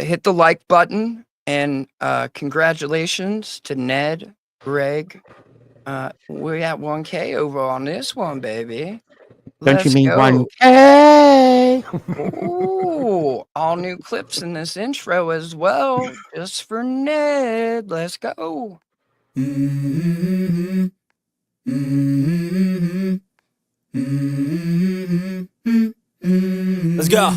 hit the like button, and congratulations to Ned, Greg. We're at 1K over on this one, baby. Don't you mean go. 1K? Ooh, all new clips in this intro as well, just for Ned. Let's go. Let's go.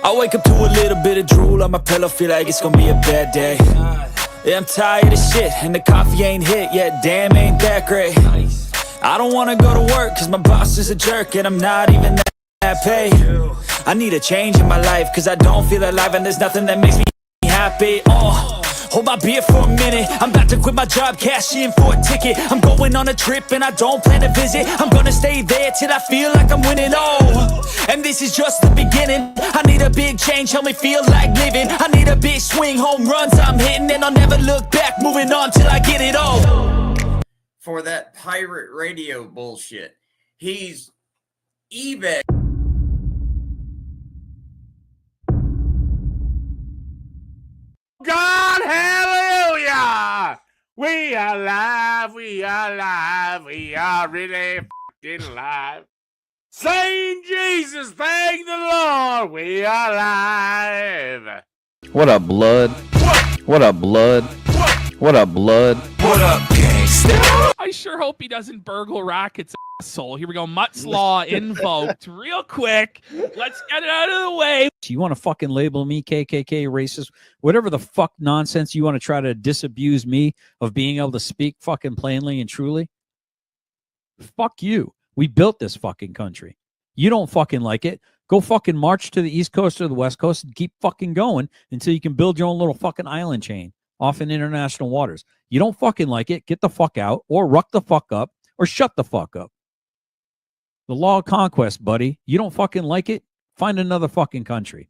I wake up to a little bit of drool on my pillow, feel like it's gonna be a bad day. Yeah, I'm tired of shit, and the coffee ain't hit yet, damn, ain't that great. I don't wanna go to work, cause my boss is a jerk, and I'm not even that paid. I need a change in my life, cause I don't feel alive, and there's nothing that makes me happy. Hold my beer for a minute, I'm about to quit my job, cash in for a ticket. I'm going on a trip and I don't plan to visit. I'm gonna stay there till I feel like I'm winning, and this is just the beginning. I need a big change, help me feel like living. I need a big swing, home runs I'm hitting, and I'll never look back, moving on till I get it all. For that pirate radio bullshit. He's eBay. God, hallelujah! We are alive, we are alive, we are really fucking alive. Saying Jesus, thank the Lord, we are alive. What up, blood? What up, blood? What up, blood? What up, gangsta? I sure hope he doesn't burgle Rocket's asshole. Here we go. Mutt's Law invoked. Real quick. Let's get it out of the way. You want to fucking label me KKK racist, whatever the fuck nonsense you want to try to disabuse me of being able to speak fucking plainly and truly? Fuck you. We built this fucking country. You don't fucking like it. Go fucking march to the East Coast or the West Coast and keep fucking going until you can build your own little fucking island chain off in international waters. You don't fucking like it, get the fuck out, or ruck the fuck up, or shut the fuck up. The law of conquest, buddy. You don't fucking like it, find another fucking country.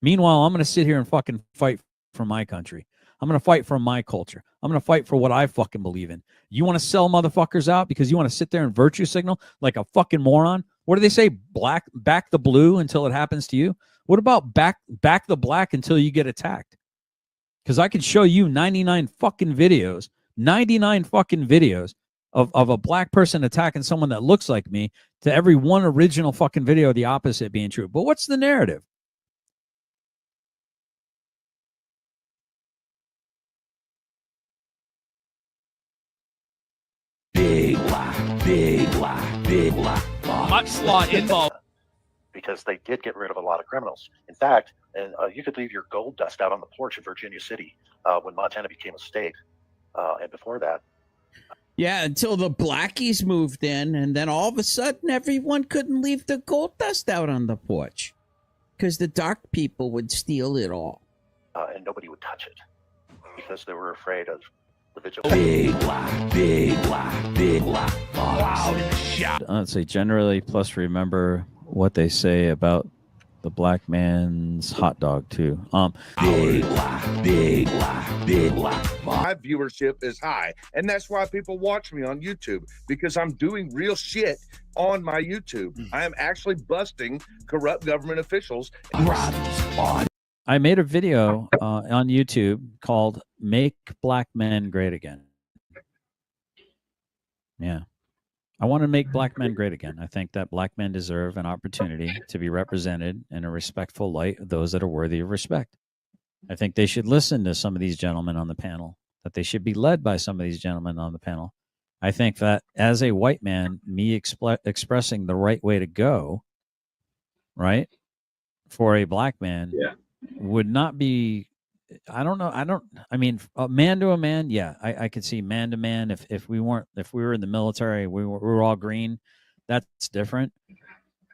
Meanwhile, I'm going to sit here and fucking fight for my country. I'm going to fight for my culture. I'm going to fight for what I fucking believe in. You want to sell motherfuckers out because you want to sit there and virtue signal like a fucking moron? What do they say? Back the blue until it happens to you? What about back the black until you get attacked? Because I can show you 99 fucking videos of a black person attacking someone that looks like me to every one original fucking video of the opposite being true. But what's the narrative? Big lie, big lie, big lie. Mutt's Law invoked. Because they did get rid of a lot of criminals. In fact, you could leave your gold dust out on the porch of Virginia City when Montana became a state. And before that. Yeah, until the blackies moved in, and then all of a sudden everyone couldn't leave the gold dust out on the porch because the dark people would steal it all. And nobody would touch it because they were afraid of the vigilance. Big lie, big lie, big lie. Wow, shot. I'd say generally, plus remember what they say about the black man's hot dog too. Big lie, big lie, big lie. My viewership is high, and that's why people watch me on YouTube, because I'm doing real shit on my YouTube. I am actually busting corrupt government officials. I made a video on YouTube called "Make Black Men Great Again." Yeah. I want to make black men great again. I think that black men deserve an opportunity to be represented in a respectful light of those that are worthy of respect. I think they should listen to some of these gentlemen on the panel, that they should be led by some of these gentlemen on the panel. I think that as a white man, me expressing the right way to go, right, for a black man would not be, I don't know. I mean, man to a man. Yeah. I could see man to man. If we were in the military, we were all green. That's different.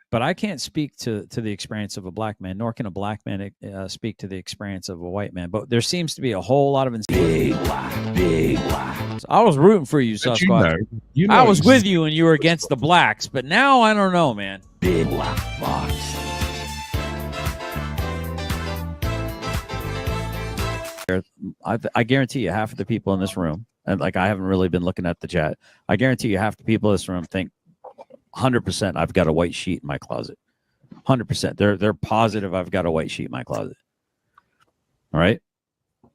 But I can't speak to the experience of a black man, nor can a black man speak to the experience of a white man. But there seems to be a whole lot of big lie, big lie. I was rooting for you, Sasquatch. You know I was with you when you were against the blacks, but now I don't know, man. Big lie, box. I guarantee you half of the people in this room, and like I haven't really been looking at the chat, I guarantee you half the people in this room think 100% I've got a white sheet in my closet. 100%. They're positive I've got a white sheet in my closet. All right.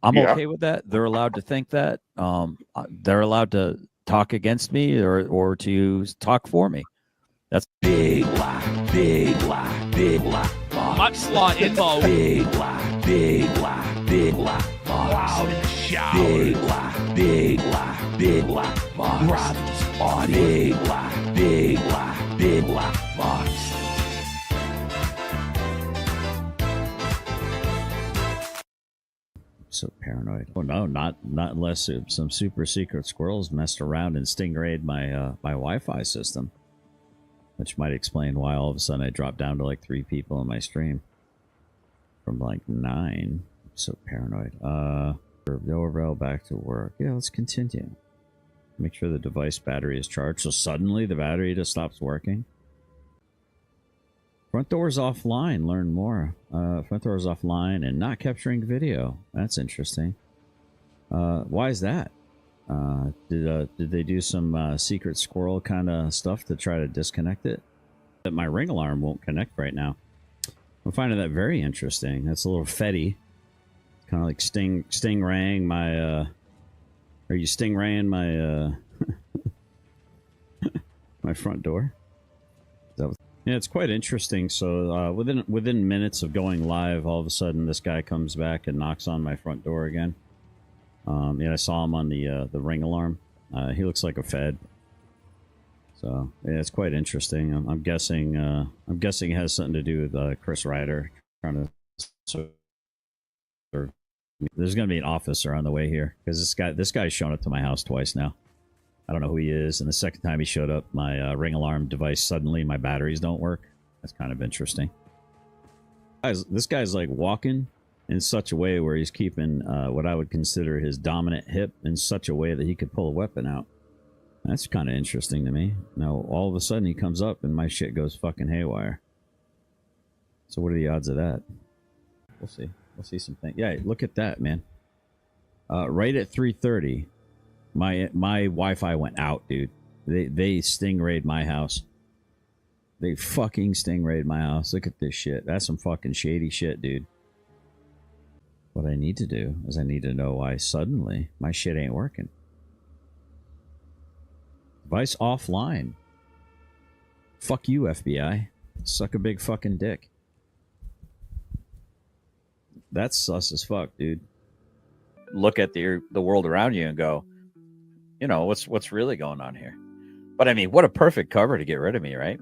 I'm Yeah. okay with that. They're allowed to think that. They're allowed to talk against me or to talk for me. That's big lie, big lie, big lie. Mudslaw info. Big lie, big lie, big lie. Wow, shower. Big lie, big lie, big lie. Brothers party. Big lie, big lie, big lie. Box. So paranoid. Oh no, not unless some super secret squirrels messed around and stingrayed my my Wi-Fi system, which might explain why all of a sudden I dropped down to like 3 people in my stream from like 9. So paranoid. Overall back to work. Yeah, let's continue. Make sure the device battery is charged. So suddenly the battery just stops working. Front door's offline. Learn more. Front door's offline and not capturing video. That's interesting. Why is that? Did they do some secret squirrel kind of stuff to try to disconnect it? That my ring alarm won't connect right now. I'm finding that very interesting. That's a little fetty. Kind of like stingraying my. Are you stingraying my my front door? Yeah, it's quite interesting. So within minutes of going live, all of a sudden this guy comes back and knocks on my front door again. Yeah, I saw him on the ring alarm. He looks like a Fed. So yeah, it's quite interesting. I'm guessing it has something to do with Chris Ryder trying to. There's going to be an officer on the way here because this guy's shown up to my house twice now. I don't know who he is, and the second time he showed up, my ring alarm device suddenly my batteries don't work. That's kind of interesting. This guy's like walking in such a way where he's keeping what I would consider his dominant hip in such a way that he could pull a weapon out. That's kind of interesting to me. Now all of a sudden he comes up and my shit goes fucking haywire. So what are the odds of that? We'll see. We'll see some things. Yeah, look at that, man. Right at 3:30, my Wi-Fi went out, dude. They stingrayed my house. They fucking stingrayed my house. Look at this shit. That's some fucking shady shit, dude. What I need to do is I need to know why suddenly my shit ain't working. Device offline. Fuck you, FBI. Suck a big fucking dick. That's sus as fuck, dude. Look at the world around you and go, you know, what's really going on here? But I mean, what a perfect cover to get rid of me, right?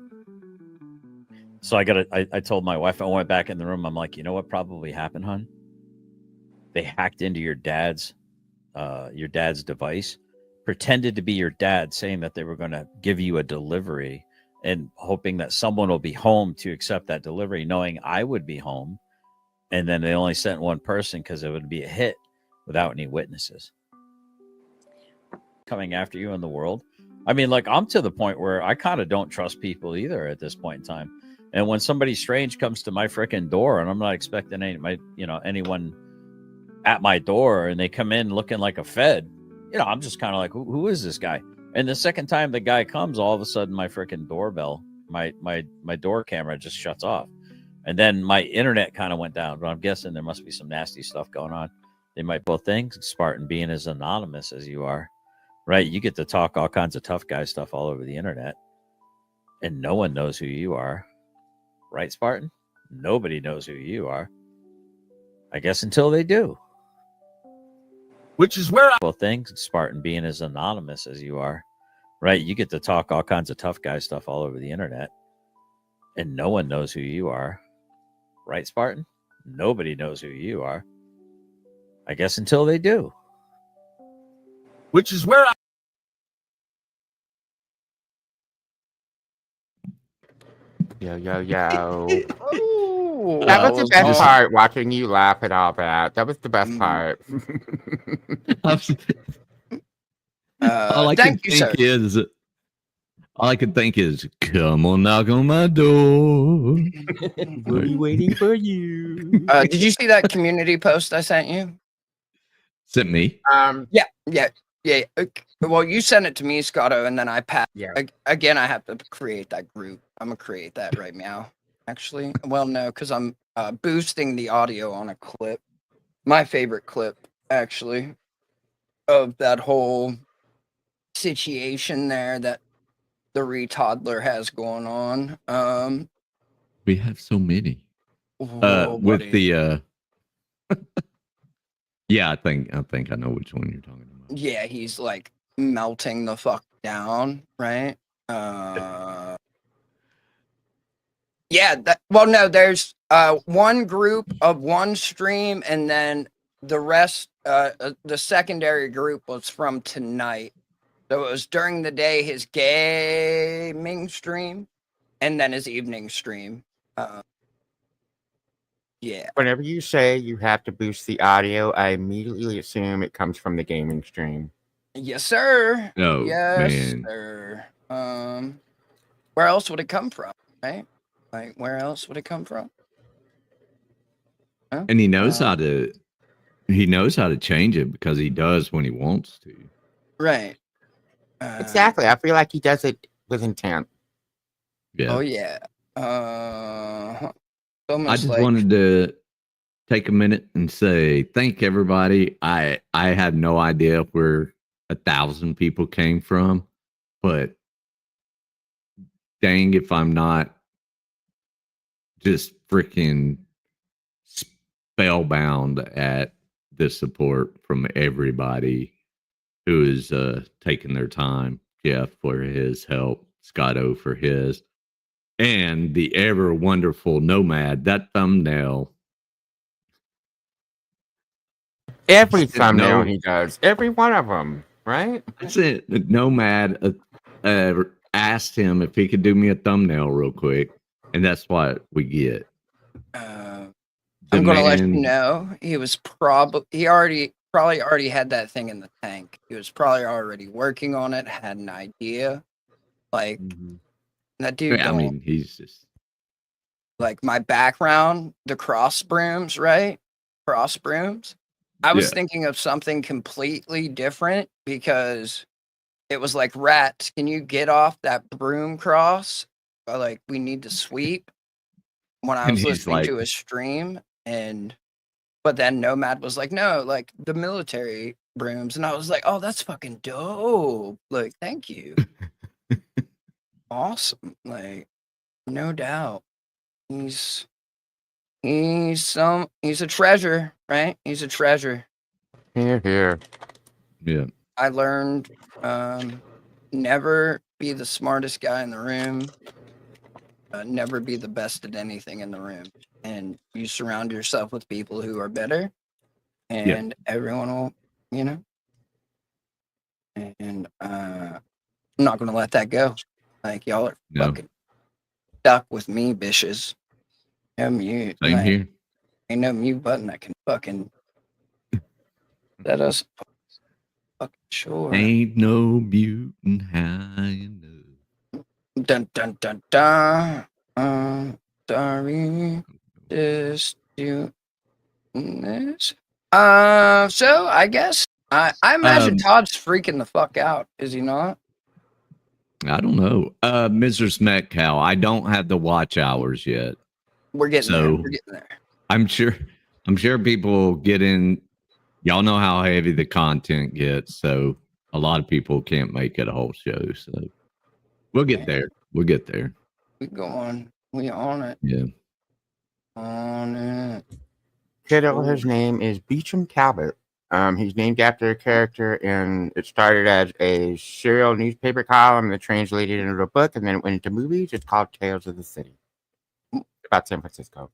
So I told my wife, I went back in the room. I'm like, you know what probably happened, hon? They hacked into your dad's device, pretended to be your dad, saying that they were going to give you a delivery and hoping that someone will be home to accept that delivery, knowing I would be home. And then they only sent one person because it would be a hit without any witnesses. Coming after you in the world. I mean, like, I'm to the point where I kind of don't trust people either at this point in time. And when somebody strange comes to my freaking door and I'm not expecting anyone at my door and they come in looking like a Fed, I'm just kind of like, who is this guy? And the second time the guy comes, all of a sudden my freaking doorbell, my door camera just shuts off. And then my internet kind of went down, but I'm guessing there must be some nasty stuff going on. They might both things, Spartan being as anonymous as you are, right? You get to talk all kinds of tough guy stuff all over the internet, and no one knows who you are, right, Spartan? Nobody knows who you are. I guess until they do. Which is where both things, Spartan being as anonymous as you are, right? You get to talk all kinds of tough guy stuff all over the internet, and no one knows who you are. Right, Spartan? Nobody knows who you are. I guess until they do. Which is where Yo. Oh, That was the best part, watching you laugh at all that. That was the best part. All I can think is, come on, knock on my door. We'll be waiting for you. Did you see that community post I sent you? Sent me? Yeah. Well, you sent it to me, Scotto, and then I passed. Yeah. Again, I have to create that group. I'm gonna create that right now. actually. Well, no, because I'm boosting the audio on a clip. My favorite clip, actually, of that whole situation there that the retoddler has going on. We have so many. Whoa, With buddy. the yeah, I think I know which one you're talking about. Yeah, he's like melting the fuck down, right? Yeah, well, no, there's one group of one stream, and then the rest, the secondary group was from tonight. So it was during the day his gaming stream, and then his evening stream. Yeah. Whenever you say you have to boost the audio, I immediately assume it comes from the gaming stream. Yes, sir. Oh, Yes, man. sir. Where else would it come from, right? Like, where else would it come from? Huh? And he knows how to change it because he does when he wants to. Right. Exactly. I feel like he does it with intent. Yeah. Oh yeah. I Almost just like, wanted to take a minute and say thank everybody. I had no idea where 1,000 people came from, but dang if I'm not just freaking spellbound at the support from everybody who is taking their time. Jeff for his help, Scotto for his, and the ever wonderful Nomad. That thumbnail. Every thumbnail he does, every one of them, right? That's it. Nomad asked him if he could do me a thumbnail real quick, and that's what we get. I'm gonna let you know he was probably already had that thing in the tank. He was probably already working on it, had an idea. Like that dude. I mean, he's just like my background, the cross brooms, right? Cross brooms. I was thinking of something completely different because it was like, Rats, can you get off that broom cross? Or like, we need to sweep. When I was listening to a stream, but then Nomad was like, no, like the military brooms. And I was like, oh, that's fucking dope. Like, thank you. Awesome. Like, no doubt. He's a treasure, right? He's a treasure. Here. Yeah. I learned never be the smartest guy in the room. Never be the best at anything in the room. And you surround yourself with people who are better, and everyone will, you know. And I'm not gonna let that go. Like, y'all are fucking stuck with me, bitches. No mute. Same here. Ain't no mute button that can fucking let us fucking sure. Ain't no mutant high enough. Dun dun dun dun. Sorry. Just do this. So I guess I imagine Todd's freaking the fuck out, is he not? I don't know. Mrs. Metcalf, I don't have the watch hours yet. We're getting there. We're getting there. I'm sure people get in. Y'all know how heavy the content gets, so a lot of people can't make it a whole show. So we'll get there. We'll get there. We go on. We on it. Yeah. On it. Kiddo, his name is Beecham Cabot. He's named after a character, and it started as a serial newspaper column that translated into a book, and then it went into movies. It's called Tales of the City. About San Francisco.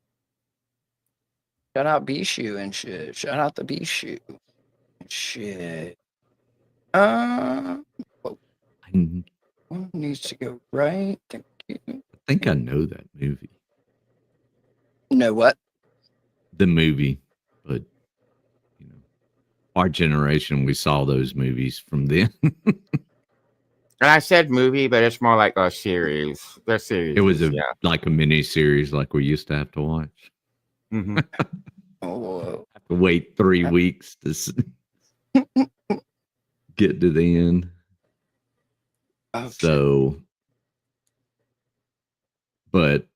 Shout out Bishu and shit. Shout out the Bishu. Shit. One needs to go right. Thank you. I think I know that movie. Know what? The movie, but you know, our generation, we saw those movies from then. And I said movie, but it's more like a series. The series. It was like a mini series, like we used to have to watch. Mm-hmm. Have to wait 3 weeks to get to the end. Okay. So, but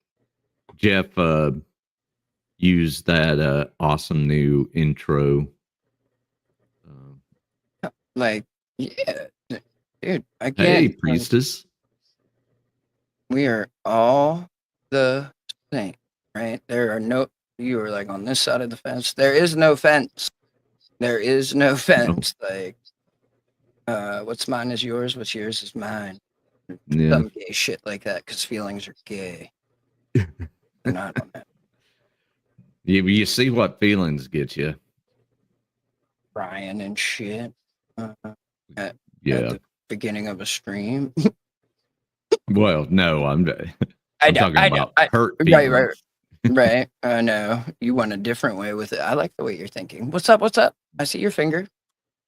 Jeff used that awesome new intro. Like, yeah, dude. Hey, Again, priestess. we are all the same, right? There are no. You are like on this side of the fence. There is no fence. There is no fence. Like, what's mine is yours. What's yours is mine. Yeah. Some gay shit like that because feelings are gay. And I don't know. You see what feelings get you. Crying and shit. At Yeah. the beginning of a stream. Well, no, I'm talking about hurt Right, feelings. right. I know. You went a different way with it. I like the way you're thinking. What's up? What's up? I see your finger.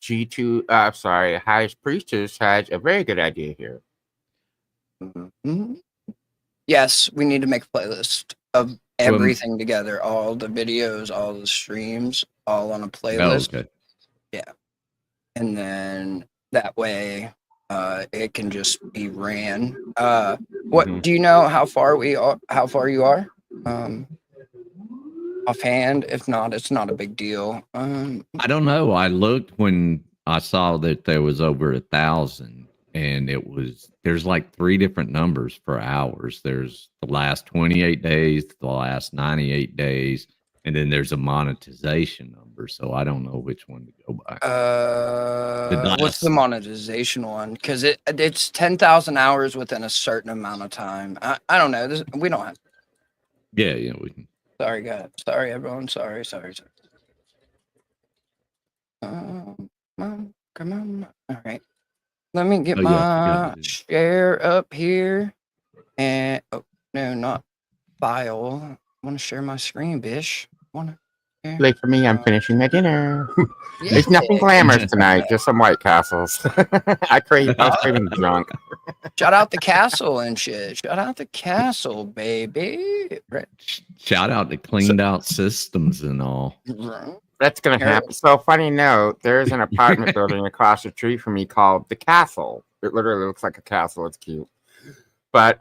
G2, sorry, Highest Priestess has a very good idea here. Mm-hmm. Yes, we need to make a playlist of everything together. All the videos, all the streams, all on a playlist. Oh, okay. Yeah. And then that way it can just be ran. What do you know how far you are? Offhand, if not, it's not a big deal. I don't know. I looked when I saw that there was over 1,000, and there's like 3 different numbers for hours. There's the last 28 days, the last 98 days, and then there's a monetization number. So I don't know which one to go by. What's the monetization one? Because it's 10,000 hours within a certain amount of time. I don't know. We don't have. Yeah, we can. Sorry, guys. Sorry, everyone. Sorry. Come on. All right. Let me get my share up here. And no, not file. I want to share my screen, bish. Late for me, I'm finishing my dinner. It's nothing glamorous tonight, just some White Castles. I was craving junk. Shout out the castle and shit. Shout out the castle, baby. Right. Shout out to cleaned out systems and all. That's going to happen. So, funny note, there's an apartment building across the street from me called The Castle. It literally looks like a castle. It's cute. But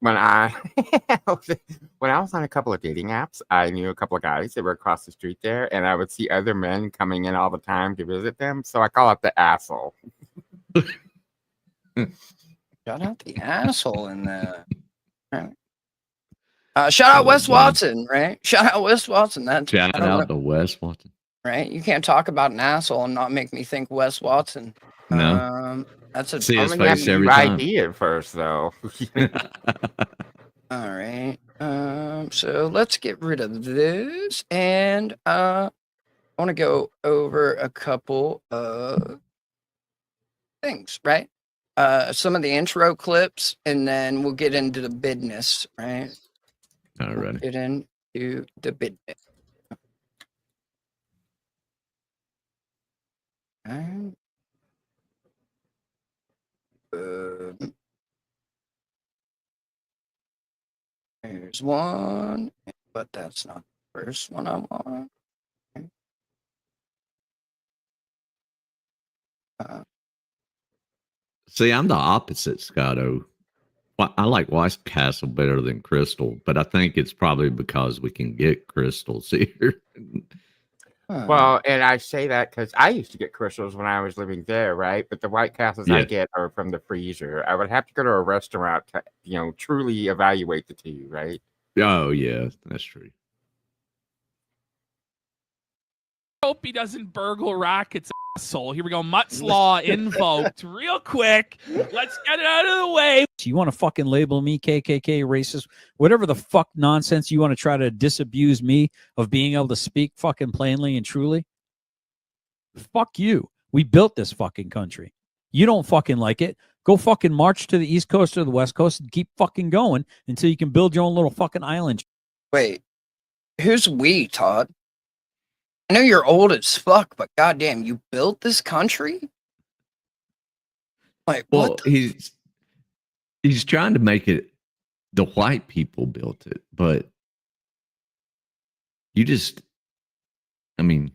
when I was on a couple of dating apps, I knew a couple of guys that were across the street there, and I would see other men coming in all the time to visit them. So I call it the asshole. Shout out the asshole in there. Shout out Wes Watson, right? Shout out Wes Watson. Shout out to Wes Watson. Right? You can't talk about an asshole and not make me think Wes Watson. No. That's a see his face every time. idea at first, though. All right. So let's get rid of this, and I want to go over a couple of things, right? Some of the intro clips, and then we'll get into the business, right? All right. We'll get into the business. All right. There's one, but that's not the first one I want. See, I'm the opposite, Scotto. I like White Castle better than Crystal, but I think it's probably because we can get crystals here. Well, and I say that because I used to get crystals when I was living there, right? But the White Castles I get are from the freezer. I would have to go to a restaurant to, truly evaluate the tea, right? Oh, yeah, that's true. Hope he doesn't burgle Rocket's asshole. Here we go. Mutt's Law invoked. Real quick. Let's get it out of the way. So you want to fucking label me KKK racist, whatever the fuck nonsense you want to try to disabuse me of being able to speak fucking plainly and truly? Fuck you. We built this fucking country. You don't fucking like it. Go fucking march to the East Coast or the West Coast and keep fucking going until you can build your own little fucking island. Wait, who's we, Todd? I know you're old as fuck, but goddamn, you built this country? Like, well, he's trying to make it the white people built it, but I mean,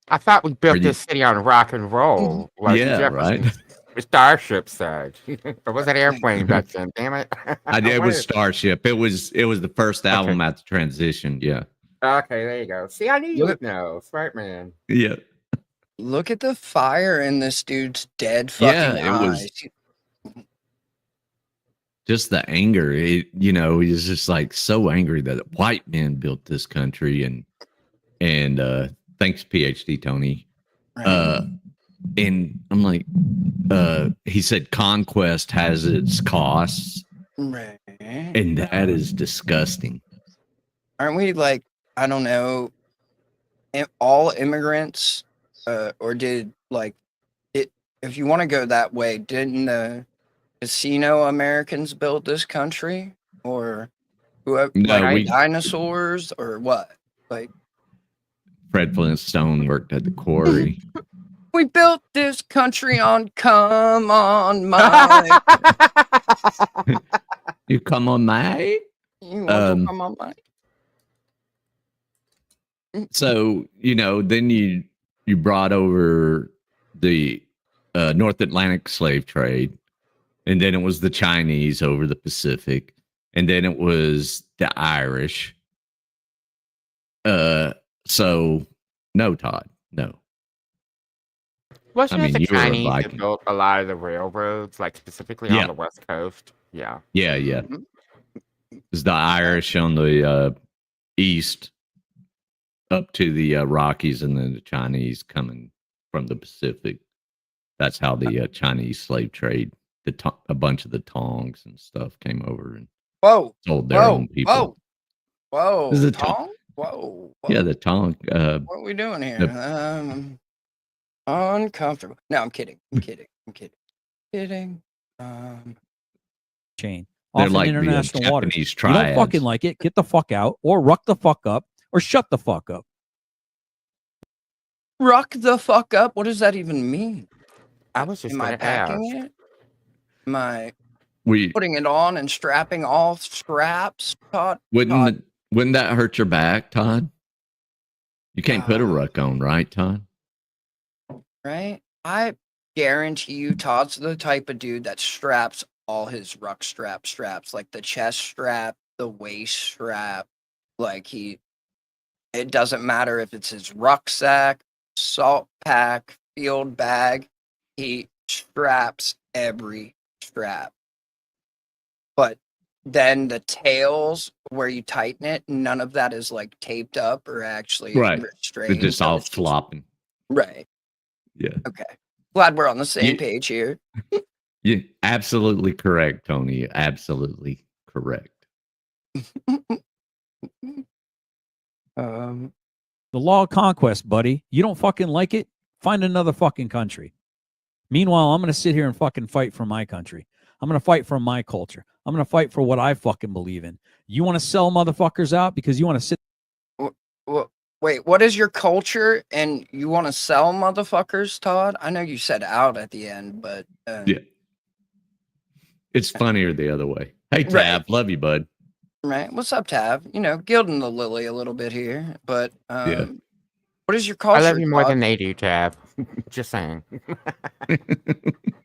I thought we built this city on rock and roll. Like yeah, Jefferson. right. Starship said. Or was that airplane back then? Damn it. It was What Starship. It was the first album at the transition. Yeah. okay, there you go. See, I knew you Look, would know. Smart man. Yeah. look at the fire in this dude's dead Yeah, fucking it was eyes. just the anger. He's just like so angry that white men built this country, and thanks PhD Tony. Right. And I'm like, he said conquest has its costs, Right. and that is disgusting. Aren't we like, I don't know, all immigrants, or did like it? If you want to go that way, didn't the casino Americans build this country, or whoever, No, like we dinosaurs, or what? Like Fred Flintstone worked at the quarry. we built this country on come on Mike. You come on, mate. You want to come on Mike? So then you brought over the North Atlantic slave trade, and then it was the Chinese over the Pacific, and then it was the Irish. So no, Todd, no. Wasn't it the you were a Chinese that Viking. built a lot of the railroads, like specifically on the West Coast? Yeah. Yeah. It's the Irish on the east up to the Rockies, and then the Chinese coming from the Pacific. That's how the Chinese slave trade, a bunch of the Tongs and stuff came over and sold their own people. Whoa. Is it Tong? Whoa. Yeah, the Tong. What are we doing here? Uncomfortable. No, I'm kidding. Kidding. Chain. They're Off in like international the waters. Japanese You don't triads. fucking like it, get the fuck out, or ruck the fuck up, or shut the fuck up. Ruck the fuck up? What does that even mean? I was just Am I going to packing ask. it? Am I We putting it on and strapping all straps? Todd? wouldn't that hurt your back, Todd? You can't put a ruck on, right, Todd? Right? I guarantee you Todd's the type of dude that straps all his ruck straps, like the chest strap, the waist strap. Like it doesn't matter if it's his rucksack, salt pack, field bag, he straps every strap. But then the tails where you tighten it, none of that is like taped up or actually Right. restrained. They're just so all it's flopping. Right. Yeah. Okay. Glad we're on the same page here. Yeah, absolutely correct, Tony. Absolutely correct. The law of conquest, buddy. You don't fucking like it? Find another fucking country. Meanwhile, I'm going to sit here and fucking fight for my country. I'm going to fight for my culture. I'm going to fight for what I fucking believe in. You want to sell motherfuckers out because you want to sit. Wait, what is your culture and you want to sell motherfuckers, Todd? I know you said out at the end, but yeah. It's funnier the other way. Hey, Tab, Right. love you, bud. Right. What's up, Tab? Gilding the lily a little bit here, but Yeah. what is your culture? I love you more Todd? than they do, Tab. Just saying.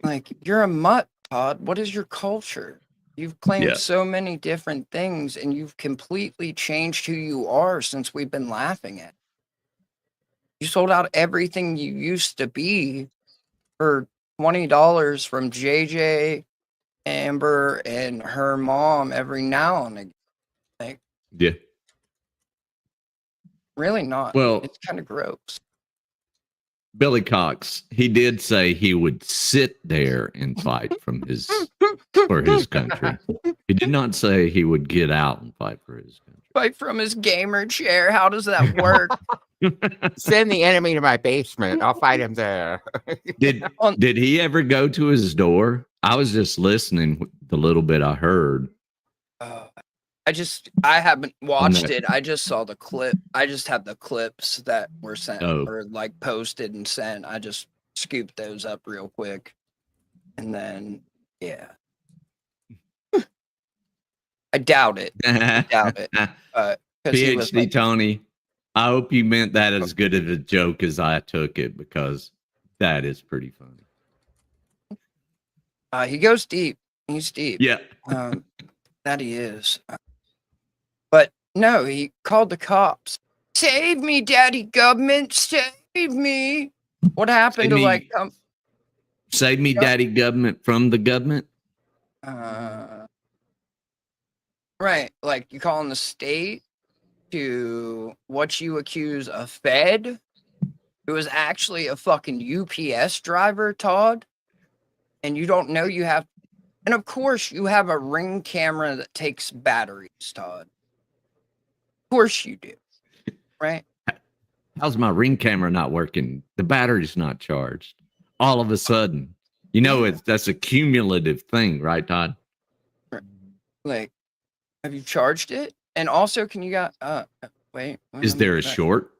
Like, you're a mutt, Todd. What is your culture? You've claimed Yeah. so many different things, and you've completely changed who you are since we've been laughing at. You sold out everything you used to be for $20 from JJ, Amber, and her mom every now and again. Like, Yeah. really not. Well, It's kind of gross. Billy Cox, he did say he would sit there and fight for his country. He did not say he would get out and fight for his country. Fight from his gamer chair. How does that work? Send the enemy to my basement. I'll fight him there. Did he ever go to his door? I was just listening the little bit I heard. I haven't watched that- it. I just saw the clip. I just have the clips that were sent or like posted and sent. I just scooped those up real quick. And then, yeah. I doubt it. PhD Tony, I hope you meant that as good of a joke as I took it, because that is pretty funny. He goes deep. He's deep. Yeah. That he is. But no, he called the cops. Save me, daddy government. Save me. What happened to like save me, daddy government from the government? Right. Like you calling the state to what you accuse a Fed who was actually a fucking UPS driver, Todd. And you don't know you have, and of course you have a Ring camera that takes batteries, Todd. Of course you do. Right? How's my Ring camera not working? The battery's not charged. All of a sudden, you know, that's a cumulative thing, right, Todd? Like, have you charged it? And also, can you got wait? Is there a short?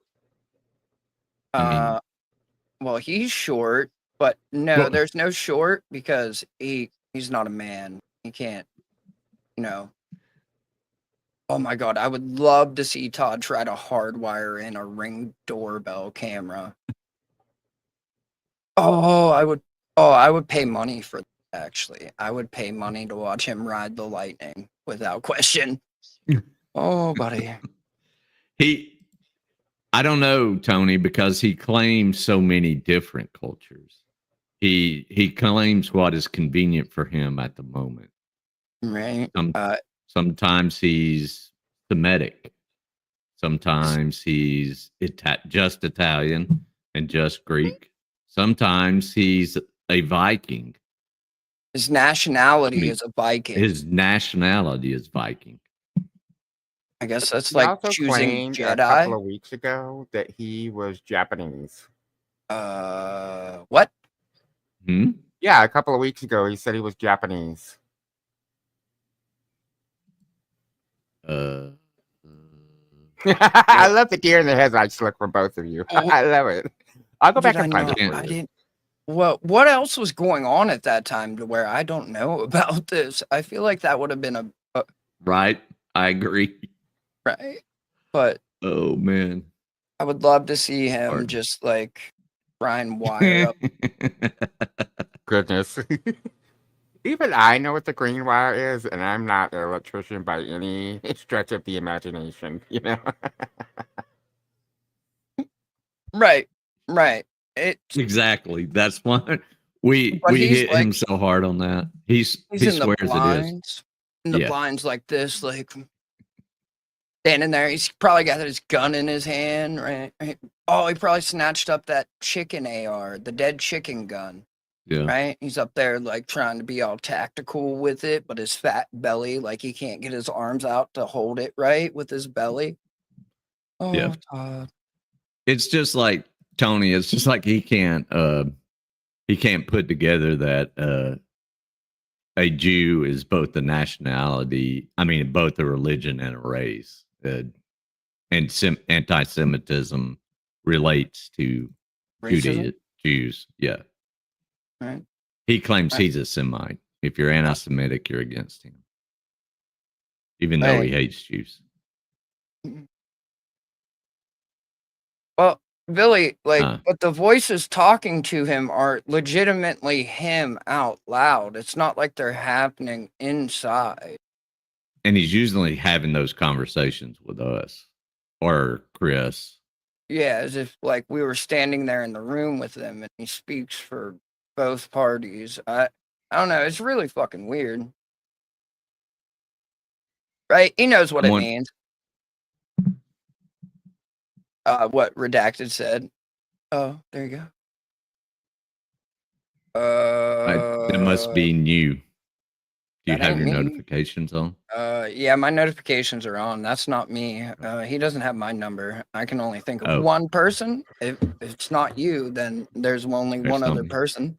Well, he's short, but no, Well- there's no short because he's not a man. He can't, you know. Oh my god, I would love to see Todd try to hardwire in a Ring doorbell camera. I would pay money for that, actually. I would pay money to watch him ride the lightning without question. Oh, buddy. I don't know, Tony, because he claims so many different cultures. He claims what is convenient for him at the moment. Right. Sometimes he's Semitic. Sometimes he's just Italian and just Greek. Sometimes he's a Viking. His nationality is a Viking. His nationality is Viking. I guess that's He like also choosing claimed Jedi. a couple of weeks ago that he was Japanese. What? Yeah, a couple of weeks ago he said he was Japanese. I love the deer in the headlights look from both of you. I love it. I'll go back and find it. I didn't. Well, what else was going on at that time to where I don't know about this? I feel like that would have been a right. I agree. Right. But oh man, I would love to see him just like try and wire up. Goodness. Even I know what the green wire is, and I'm not an electrician by any stretch of the imagination, you know? Right. Exactly. That's why we hit him so hard on that. He in swears the blinds, it is. in the blinds like this, like standing there. He's probably got his gun in his hand, right? Oh, he probably snatched up that chicken AR, the dead chicken gun. Yeah. Right? He's up there like trying to be all tactical with it, but his fat belly, like he can't get his arms out to hold it right with his belly. Oh, Yeah. Todd. It's just like Tony, it's just like he can't put together that a Jew is both a nationality, both a religion and a race. And anti-Semitism relates to Jews. Yeah. Right. He claims he's a Semite. If you're anti-Semitic, you're against him. Even though he hates Jews. Well, Billy, but the voices talking to him are legitimately him out loud. It's not like they're happening inside. And he's usually having those conversations with us or Chris. Yeah, as if like we were standing there in the room with him and he speaks for both parties. I don't know. It's really fucking weird. Right? He knows what it means. What Redacted said. Oh, there you go. That must be new. Do you that have ain't your me. notifications on? Yeah, my notifications are on. That's not me. He doesn't have my number. I can only think of Oh. one person. If it's not you, then there's only There's one other something. person.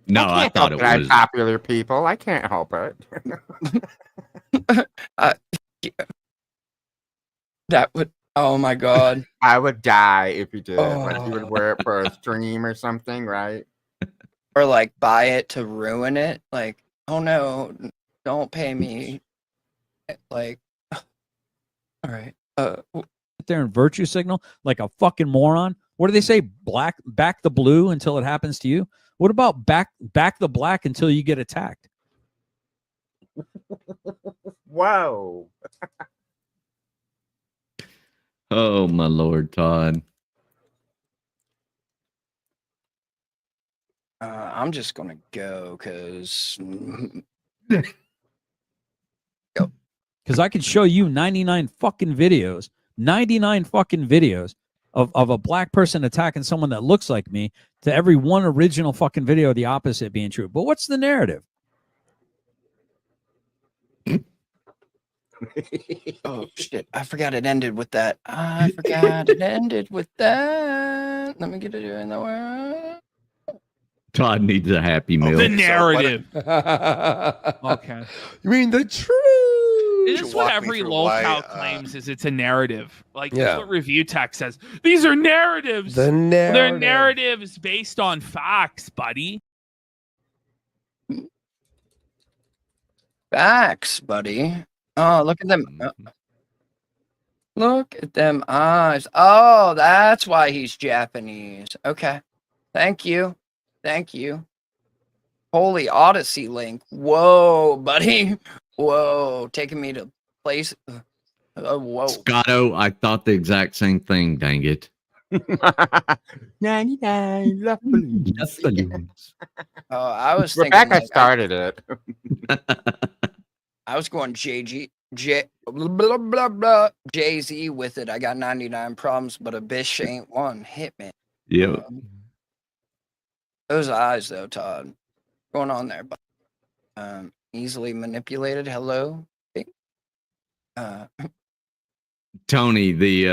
No, I can't thought help it that I'm was. popular people. I can't help it. That would. Oh my god. I would die if you did. Like you would wear it for a stream or something, right? Or like buy it to ruin it. Like, oh no, don't pay me. Like, all right. There in virtue signal like a fucking moron. What do they say? Back the blue until it happens to you. What about back the black until you get attacked? Whoa. Oh my Lord, Todd. I'm just gonna go because Because I could show you 99 fucking videos of a black person attacking someone that looks like me to every one original fucking video of the opposite being true. But what's the narrative? oh shit, I forgot it ended with that. I forgot it ended with that. Let me get it in the word. Todd needs a happy meal. The narrative. Okay. You mean the truth? This is what every locale claims is it's a narrative. Like that's what review text says. These are narratives. The narrative. They're narratives based on facts, buddy. Facts, buddy. Oh, look at them. Look at them eyes. Oh, that's why he's Japanese. Okay. Thank you. Thank you. Holy Odyssey link. Whoa, buddy. Whoa. Taking me to place. Whoa. Scotto, I thought the exact same thing, dang it. 99 love balloons. Oh, I was thinking. Rebecca like, started it. I was going blah, blah, blah, blah, Jay-Z with it. I got 99 problems, but a bitch ain't one. Hit me. Yeah. Those eyes, though, Todd. What's going on there? Easily manipulated. Hello. Tony, they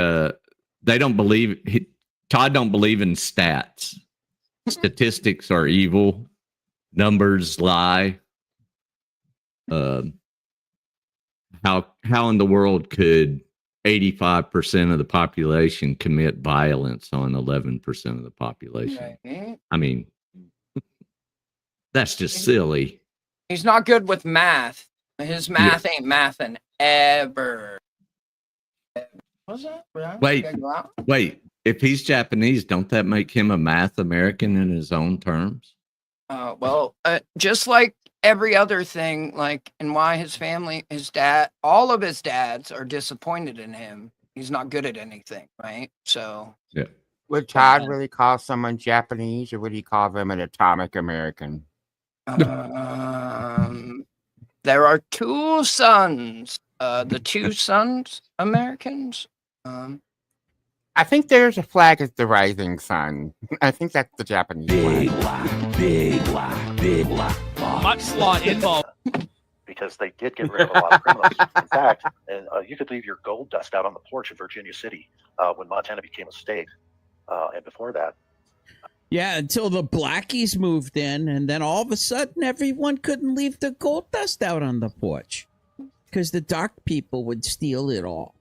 don't believe Todd don't believe in stats. Statistics are evil. Numbers lie. How in the world could 85% of the population commit violence on 11% of the population? Right. I mean, that's just silly. He's not good with math. His math ain't mathin' ever. What's that? Wait. If he's Japanese, don't that make him a math American in his own terms? Well, just like every other thing, like, and why his family, his dad, all of his dads are disappointed in him. He's not good at anything, right? So, yeah. Would Todd really call someone Japanese, or would he call them an atomic American? There are two sons. The two sons Americans. I think there's a flag as the rising sun. I think that's the Japanese flag. Big black. Much law involved. Because they did get rid of a lot of criminals. In fact, and you could leave your gold dust out on the porch of Virginia City when Montana became a state, and before that. Yeah, until the blackies moved in, and then all of a sudden everyone couldn't leave the gold dust out on the porch because the dark people would steal it all.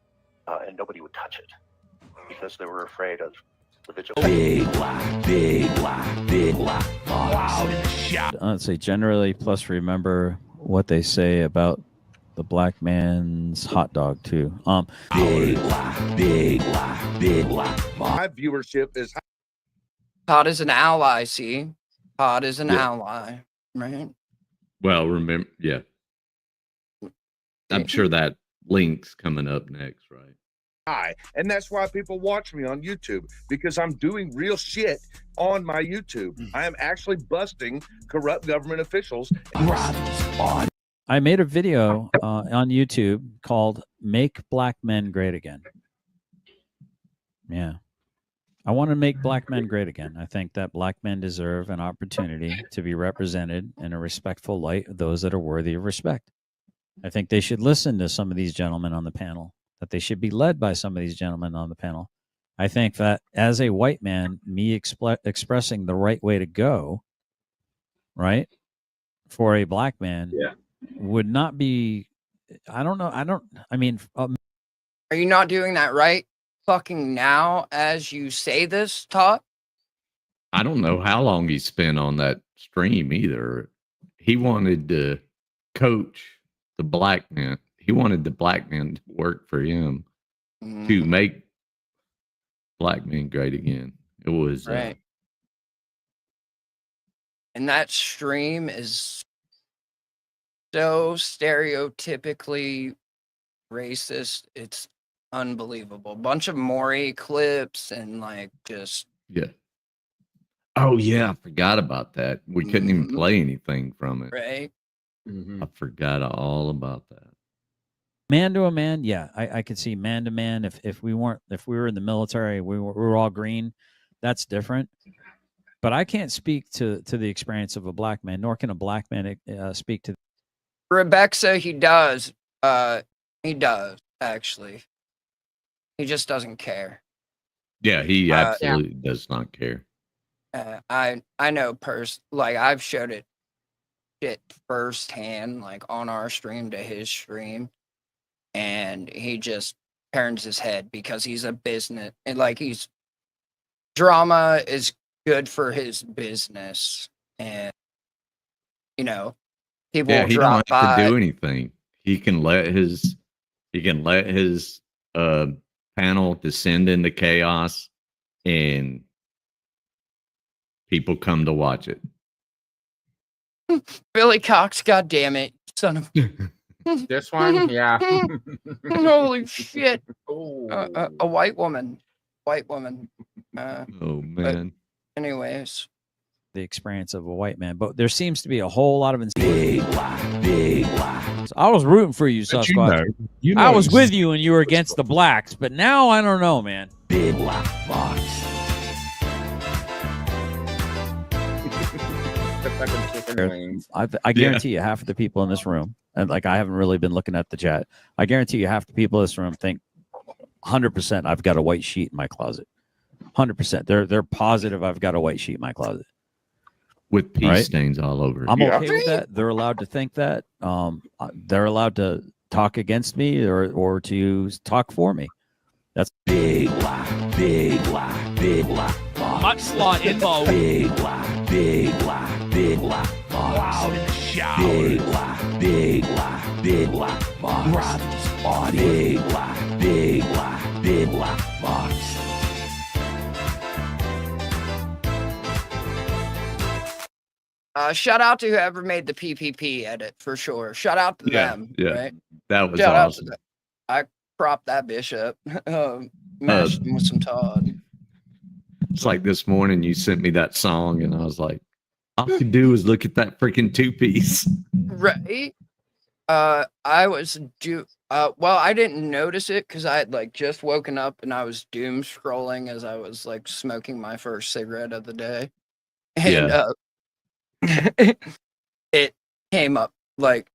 And nobody would touch it because they were afraid of the vigilance. Big black. Loud and shout. I'd say generally, plus remember what they say about the black man's hot dog too. Big black. My viewership is high. Todd is an ally, see? Todd is an ally, right? Well, remember, yeah. I'm sure that link's coming up next, right? High. And that's why people watch me on YouTube, because I'm doing real shit on my YouTube. I am actually busting corrupt government officials. I made a video on YouTube called "Make Black Men Great Again." Yeah. I want to make black men great again. I think that black men deserve an opportunity to be represented in a respectful light of those that are worthy of respect. I think they should listen to some of these gentlemen on the panel, that they should be led by some of these gentlemen on the panel. I think that as a white man, me expressing the right way to go, right, for a black man would not be, I don't know. Are you not doing that right fucking now as you say this, Todd? I don't know how long he spent on that stream either. He wanted to coach the black man. He wanted the black man to work for him to make black men great again. It was right. and that stream is so stereotypically racist. It's unbelievable. Bunch of Maury clips and like just Yeah. Oh yeah, I forgot about that. We couldn't even Mhm. play anything from it. right. I forgot all about that. Man to a man, yeah, I could see man to man. If we were in the military, we were all green. That's different. But I can't speak to the experience of a black man, nor can a black man speak to. Rebecca, he does. He does actually. He just doesn't care. Yeah, he Uh, absolutely does not care. I know like I've showed it firsthand, like on our stream to his stream, and he just turns his head because he's a business and like drama is good for his business, and you know people Yeah, will he drop don't have to by. do anything. He can let his panel descend into chaos, and people come to watch it. Billy Cox, god damn it, son of This one, yeah. holy shit. Oh. A white woman. Oh man. Anyways, the experience of a white man, but there seems to be a whole lot of big black. So I was rooting for you, But Sasquatch. you know I was with exactly you and you were what's against the blacks, but now I don't know, man. Big black box. The fucking chicken wings. I guarantee you half of the people in this room, and like I haven't really been looking at the chat, I guarantee you half the people in this room think 100% I've got a white sheet in my closet. 100%. They're positive I've got a white sheet in my closet. With pee Right? stains all over it. I'm okay with that. They're allowed to think that. They're allowed to talk against me or to talk for me. That's Big black, big black, big black box. Mudslaw info. Big black, big black, big black box. Wow, in the shower. Big black, big black, big black box. Gravity's body. Big black, big black, big black box. Shout out to whoever made the PPP edit for sure. Shout out to them. Yeah. Right? That was Shout out to awesome. them. I propped that bitch up. Mashed him with some Todd. It's like this morning you sent me that song and I was like, all I could do is look at that freaking two-piece. Right. I was well, I didn't notice it because I had like just woken up and I was doom scrolling as I was like smoking my first cigarette of the day. And it came up like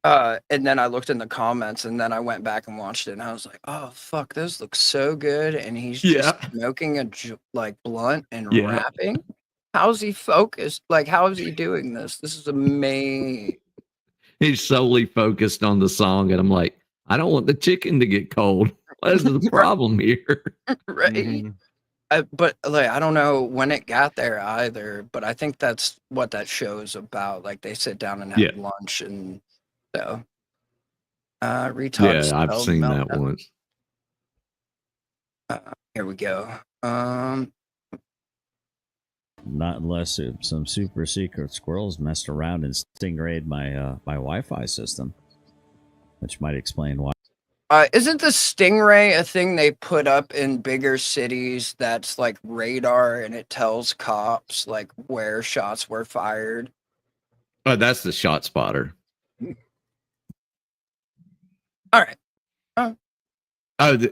and then I looked in the comments and then I went back and watched it and I was like, oh fuck, this looks so good. And he's just smoking a like blunt and rapping. How's he focused? Like, how is he doing this? This is amazing. He's solely focused on the song, and I'm like, I don't want the chicken to get cold. What is the problem here? Right. Mm-hmm. But like, I don't know when it got there either, but I think that's what that show is about. Like they sit down and have lunch and so retard. Yeah, I've seen that once. Here we go. Not unless some super secret squirrels messed around and stingrayed my my Wi-Fi system, which might explain why. Isn't the Stingray a thing they put up in bigger cities that's like radar and it tells cops like where shots were fired? Oh, that's the shot spotter. All right. Oh,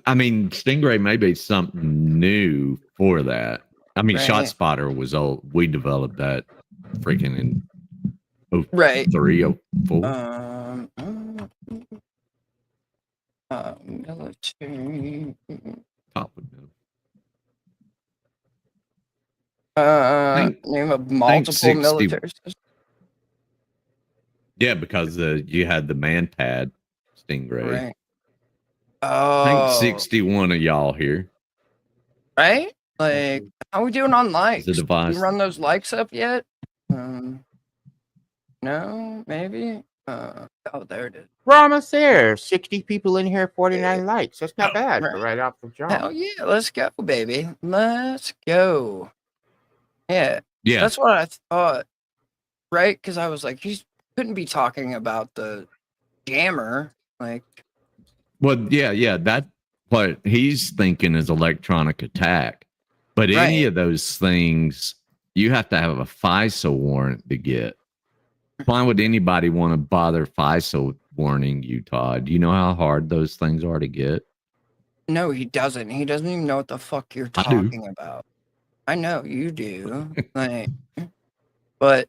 I mean, Stingray may be something new for that. I mean, Shot Spotter was old. We developed that freaking in 03, 04. Military. Top of Name of multiple military systems. Yeah, because you had the man-pad Stingray. Right. Oh. I think 61 of y'all here. Right? Like, how are we doing on likes? The device. You run those likes up yet? No, maybe. Oh, there it is. We're almost there. 60 people in here, 49 likes. That's not bad for right off the jump. Hell yeah, let's go, baby. Let's go. Yeah, Yeah. That's what I thought, right? Because I was like, he couldn't be talking about the jammer. Like, Well, yeah. That what he's thinking is electronic attack. But any right. of those things, you have to have a FISA warrant to get. Why would anybody want to bother FISA warning you, Todd? You know how hard those things are to get? No, he doesn't. He doesn't even know what the fuck you're I do. talking about. I know you do. Like, but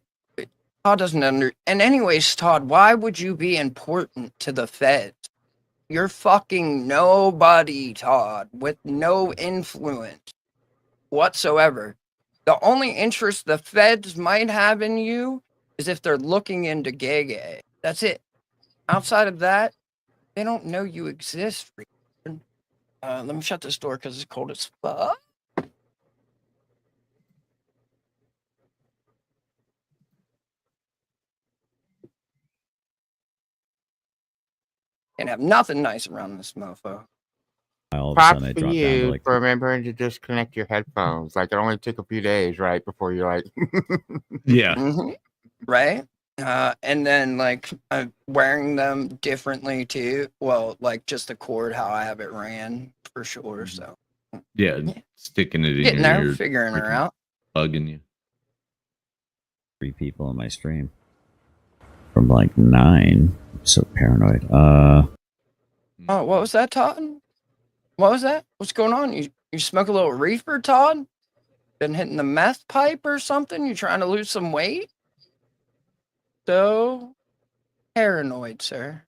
Todd doesn't under. And anyways, Todd, why would you be important to the feds? You're fucking nobody, Todd, with no influence whatsoever. The only interest the feds might have in you is if they're looking into gay. That's it. Outside of that, they don't know you exist. Let me shut this door because it's cold as fuck. Can't have nothing nice around this mofo. All of a Props sudden, I for dropped down to you like for remembering to disconnect your headphones. Like it only took a few days, right, before you're like, Yeah. Mhm. Right? And then like I'm wearing them differently too. Well, like just the cord, how I have it ran for sure. So Yeah. Sticking it in getting your there, ear. figuring her freaking out. Bugging you. 3 people in my stream from like 9. So paranoid. Oh, what was that, Todd? What was that? What's going on? You smoke a little reefer, Todd? Been hitting the meth pipe or something? You trying to lose some weight? So paranoid, sir.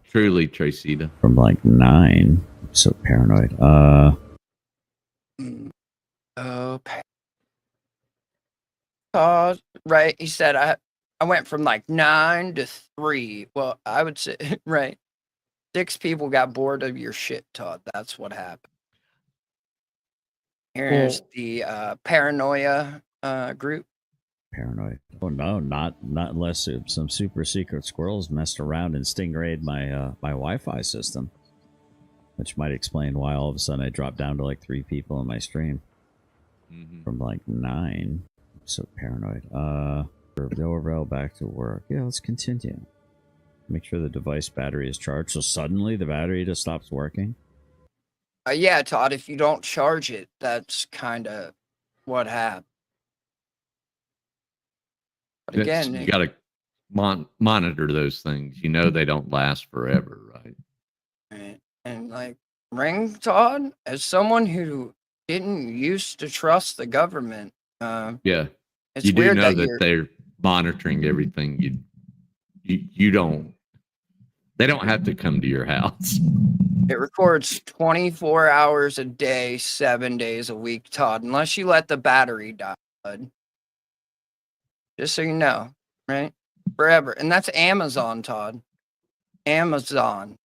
Truly, Tracita. From like 9. So paranoid. Oh, Todd, right? He said I went from like 9 to 3. Well, I would say right. 6 people got bored of your shit, Todd. That's what happened. Here's the paranoia group. Paranoid. Oh no, not unless some super secret squirrels messed around and stingrayed my my Wi-Fi system, which might explain why all of a sudden I dropped down to like 3 people in my stream from like 9. So paranoid. Overall back to work. Yeah, let's continue. Make sure the device battery is charged. So suddenly the battery just stops working. Yeah, Todd. If you don't charge it, that's kind of what happened. But again, you got to monitor those things. You know they don't last forever, right? and like Ring, Todd, as someone who didn't used to trust the government, Yeah, it's you do weird know that that they're monitoring everything. You don't. They don't have to come to your house. It records 24 hours a day, 7 days a week, Todd, unless you let the battery die, bud. Just so you know, right? Forever. And that's Amazon, Todd. Amazon.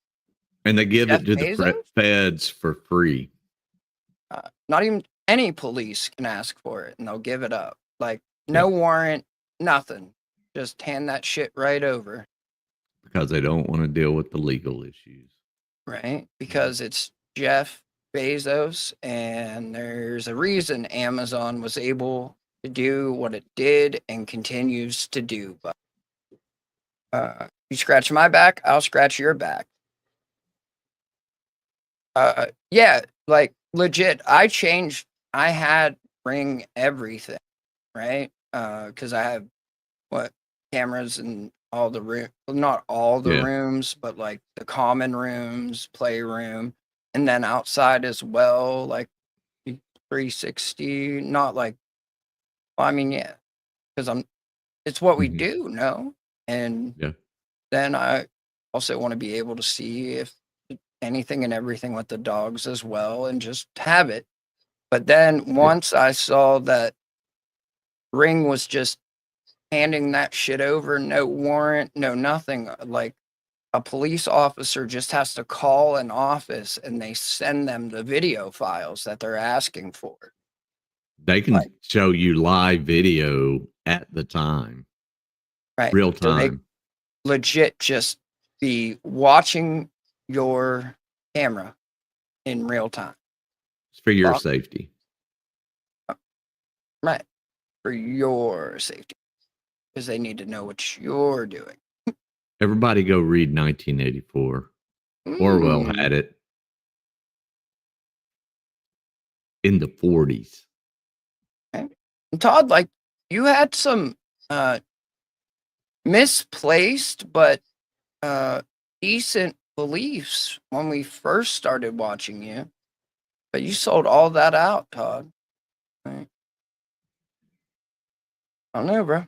And they give Jeff it to the Bezos? feds for free. Not even any police can ask for it, and they'll give it up. Like, no warrant, nothing. Just hand that shit right over. Because they don't want to deal with the legal issues. Right? Because it's Jeff Bezos, and there's a reason Amazon was able to do what it did and continues to do. But you scratch my back, I'll scratch your back. Yeah, like legit, I had Ring everything, right? Because I have cameras in all the room, not all the rooms, but like the common rooms, playroom, and then outside as well, like 360. Not like, well, I mean, yeah, because it's what we do, no? And then I also want to be able to see if anything and everything with the dogs as well, and just have it. But then once I saw that Ring was just handing that shit over, no warrant, no nothing, like a police officer just has to call an office and they send them the video files that they're asking for. They can show you live video at the time. Right. Real So they time. legit just be watching your camera in real time. It's for your Fuck. safety. Right. For your safety. Because they need to know what you're doing. Everybody go read 1984. Orwell had it in the 40s. Okay. And Todd, like, you had some misplaced but decent beliefs when we first started watching you. But you sold all that out, Todd. Right. I don't know, bro.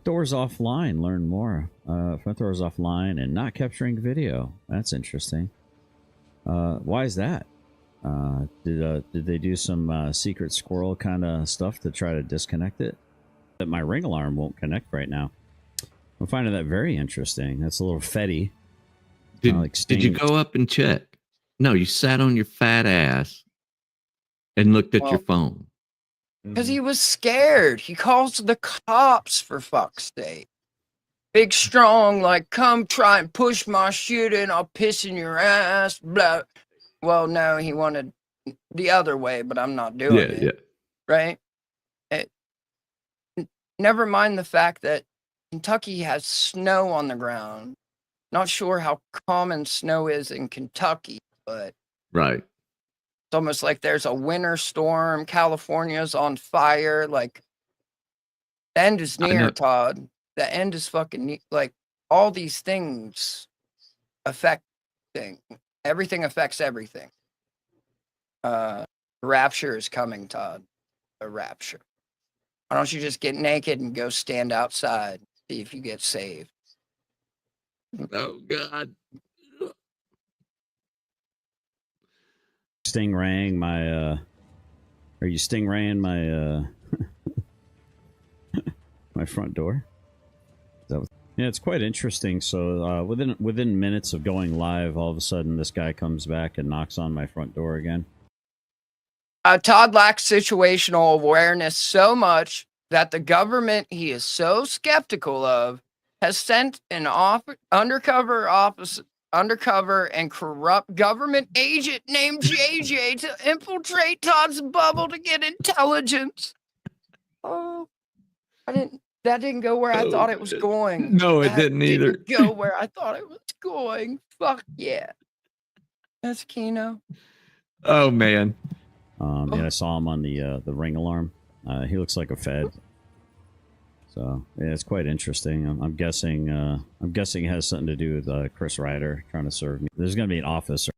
Doors offline. Learn more. Front doors offline and not capturing video. That's interesting. Why is that? Did they do some secret squirrel kind of stuff to try to disconnect it? That my ring alarm won't connect right now. I'm finding that very interesting. That's a little fetty. Did you go up and check? No, you sat on your fat ass and looked at your phone. Because he was scared. He calls the cops, for fuck's sake. Big, strong, like, come try and push my shit in, I'll piss in your ass, blah. Well, no, he wanted the other way, but I'm not doing it. Yeah. Right? Never mind the fact that Kentucky has snow on the ground. Not sure how common snow is in Kentucky, but Right. it's almost like there's a winter storm. California's on fire. Like, the end is near, Todd. The end is fucking near. Like, all these things affect things. Everything affects everything. Rapture is coming, Todd. A rapture. Why don't you just get naked and go stand outside, see if you get saved? Oh, God. Stingraying my are you stingraying my my front door? Yeah, it's quite interesting. So within minutes of going live, all of a sudden this guy comes back and knocks on my front door again. Todd lacks situational awareness so much that the government he is so skeptical of has sent an undercover and corrupt government agent named JJ to infiltrate Todd's bubble to get intelligence. Oh, that didn't go where I thought it was going. No, it didn't either. Go where I thought it was going. Fuck yeah. That's Keno. Oh, man. Yeah, I saw him on the ring alarm. He looks like a Fed. So yeah, it's quite interesting. I'm guessing it has something to do with Chris Ryder trying to serve me. There's going to be an officer.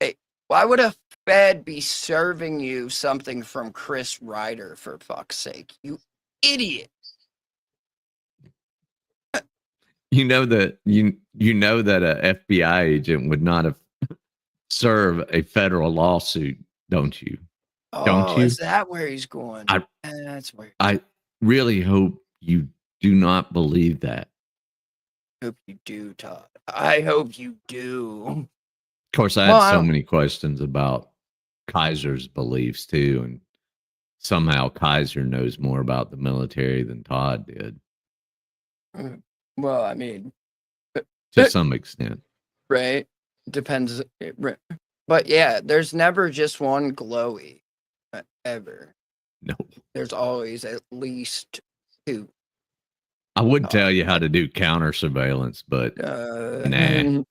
Hey, why would a Fed be serving you something from Chris Ryder, for fuck's sake? You idiot. You know that a FBI agent would not have served a federal lawsuit, don't you? Oh, don't you? Is that where he's going? That's where. I really hope you do not believe that. Hope you do, Todd. I hope you do. Of course, I had so many questions about Kaiser's beliefs too, and somehow Kaiser knows more about the military than Todd did. Well, I mean, to some extent, right? Depends. But yeah, there's never just one glowy, ever. No, there's always at least two. I would tell you how to do counter surveillance, but nah.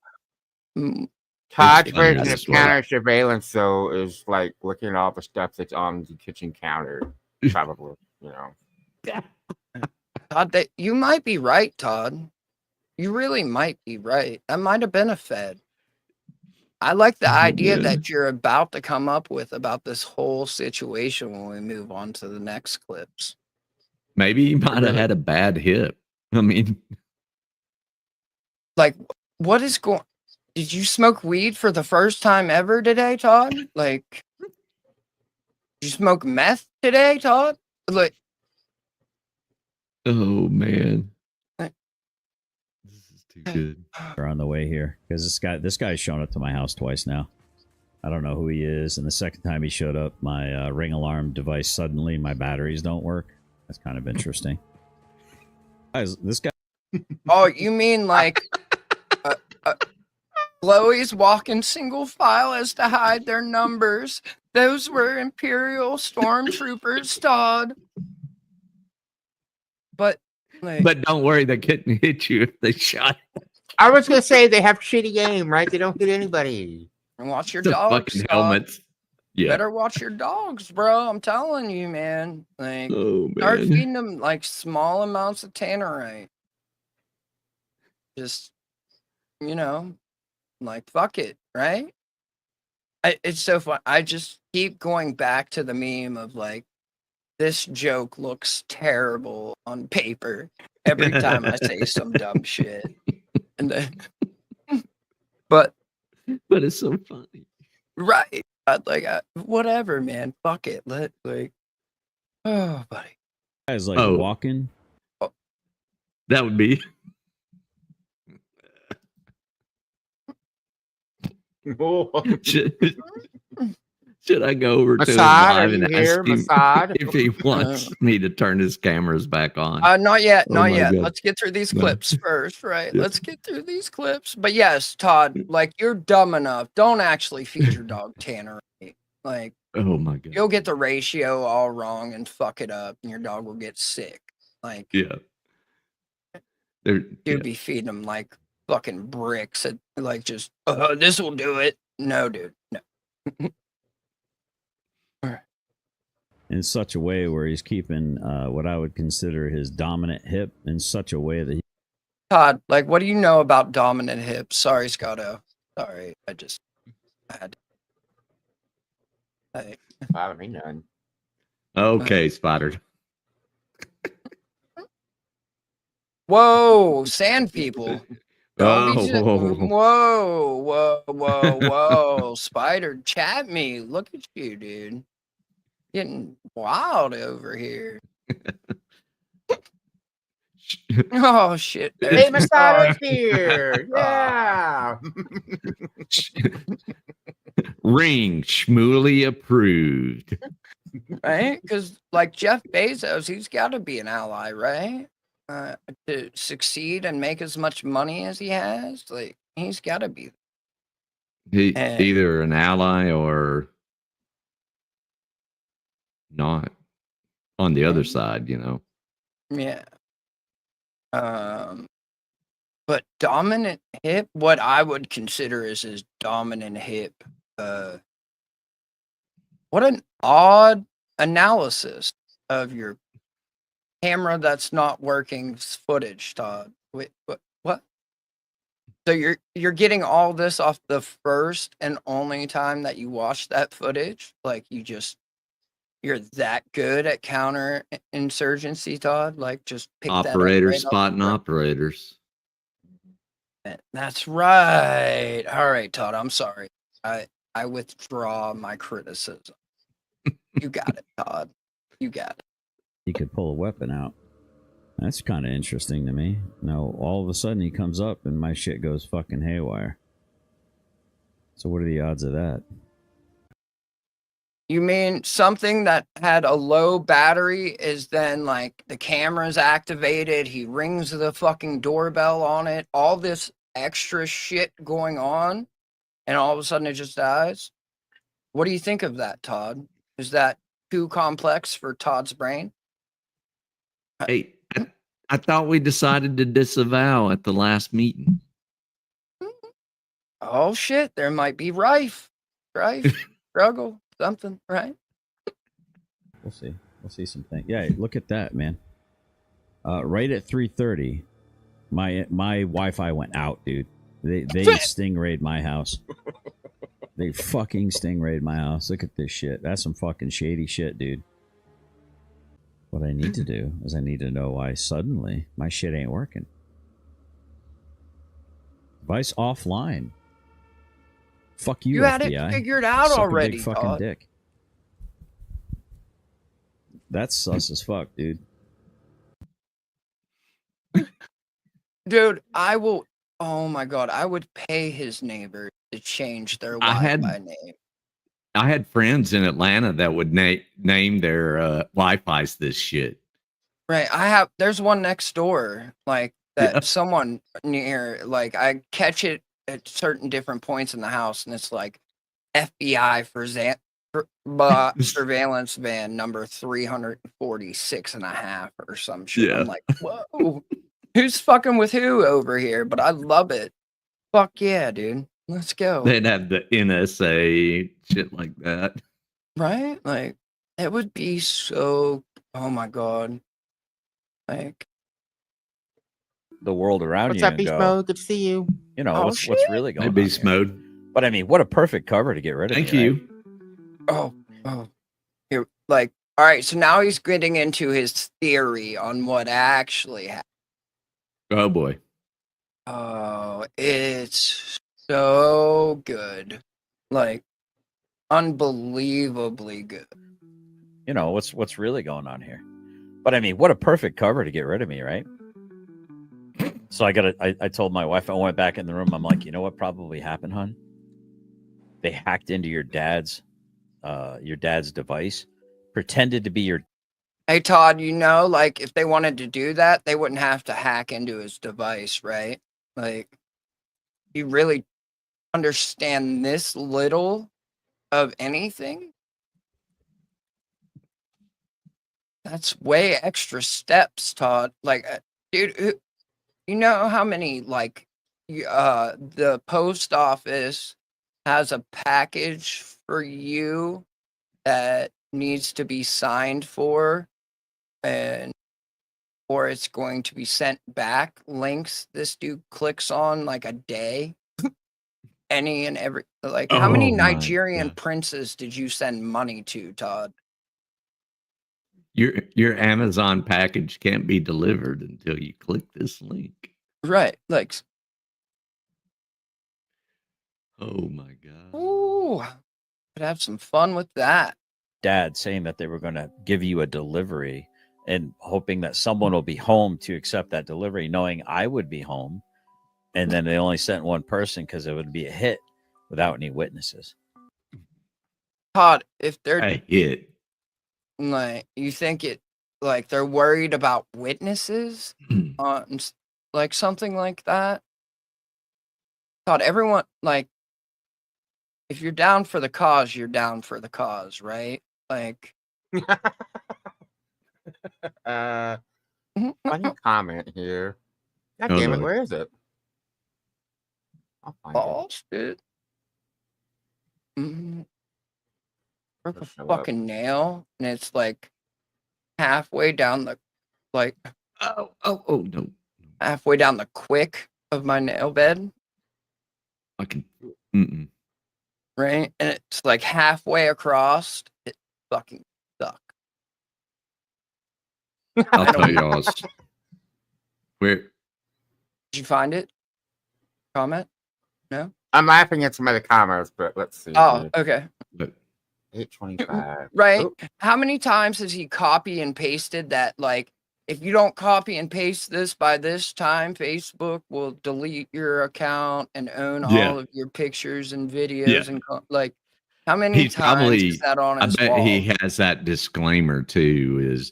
Todd's version of counter surveillance, though, is like looking at all the stuff that's on the kitchen counter. Probably, Todd, you might be right, Todd. You really might be right. That might have been a Fed. I like the idea that you're about to come up with about this whole situation when we move on to the next clips. Maybe you might have had a bad hip. I mean, like, what is going? Did you smoke weed for the first time ever today, Todd? Like, did you smoke meth today, Todd? Like, oh man, this is too good. We're on the way here because this guy's shown up to my house twice now. I don't know who he is, and the second time he showed up, my ring alarm device suddenly my batteries don't work. That's kind of interesting. Guys, this guy. Oh, you mean like Chloe's walking single file as to hide their numbers. Those were Imperial stormtroopers, Todd. But don't worry, they couldn't hit you if they shot. I was gonna say they have shitty aim, right? They don't hit anybody. And watch your The dogs. fucking Todd. helmets. Yeah. Better watch your dogs, bro. I'm telling you, man. Like, start man. feeding them like small amounts of tannerite. Just, like fuck it, right? It's so fun. I just keep going back to the meme of like, this joke looks terrible on paper every time I say some dumb shit, and then, but it's so funny, right? Whatever, man. Fuck it. Oh, buddy. Guys, like walking. That would be. Should I go over to him live and ask him if he wants me to turn his cameras back on? Not yet. Oh Not my yet. God. Let's get through these No. clips first, right? Yeah. Let's get through these clips. But yes, Todd, like you're dumb enough. Don't actually feed your dog tannerite. Like, Oh my God. you'll get the ratio all wrong and fuck it up, and your dog will get sick. Like, Yeah. you'd be feeding them like fucking bricks. Like, just this will do it. No, dude. No. In such a way where he's keeping what I would consider his dominant hip in such a way that Todd, like, what do you know about dominant hips? Sorry, Scotto. Sorry, I had. Bother me none. Okay, Spider. Whoa, sand people. Don't be Oh. whoa. Spider, chat me. Look at you, dude. Getting wild over here. Oh, shit. Hey, Masada's here. Yeah. Ring Shmuley approved. Right? Because, like, Jeff Bezos, he's got to be an ally, right? To succeed and make as much money as he has. Like, he's got to be. Either an ally or not on the other side, Yeah. But dominant hip, what I would consider is his dominant hip. What an odd analysis of your camera that's not working footage, Todd. Wait, what? So you're getting all this off the first and only time that you watched that footage? Like, you're that good at counterinsurgency, Todd? Like, just pick operators that up spotting operators. That's right. All right, Todd. I'm sorry. I withdraw my criticism. You got it, Todd. You got it. he could pull a weapon out. That's kind of interesting to me. Now, all of a sudden, he comes up and my shit goes fucking haywire. So what are the odds of that? You mean something that had a low battery is then like the camera's activated, he rings the fucking doorbell on it, all this extra shit going on, and all of a sudden it just dies? What do you think of that, Todd? Is that too complex for Todd's brain? Hey, I thought we decided to disavow at the last meeting. Oh shit, there might be rife, struggle, something, right? We'll see. We'll see some things. Yeah, look at that, man. Right at 3:30, my Wi-Fi went out, dude. They stingrayed my house. They fucking stingrayed my house. Look at this shit. That's some fucking shady shit, dude. What I need to do is I need to know why suddenly my shit ain't working. Device offline. Fuck you, You had FBI. it figured out Suck a already, big fucking Todd. dick. That's sus as fuck, dude. Dude, I will. Oh my god, I would pay his neighbor to change their Wi-Fi name. I had friends in Atlanta that would name their Wi-Fi's this shit. Right, there's one next door, like that. Someone near, like I catch it at certain different points in the house, and it's like FBI for surveillance van number 346 and a half or some shit. Yeah. I'm like, whoa, who's fucking with who over here? But I love it. Fuck yeah, dude. Let's go. They'd have the NSA, shit like that. Right? Like, it would be so, oh my God. Like, The world around What's you up, and Beast go, Mode? Good to see you. you know, Oh, what's really going Hey, on beast here? mode. But I mean, what a perfect cover to get rid of Thank me, you. right? oh, here, like, all right, so now he's getting into his theory on what actually happened. Oh boy. Oh, it's so good. Like, unbelievably good. You know, what's really going on here? But I mean, what a perfect cover to get rid of me, right? So I told my wife, I went back in the room. I'm like, you know what probably happened, hon? They hacked into your dad's device, pretended to be your. Hey, Todd, you know, like, if they wanted to do that, they wouldn't have to hack into his device, right? Like, you really understand this little of anything? That's way extra steps, Todd. Like, dude, you know how many, like, the post office has a package for you that needs to be signed for, and or it's going to be sent back links this dude clicks on like a day. Any and every, like, how many Oh my Nigerian God. princes did you send money to, Todd? Your Amazon package can't be delivered until you click this link. Right, like, Oh my God. ooh, could have some fun with that. Dad saying that they were going to give you a delivery and hoping that someone will be home to accept that delivery, knowing I would be home. And then they only sent one person because it would be a hit without any witnesses. Todd, if they're A hit. like, you think it, like, they're worried about witnesses on like something like that, Todd, everyone, like, if you're down for the cause, you're down for the cause, right? Like, Funny comment here. God Oh, damn it, no. where is it? I'll find it. oh shit. Broke a It'll show up. fucking nail, and it's like halfway down the, like, Oh no. halfway down the quick of my nail bed, I can. Mm-mm. right? And it's like halfway across. It fucking suck. I'll I tell don't- y'all. Where? Did you find it? Comment? No? I'm laughing at some other comments, but let's see. Oh, okay. But 825. Right. Oop. How many times has he copy and pasted that, like, if you don't copy and paste this by this time, Facebook will delete your account and own Yeah. all of your pictures and videos Yeah. and like, how many He's times probably. is that on I his bet wall? he has that disclaimer too. Is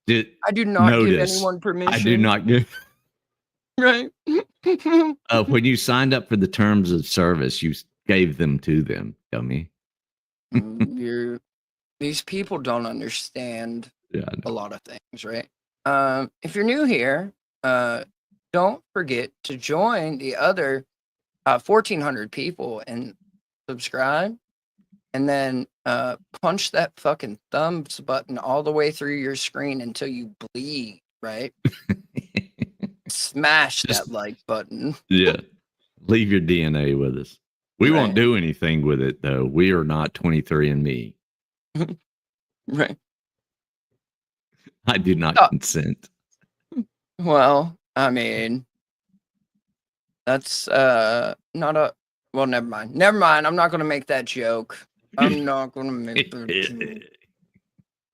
did I do not give notice, anyone permission. I do not give. Right. When you signed up for the terms of service, you gave them to them, dummy. These people don't understand Yeah. I know. a lot of things, right? If you're new here, don't forget to join the other 1,400 people and subscribe, and then punch that fucking thumbs button all the way through your screen until you bleed, right? Smash Just- that like button. Yeah. Leave your DNA with us. We won't Right. do anything with it though. We are not 23andMe. Right. I do not Oh. consent. Well, I mean, that's not a, well, never mind. Never mind. I'm not going to make that joke. I'm not going to make that joke.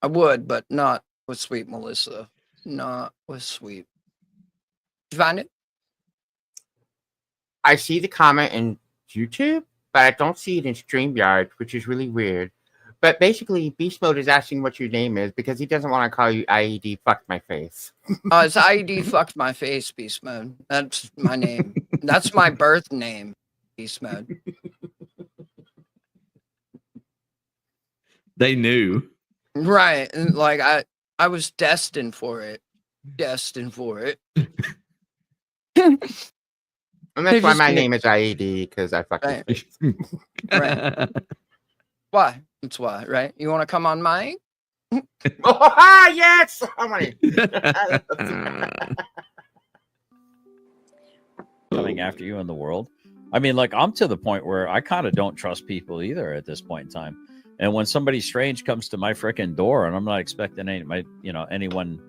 I would, but not with sweet Melissa. Not with sweet. Did you find it? I see the comment in YouTube, but I don't see it in StreamYard, which is really weird. But basically, Beast Mode is asking what your name is because he doesn't want to call you IED fucked my face. It's IED fucked my face, Beast Mode. That's my name. That's my birth name, Beast Mode. They knew. Right. And like I was destined for it. Destined for it. And that's why my name is IED, because I fucking right. Why? That's why, right? You want to come on mine? Oh, yes! How many? Coming after you in the world. I mean, like, I'm to the point where I kind of don't trust people either at this point in time. And when somebody strange comes to my freaking door, and I'm not expecting anyone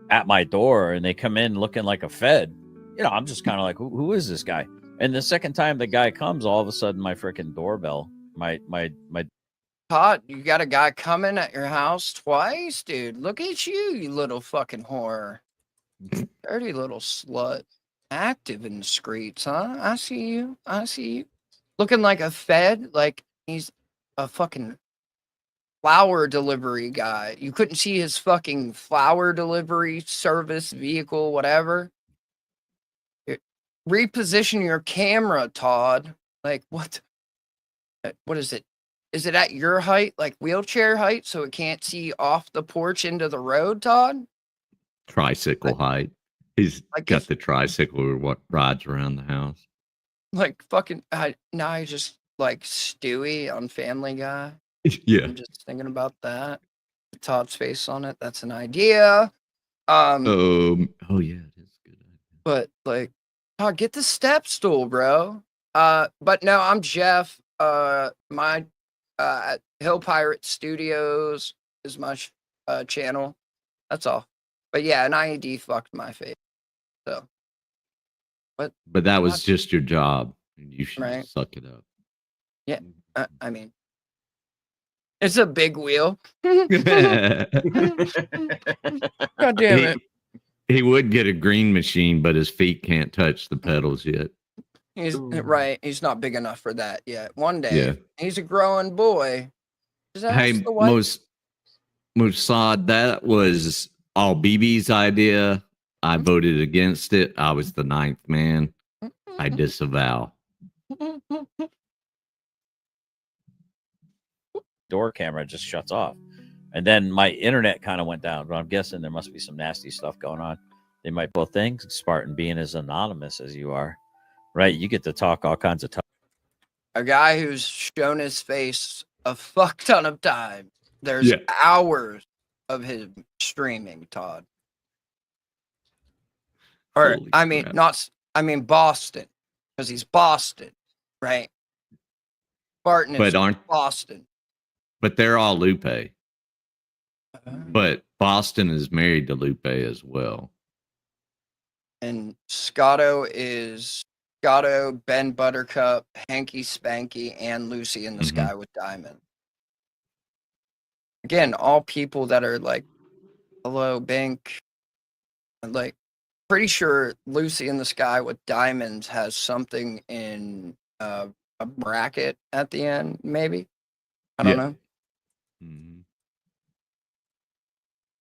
at my door, and they come in looking like a Fed, I'm just kind of like, who is this guy? And the second time the guy comes, all of a sudden my freaking doorbell, my Todd, you got a guy coming at your house twice, dude. Look at you little fucking whore. Dirty little slut. Active in the streets, huh? I see you. I see you. Looking like a Fed, like he's a fucking flower delivery guy. You couldn't see his fucking flower delivery service vehicle, whatever. Reposition your camera, Todd. Like, what is it? Is it at your height, like wheelchair height, so it can't see off the porch into the road, Todd? Tricycle height. He's got the tricycle what rides around the house. Like fucking now he's just like Stewie on Family Guy. Yeah. I'm just thinking about that. Todd's face on it. That's an idea. Oh yeah, it is good. But like, Todd, get the step stool, bro. But no, I'm Jeff. My Hill Pirate Studios is my channel. That's all. But yeah, an IED fucked my face. So, but that was just your job. You should suck it up. Yeah, I mean, it's a big wheel. God damn it! He would get a green machine, but his feet can't touch the pedals yet. He's right. He's not big enough for that yet. One day, he's a growing boy. Hey, Mossad, that was all BB's idea. I voted against it. I was the 9th man. I disavow. Door camera just shuts off. And then my internet kind of went down, but I'm guessing there must be some nasty stuff going on. They might both things. Spartan being as anonymous as you are, right? You get to talk all kinds of stuff. A guy who's shown his face a fuck ton of times. There's hours of him streaming, Todd. Or Holy I mean, crap. Boston, because he's Boston, right? Spartan is Boston. But they're all Lupe. But Boston is married to Lupe as well. And Scotto is Scotto, Ben Buttercup, Hanky Spanky, and Lucy in the Sky with Diamond. Again, all people that are like, hello, Bink. And like, pretty sure Lucy in the Sky with Diamonds has something in a bracket at the end, maybe. I don't know.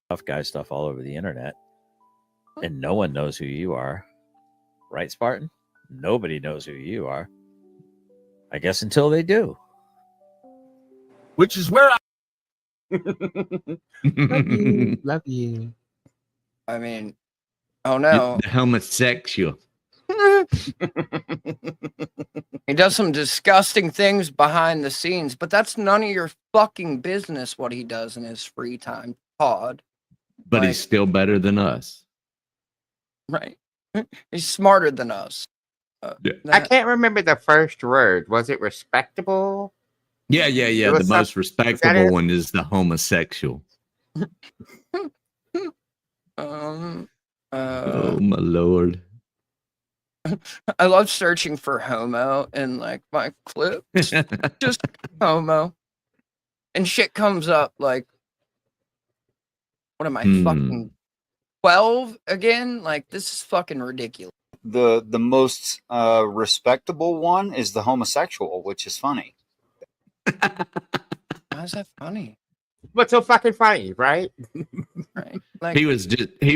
Tough guy stuff all over the internet. And no one knows who you are. Right, Spartan? Nobody knows who you are. I guess until they do. Which is where I Love you. I mean, oh no. The homosexual. He does some disgusting things behind the scenes, but that's none of your fucking business what he does in his free time, Todd. But he's still better than us. Right. He's smarter than us. I can't remember the first word. Was it respectable? Yeah. The most respectable one is the homosexual. Oh my lord. I love searching for homo in like my clips. Just homo. And shit comes up like, what am I fucking 12 again? Like, this is fucking ridiculous. The most respectable one is the homosexual, which is funny. Why is that funny? What's so fucking funny, right? Right. Like, He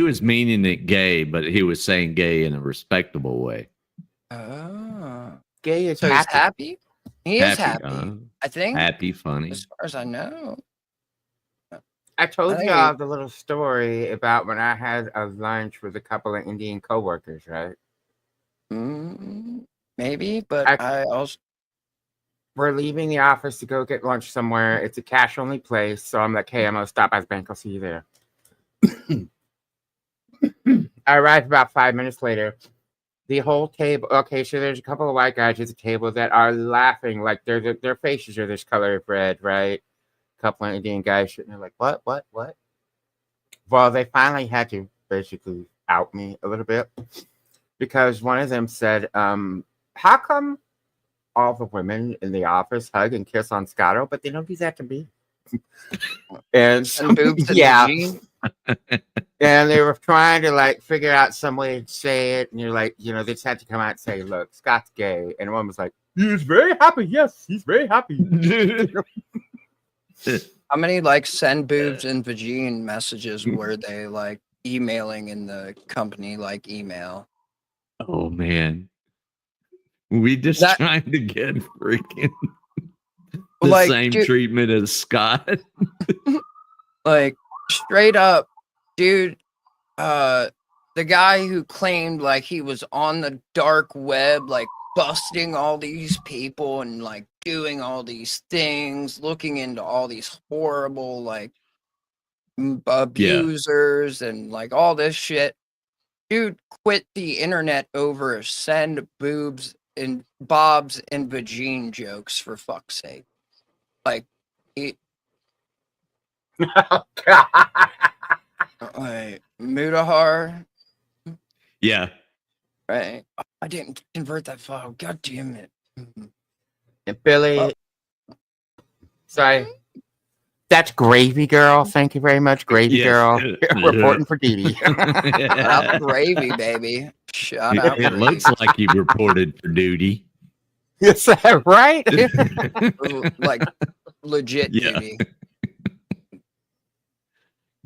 was meaning it gay, but he was saying gay in a respectable way. Oh. Gay is So he's happy. happy? He is happy. I think. Happy, funny. As far as I know. I told I think y'all the little story about when I had a lunch with a couple of Indian coworkers, right? Maybe, but I also. We're leaving the office to go get lunch somewhere. It's a cash only place. So I'm like, hey, I'm going to stop by the bank. I'll see you there. I arrived about 5 minutes later. The whole table. Okay, so there's a couple of white guys at the table that are laughing like their faces are this color of red, right? A couple of Indian guys sitting there like, what? Well, they finally had to basically out me a little bit because one of them said, how come all the women in the office hug and kiss on Scotto, but they don't do that to me? And yeah. And they were trying to like figure out some way to say it, and you're like, they just had to come out and say, look, Scott's gay. And one was like, he's very happy. Yes, he's very happy. How many like send boobs and vagine messages were they like emailing in the company like email? Oh man. We just trying to get freaking the like, same treatment as Scott. Like straight up, dude, the guy who claimed like he was on the dark web, like busting all these people and like doing all these things, looking into all these horrible like abusers and like all this shit. Dude quit the internet over send boobs and bobs and vagine jokes, for fuck's sake. Like he Wait, Mudahar? Yeah. Right. I didn't convert that file. God damn it. And Billy. Sorry. That's Gravy Girl. Thank you very much, Gravy Girl. Reporting for Dee Dee. Shout out to Gravy, baby. Shout out. It looks like you reported for duty. Is that right? Like legit duty.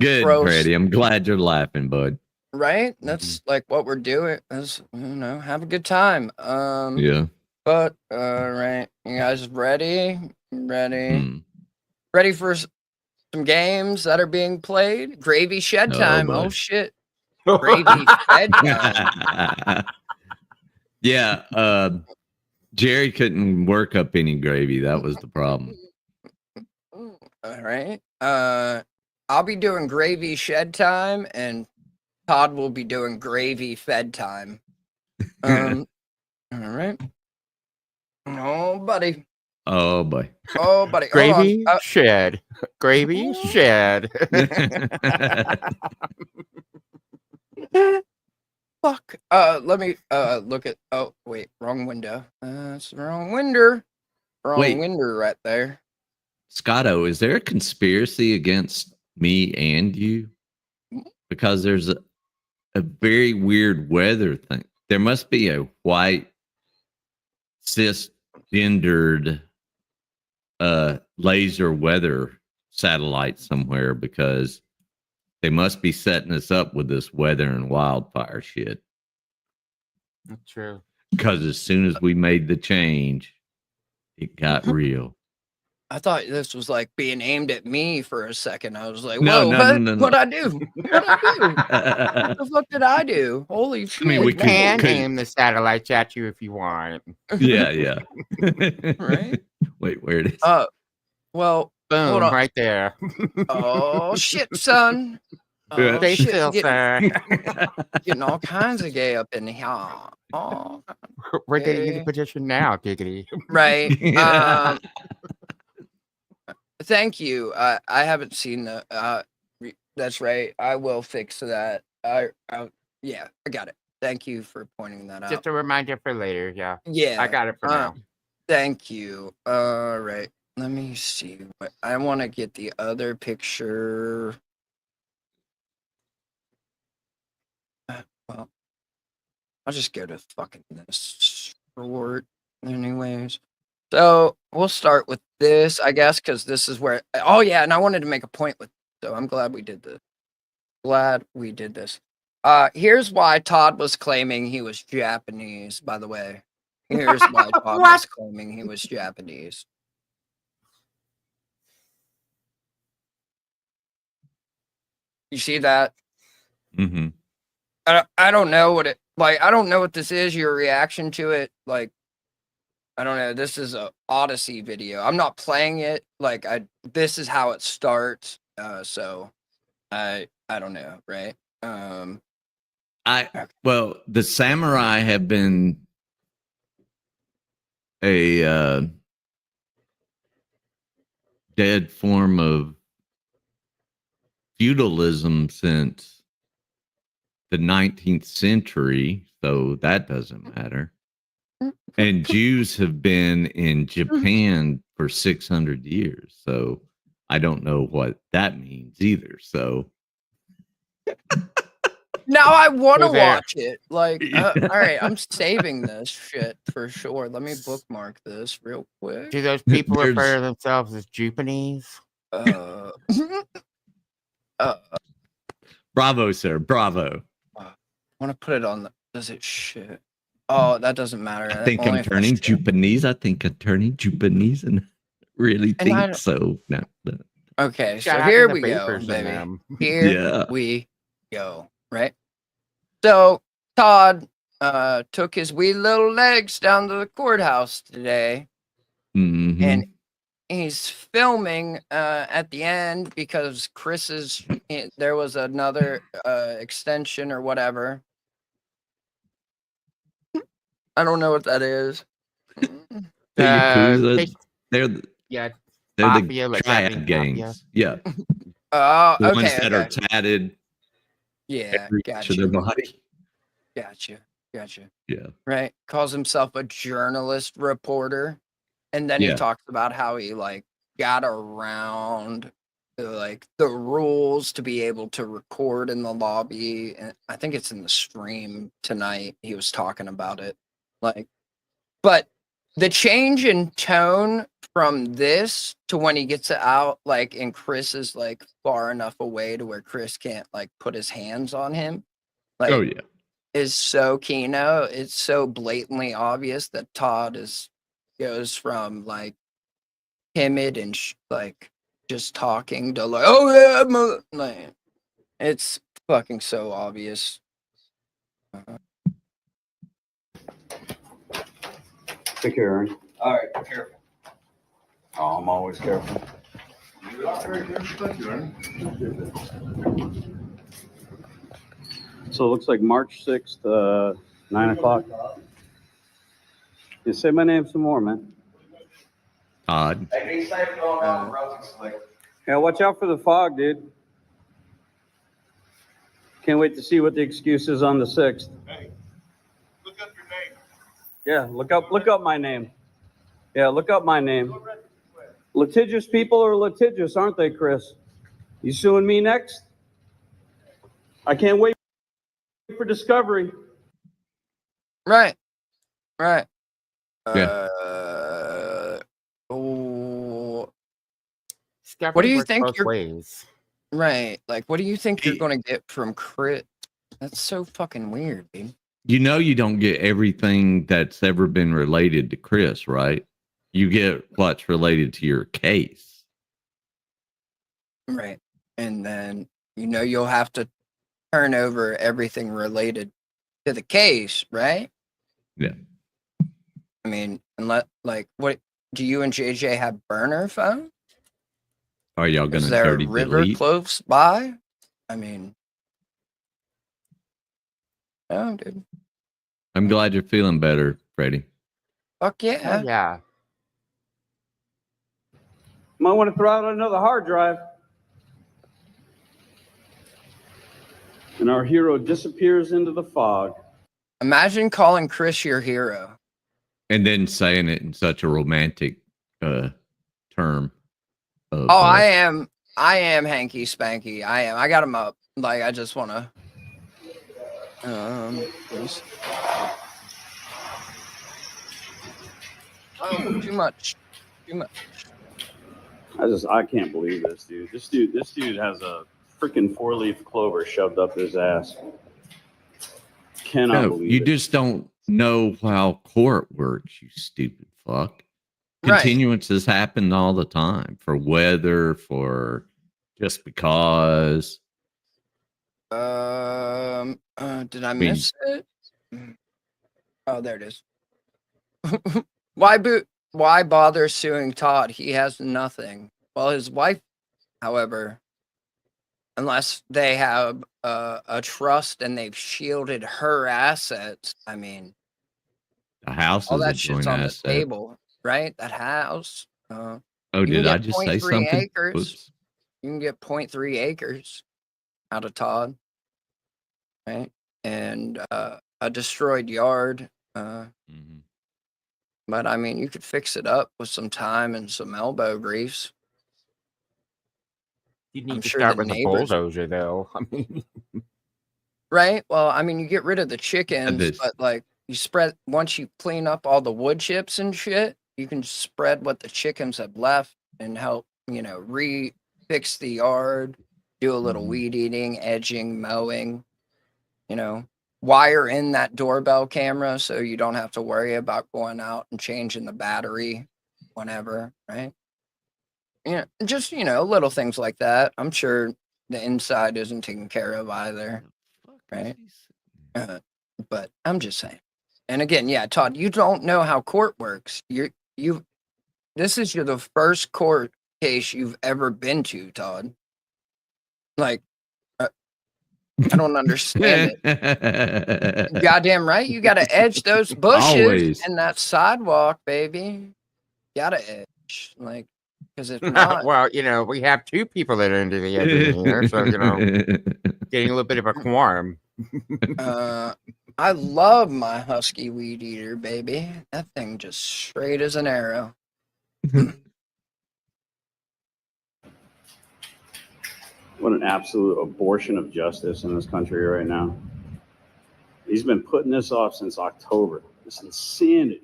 Good, Gross. Freddie. I'm glad you're laughing, bud. Right? That's like what we're doing. Is have a good time. Yeah. But right. You guys ready? Ready for some games that are being played? Gravy shed time. Oh shit. Gravy shed time. Yeah, Jerry couldn't work up any gravy. That was the problem. All right. I'll be doing gravy shed time, and Todd will be doing gravy fed time. All right. Oh, buddy. Oh, boy. Oh, buddy. Gravy shed. Gravy shed. Fuck. Let me look at. Oh, wait. Wrong window. That's the wrong window. Wrong window right there. Scotto, is there a conspiracy against me and you? Because there's a very weird weather thing. There must be a white cisgendered laser weather satellite somewhere, because they must be setting us up with this weather and wildfire shit. That's true. Because as soon as we made the change, it got real. I thought this was like being aimed at me for a second. I was like, No, whoa, no. what'd I do? What'd I do? What the fuck did I do? Holy shit. I mean, we can aim the satellites at you if you want. Yeah. Right? Wait, where it is? Well, boom, hold on. right there. Oh, shit, son. Oh, Stay shit, still, sir. Getting all kinds of gay up in here. Oh, we're getting you the position now, Giggity. Right. Thank you. I haven't seen the. That's right. I will fix that. Yeah, I got it. Thank you for pointing that out. Just a reminder for later. Yeah. Yeah, I got it for now. Thank you. All right. Let me see. I want to get the other picture. Well, I'll just go to fucking this short, anyways. So we'll start with this, I guess, because this is where. Oh yeah, and I wanted to make a point with. So I'm glad we did this. Here's why Todd was claiming he was Japanese, by the way. Here's why Todd was claiming he was Japanese. You see that? Mm-hmm. I don't know what it like. I don't know what this is. Your reaction to it, like, I don't know. This is a Odyssey video. I'm not playing it. Like, this is how it starts. So I don't know, right? Well, the samurai have been a dead form of feudalism since the 19th century, so that doesn't matter. And Jews have been in Japan for 600 years, so I don't know what that means either. So now I want to We're there. watch it. Like, all right, I'm saving this shit for sure. Let me bookmark this real quick. Do those people refer to themselves as Japanese? Bravo, sir. Bravo. I want to put it on the. Does it shit? Oh, that doesn't matter. I think I'm turning Japanese. I think I'm turning Japanese, and really think so. No. Okay, so Shout out here to the we go, bakers and baby. them. Here we go. Right. So Todd took his wee little legs down to the courthouse today, Mm-hmm. and he's filming at the end because there was another extension or whatever. I don't know what that is. The Yakuza, they're mafia, the like triad Japanese gangs. mafia. Yeah. Oh, The okay. ones that are tatted. Yeah, every inch of their body. Gotcha. Yeah. Right. Calls himself a journalist reporter. And then he talks about how he like got around like the rules to be able to record in the lobby. And I think it's in the stream tonight. He was talking about it. Like, but the change in tone from this to when he gets it out, like, and Chris is like far enough away to where Chris can't like put his hands on him. Like, Oh yeah. Is so Kino. It's so blatantly obvious that Todd goes from like timid and like just talking to like, oh yeah, like, it's fucking so obvious. Take care, Aaron. All right, careful. Oh, I'm always careful. So it looks like March 6th, 9 o'clock. You say my name some more, man. Todd. Yeah, watch out for the fog, dude. Can't wait to see what the excuse is on the 6th. Hey, look up your name. Yeah, look up my name. Yeah, look up my name. Litigious people are litigious, aren't they, Chris? You suing me next? I can't wait for discovery. Right. Yeah. What do you think both ways? Right. Like, what do you think you're going to get from Crit? That's so fucking weird, dude. You know, you don't get everything that's ever been related to Chris, right? You get what's related to your case. Right. And then, you'll have to turn over everything related to the case, right? Yeah. I mean, unless, like, what do you and JJ have burner phone? Are y'all going Is to there a dirty river delete? close by? I mean, no, dude. I'm glad you're feeling better, Freddie. Fuck yeah. Oh, yeah. Might want to throw out another hard drive. And our hero disappears into the fog. Imagine calling Chris your hero. And then saying it in such a romantic term. Of, I am hanky spanky. I am. I got him up. Like, I just want to. Oh, too much. I can't believe this dude. This dude has a freaking 4-leaf clover shoved up his ass. cannot No, believe you it. just don't know how court works, you stupid fuck. Right. Continuances happen all the time for weather, for just because. Did I mean- miss it? Oh, there it is. Why bother suing Todd? He has nothing. Well, his wife, however, unless they have a trust and they've shielded her assets, I mean, The house all is a that shit's joint on the asset. table, right? That house. Oh, you did can I get just say 0.3 something? acres. Oops. You can get 0.3 acres out of Todd, right? And a destroyed yard. Mhm. But I mean, you could fix it up with some time and some elbow grease. You I'm need to sure start the with the neighbors, bulldozer, though. I mean, right? Well, I mean, you get rid of the chickens, this- but like you spread once you clean up all the wood chips and shit, you can spread what the chickens have left and help, fix the yard, do a little weed eating, edging, mowing, wire in that doorbell camera so you don't have to worry about going out and changing the battery whenever, right? Yeah, just, little things like that. I'm sure the inside isn't taken care of either, right? But I'm just saying. And again, yeah, Todd, you don't know how court works. This is the first court case you've ever been to, Todd. Like, I don't understand it. Goddamn right, you got to edge those bushes Always. and that sidewalk, baby. Gotta edge, because if not, well, we have two people that are into the edging here, so getting a little bit of a quorum. I love my husky weed eater, baby. That thing just straight as an arrow. What an absolute abortion of justice in this country right now. He's been putting this off since October. It's insanity.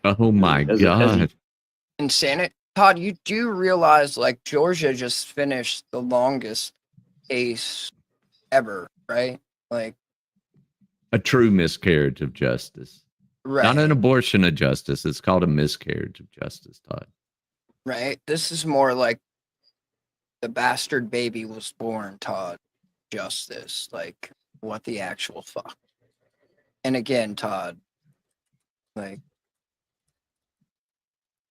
Oh my God. Insanity. Todd, you do realize Georgia just finished the longest case ever, right? A true miscarriage of justice. Right. Not an abortion of justice. It's called a miscarriage of justice, Todd. Right. This is more like the bastard baby was born, Todd. Justice. What the actual fuck? And again, Todd,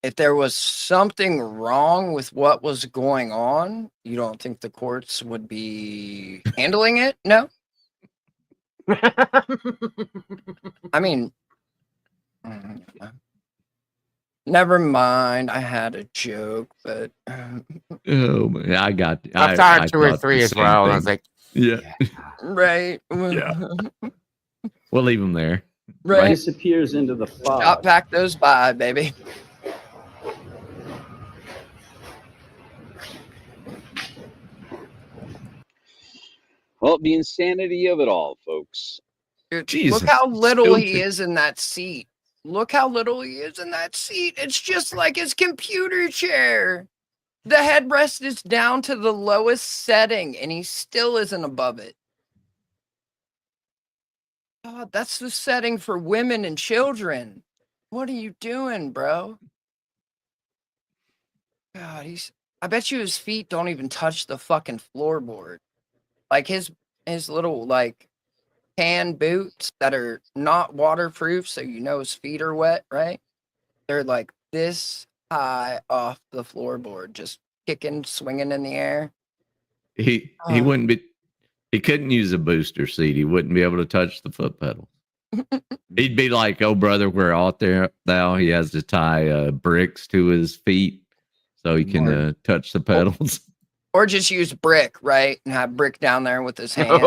if there was something wrong with what was going on, you don't think the courts would be handling it? No? I mean, never mind. I had a joke, but oh man, I got. I've thought two or three as well. And I was like, yeah, right. Yeah. We'll leave them there. Right. Disappears into the fog. Shop pack those by, baby. Well, the insanity of it all, folks. Dude, Jesus, look how little he stupid. is in that seat. Look how little he is in that seat. It's just like his computer chair. The headrest is down to the lowest setting, and he still isn't above it. God, that's the setting for women and children. What are you doing, bro? God, I bet you his feet don't even touch the fucking floorboard. His little tan boots that are not waterproof, so his feet are wet, right? They're this high off the floorboard, just kicking, swinging in the air. He wouldn't be. He couldn't use a booster seat. He wouldn't be able to touch the foot pedal. He'd be like, "Oh, brother, we're out there now." He has to tie bricks to his feet so he can touch the pedals. Or just use Brick, right? And have Brick down there with his hands.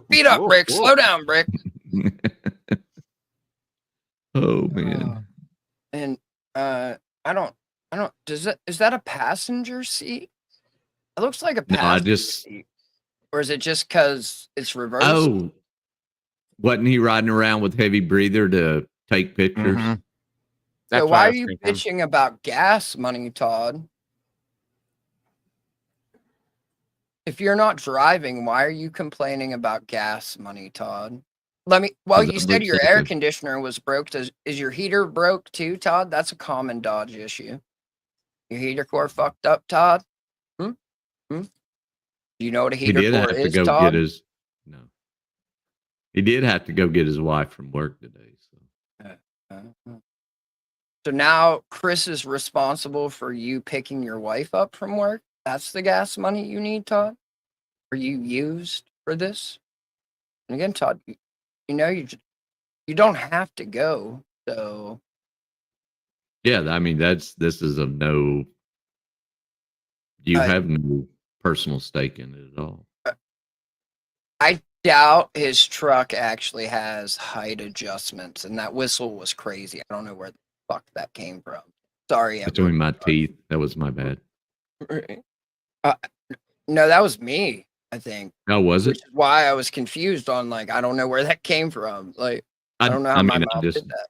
Speed up, Brick. Slow down, Brick. Oh man. And I don't. Is that a passenger seat? It looks like a passenger seat. Or is it just because it's reversed? Oh, wasn't he riding around with heavy breather to take pictures? Mm-hmm. So why are you bitching about gas money, Todd? If you're not driving, why are you complaining about gas money, Todd? Well, you said your air conditioner was broke. Is your heater broke too, Todd? That's a common Dodge issue. Your heater core fucked up, Todd? Hmm? Do you know what a He heater did core have to is, go Todd? get his no. He did have to go get his wife from work today. So now Chris is responsible for you picking your wife up from work? That's the gas money you need, Todd? Are you used for this? And again, Todd, you know you don't have to go. So Yeah, I mean this is a no. You have no personal stake in it at all. I doubt his truck actually has height adjustments, and that whistle was crazy. I don't know where the fuck that came from. Sorry, Between my teeth, that was my bad. No, that was me, I think. Oh, was it? Which is why I was confused on, like, I don't know where that came from. Like, I don't know how my I mouth just did that.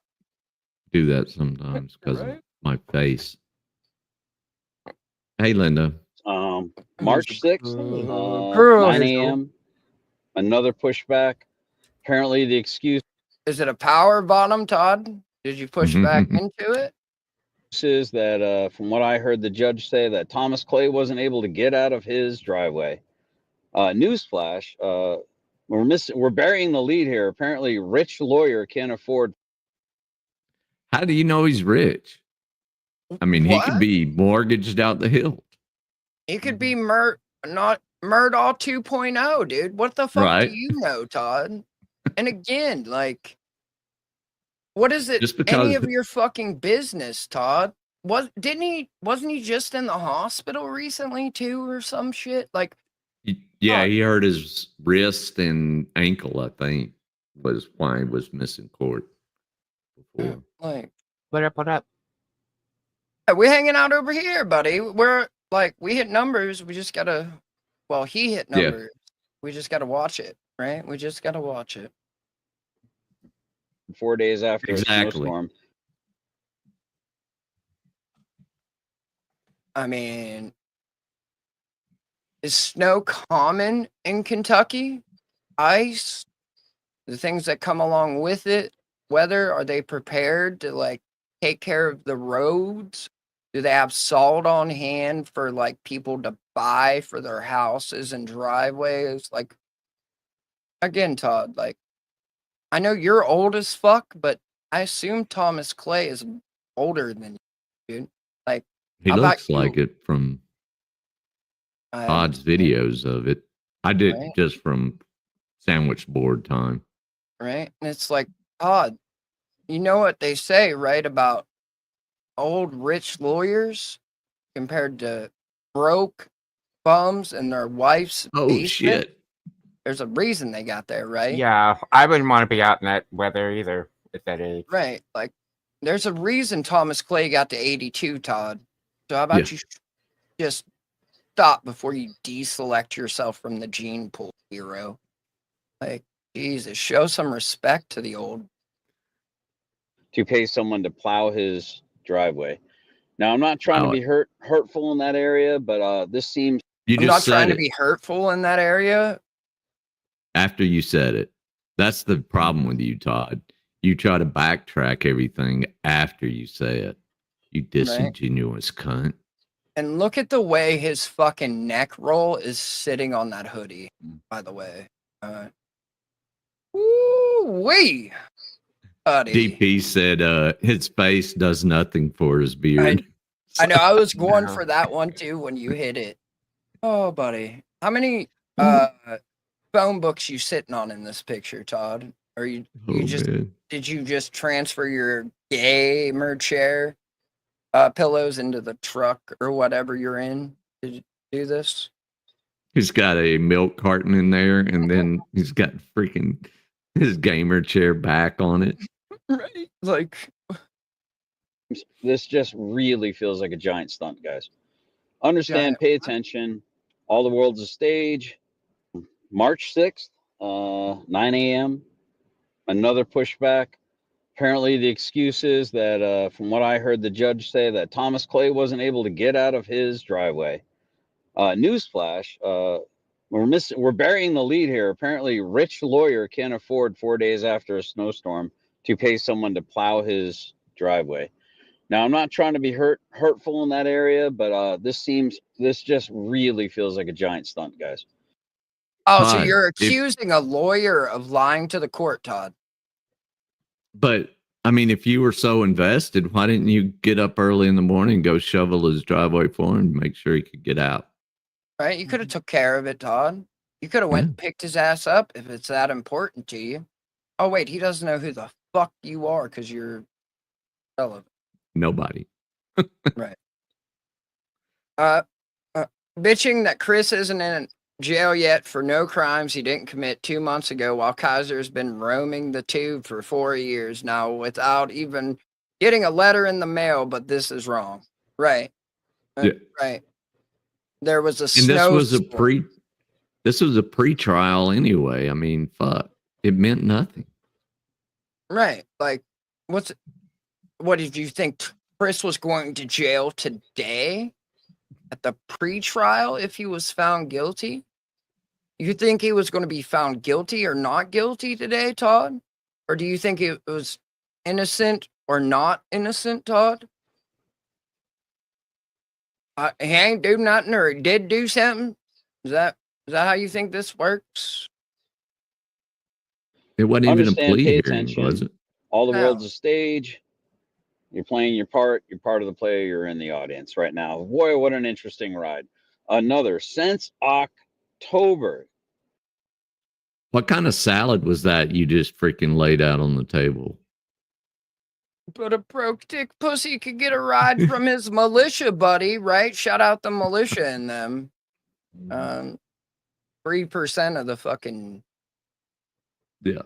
do that sometimes because of my face. Hey, Linda. March 6th, 9 a.m. Another pushback. Apparently, the excuse is it a power bottom, Todd? Did you push back into it? is that, from what I heard the judge say, that Thomas Clay wasn't able to get out of his driveway. Newsflash: we're burying the lead here. Apparently, rich lawyer can't afford. How do you know he's rich? I mean, he could be mortgaged out the hill. He could be Murdaugh 2.0, dude. What the fuck do you know, Todd? And again, like, what is it? Just because any of your fucking business, Todd? Wasn't he just in the hospital recently too, or some shit? Like, yeah, he hurt his wrist and ankle. I think was why he was missing court before. Like, what up? We're hanging out over here, buddy. We're like, we hit numbers. We just gotta. Well, he hit numbers. We just gotta watch it, right? We just gotta watch it. 4 days after a snowstorm. I mean, is snow common in Kentucky? Ice, the things that come along with it, weather, are they prepared to like take care of the roads? Do they have salt on hand for like people to buy for their houses and driveways? Like, again, Todd, like, I know you're old as fuck, but I assume Thomas Clay is older than you, dude. Like, He how looks about you? like it from Todd's videos of it. I did just from sandwich board time. Right? And it's like, Todd, you know what they say, right, about old rich lawyers compared to broke bums in their wife's basement? Shit. There's a reason they got there, right? Yeah, I wouldn't want to be out in that weather either at that age. Right. Like, there's a reason Thomas Clay got to 82, Todd. So how about you just stop before you deselect yourself from the gene pool, hero? Like, Jesus, show some respect to the old. To pay someone to plow his driveway. Now, I'm not trying to be hurtful in that area, but this seems. I'm not trying to be hurtful in that area. After you said it, that's the problem with you, Todd. You try to backtrack everything after you say it. You disingenuous cunt. And look at the way his fucking neck roll is sitting on that hoodie, by the way. Woo-wee. DP said his face does nothing for his beard. I know, I was going for that one too when you hit it. Oh, buddy. How many phone books you sitting on in this picture, Todd? Or did you just transfer your gamer chair pillows into the truck or whatever you're in? Did you do this? He's got a milk carton in there, and then he's got freaking his gamer chair back on it. Right. Like, this just really feels like a giant stunt, guys. Understand, pay attention. All the world's a stage. March 6th, 9 a.m. Another pushback. Apparently, the excuse is that, from what I heard the judge say, that Thomas Clay wasn't able to get out of his driveway. Newsflash: We're burying the lead here. Apparently, rich lawyer can't afford 4 days after a snowstorm to pay someone to plow his driveway. Now, I'm not trying to be hurtful in that area, but this just really feels like a giant stunt, guys. Oh, so Todd, you're accusing a lawyer of lying to the court, Todd? But I mean, if you were so invested, why didn't you get up early in the morning and go shovel his driveway for him and make sure he could get out? Right? You could have took care of it, Todd. You could have went and picked his ass up if it's that important to you. Oh, wait, he doesn't know who the fuck you are because you're relevant. Nobody. Right. Bitching that Chris isn't in jail yet for no crimes he didn't commit 2 months ago, while Kaiser's been roaming the tube for 4 years now without even getting a letter in the mail. But this is wrong. Right. Yeah. Right. There was a And this was a snowstorm. this was a pre-trial anyway. I mean, fuck. It meant nothing. Right. Like, what did you think Chris was going to jail today at the pre-trial if he was found guilty? You think he was going to be found guilty or not guilty today, Todd? Or do you think it was innocent or not innocent, Todd? He ain't do nothing or he did do something? Is that how you think this works? It wasn't even a Understand, plea pay hearing, attention. was it? All the No. world's a stage. You're playing your part. You're part of the play. You're in the audience right now. Boy, what an interesting ride. Another since October. What kind of salad was that you just freaking laid out on the table? But a broke dick pussy could get a ride from his militia buddy, right? Shout out the militia in them. 3% of the fucking... Yeah.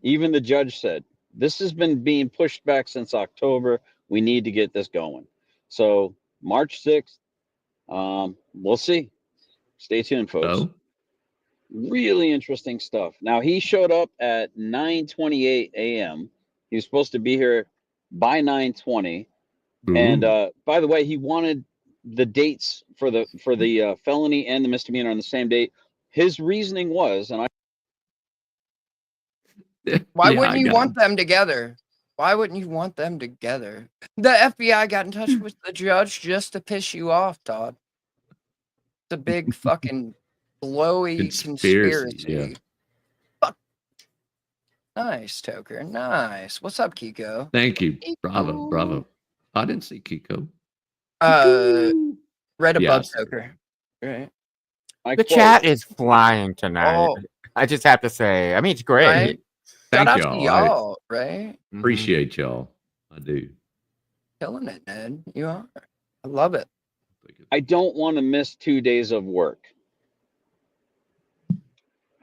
Even the judge said, this has been being pushed back since October. We need to get this going. So March 6th, we'll see. Stay tuned, folks. Oh. Really interesting stuff. Now, he showed up at 9:28 a.m. He was supposed to be here by 9:20. And by the way, he wanted the dates for the felony and the misdemeanor on the same date. His reasoning was, and Why wouldn't you want them together? Why wouldn't you want them together? The FBI got in touch with the judge just to piss you off, Todd. It's a big fucking blowy conspiracy. Yeah. Fuck. Nice, Toker. Nice. What's up, Kiko? Thank you. Bravo. Bravo. I didn't see Kiko. Right Yeah, above Toker. Right. The chat is flying tonight. Oh. I just have to say. I mean, it's great. Right? Thank Shout out to y'all. y'all, right? Appreciate y'all. I do. Killing it, Ned. You are. I love it. I don't want to miss 2 days of work.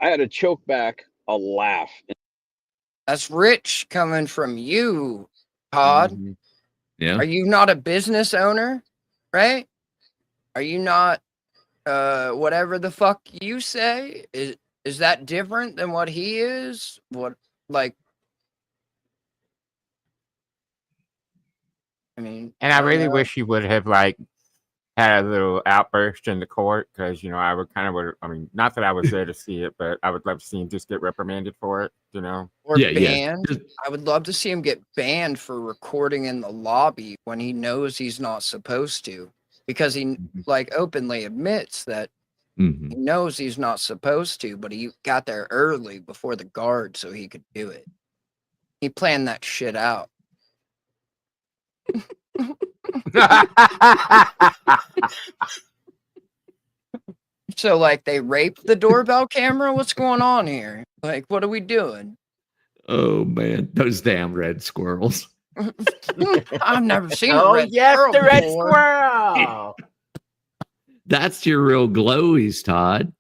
I had to choke back a laugh. That's rich coming from you, Todd. Yeah. Are you not a business owner? Right? Are you not whatever the fuck you say? Is that different than what he is? What, like, I mean, And I really wish he would have like had a little outburst in the court because I would I mean, not that I was there to see it, but I would love to see him just get reprimanded for it. Or banned. I would love to see him get banned for recording in the lobby when he knows he's not supposed to, because he like openly admits that he knows he's not supposed to, but he got there early before the guard so he could do it. He planned that shit out. So, like, they raped the doorbell camera? What's going on here? Like, what are we doing? Oh man, those damn red squirrels. I've never seen a Oh, red yes, squirrel the red before. squirrel. That's your real glowies, Todd.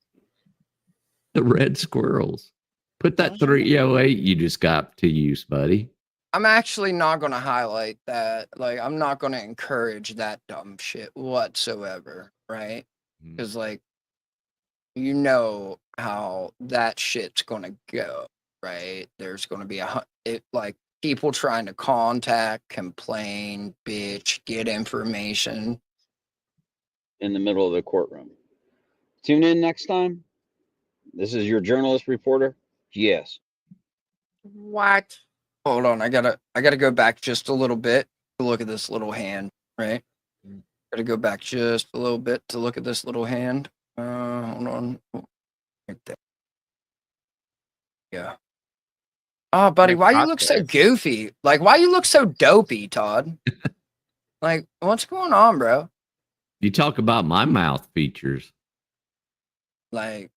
The red squirrels. Put that 308 you just got to use, buddy. I'm actually not going to highlight that. Like, I'm not going to encourage that dumb shit whatsoever, right? Because, like, you know how that shit's going to go, right? There's going to be like people trying to contact, complain, bitch, get information. in the middle of the courtroom. Tune in next time. This is your journalist reporter. Yes. What? Hold on, I gotta go back just a little bit to look at this little hand, right? Gotta go back just a little bit to look at this little hand. Hold on. Right there. Yeah. Oh, buddy, why you look so goofy? Like, why you look so dopey, Todd? Like, what's going on, bro? You talk about my mouth features. Like,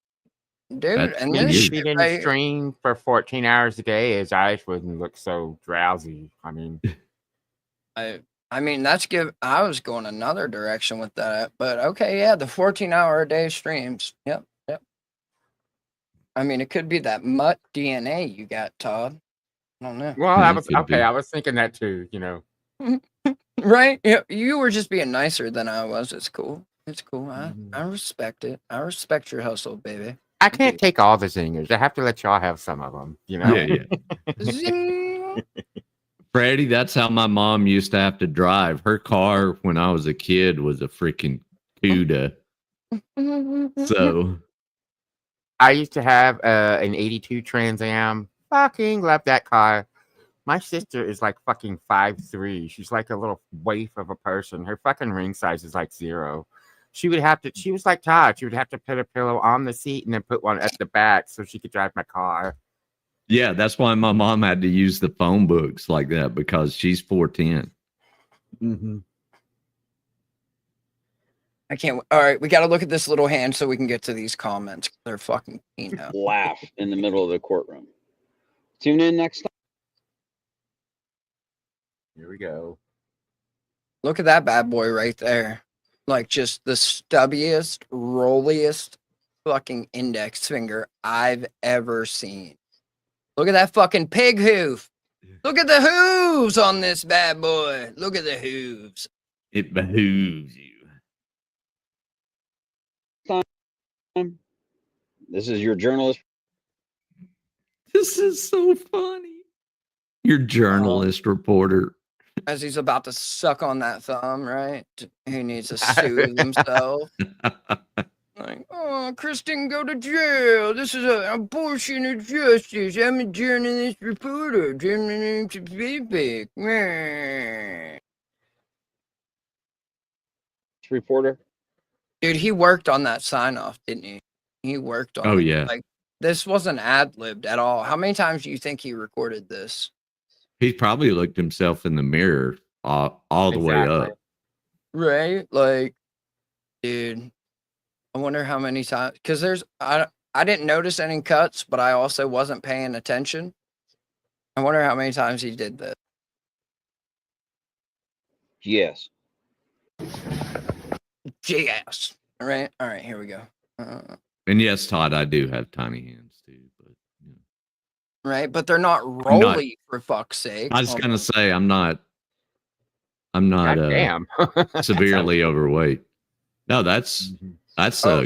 dude, That's and If this he shit didn't right here. stream for 14 hours a day, his eyes wouldn't look so drowsy. I mean, I mean, that's I was going another direction with that, but okay, yeah, the 14-hour a day streams. Yep. I mean, it could be that mutt DNA you got, Todd. I don't know. well, I was okay. I was thinking that too. Right? Yeah, you were just being nicer than I was. It's cool. It's cool. I respect it. I respect your hustle, baby. I can't take all the zingers. I have to let y'all have some of them. Yeah. Zing. Freddie, that's how my mom used to have to drive. Her car when I was a kid was a freaking Cuda. So I used to have an 82 Trans Am. Fucking love that car. My sister is like fucking 5'3". She's like a little waif of a person. Her fucking ring size is like 0. She was like Todd. She would have to put a pillow on the seat and then put one at the back so she could drive my car. yeah, that's why my mom had to use the phone books like that because she's 4'10". I can't. All right, we got to look at this little hand so we can get to these comments. They're fucking Laugh in the middle of the courtroom. Tune in next time. Here we go. Look at that bad boy right there. Like just the stubbiest, rolliest fucking index finger I've ever seen. Look at that fucking pig hoof. Look at the hooves on this bad boy. Look at the hooves. It behooves you. This is your journalist. This is so funny. Your journalist reporter. As he's about to suck on that thumb, right? He needs to soothe himself. Like, oh, Chris didn't go to jail. This is an abortion of justice. I'm a journalist reporter. Journalist feedback. Reporter. Dude, he worked on that sign off, didn't he? He worked on Oh, it. yeah. Like, this wasn't ad-libbed at all. How many times do you think he recorded this? He probably looked himself in the mirror all the way up. Right? Like, dude, I wonder how many times, because I didn't notice any cuts, but I also wasn't paying attention. I wonder how many times he did this. Yes. Yes. All right. Here we go. And yes, Todd, I do have tiny hands too. But right, but they're not rolly for fuck's sake. I was gonna say I'm not damn. severely overweight. No, that's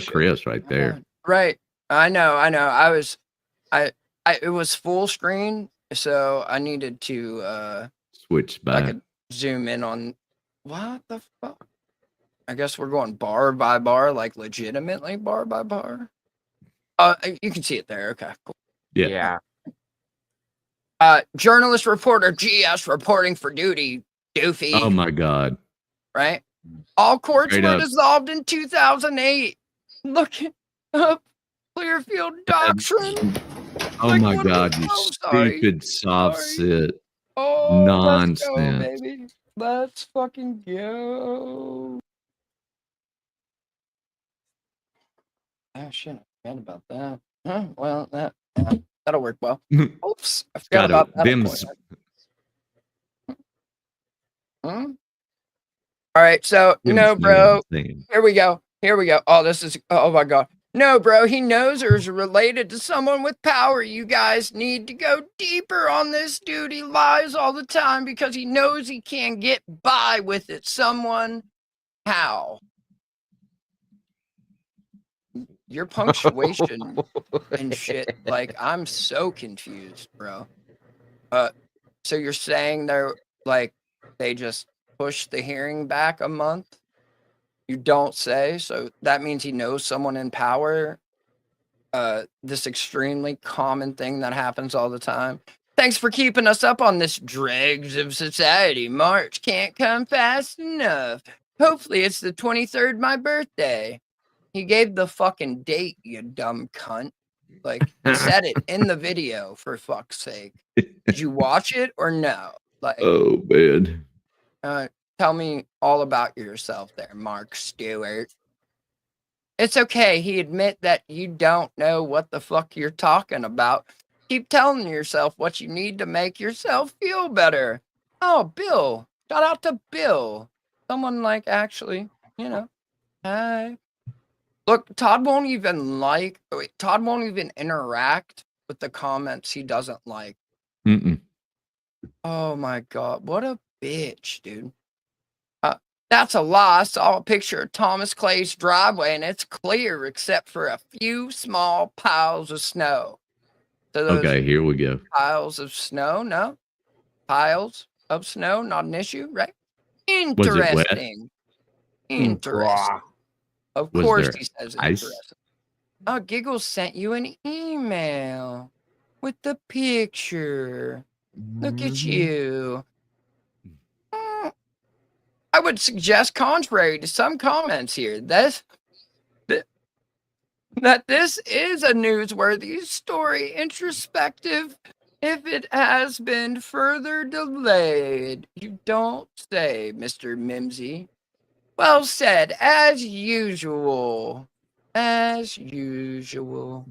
Chris right there. Right. I know. It was full screen, so I needed to switch back. I could zoom in on what the fuck. I guess we're going bar by bar, like legitimately bar by bar. You can see it there. Okay, cool. Yeah. Journalist reporter GS reporting for duty. Doofy. Oh my God. Right. All courts Straight were up. dissolved in 2008. Looking up Clearfield doctrine. Oh Like, my what God, the- you oh, sorry. stupid soft sit. Oh, Nonsense. Let's go, baby. Let's fucking go. Oh shit, I forgot about that. Huh? Well, that'll work well. Oops, I forgot about that. Them's Huh? All right, so no, bro. thing. Here we go. Oh, oh my God. No, bro, he knows or is related to someone with power. You guys need to go deeper on this dude. He lies all the time because he knows he can't get by with it. Someone, how? Your punctuation and shit, like, I'm so confused, bro. So you're saying they just pushed the hearing back a month? You don't say. So that means he knows someone in power. This extremely common thing that happens all the time. Thanks for keeping us up on this dregs of society. March can't come fast enough. Hopefully it's the 23rd, my birthday. He gave the fucking date, you dumb cunt. Like, he said it in the video, for fuck's sake. Did you watch it or no? Like, Oh, man. tell me all about yourself there, Mark Stewart. It's okay. He admit that you don't know what the fuck you're talking about. Keep telling yourself what you need to make yourself feel better. Oh, Bill. Shout out to Bill. Someone like actually, you know. Hi. Look, Todd won't even Todd won't even interact with the comments he doesn't like. Mm-mm. Oh my God. What a bitch, dude. That's a lie. I saw a picture of Thomas Clay's driveway and it's clear except for a few small piles of snow. So those Okay, here we go. piles of snow, no? Piles of snow, not an issue, right? Was it wet? Interesting. Interesting. Of Was course there he says ice? interesting. Oh, Giggles sent you an email with the picture. Look at you. I would suggest, contrary to some comments here, that this is a newsworthy story, introspective, if it has been further delayed. You don't say, Mr. Mimsy. Well said, as usual. As usual.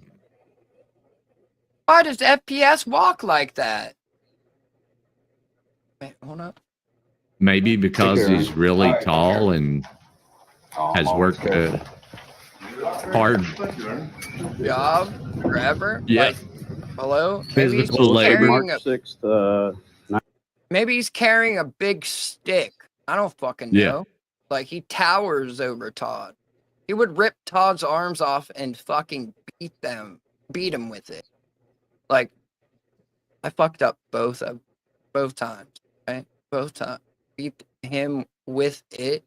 Why does FPS walk like that? Wait, hold up. Maybe because he's really tall and has worked hard Job forever. Yeah. Like, hello. Maybe he's Physical labor. carrying a, March 6th. maybe he's carrying a big stick. I don't fucking Yeah. know. Like, he towers over Todd. He would rip Todd's arms off and fucking beat him with it. Like, I fucked up both times, right? Both times. Beat him with it.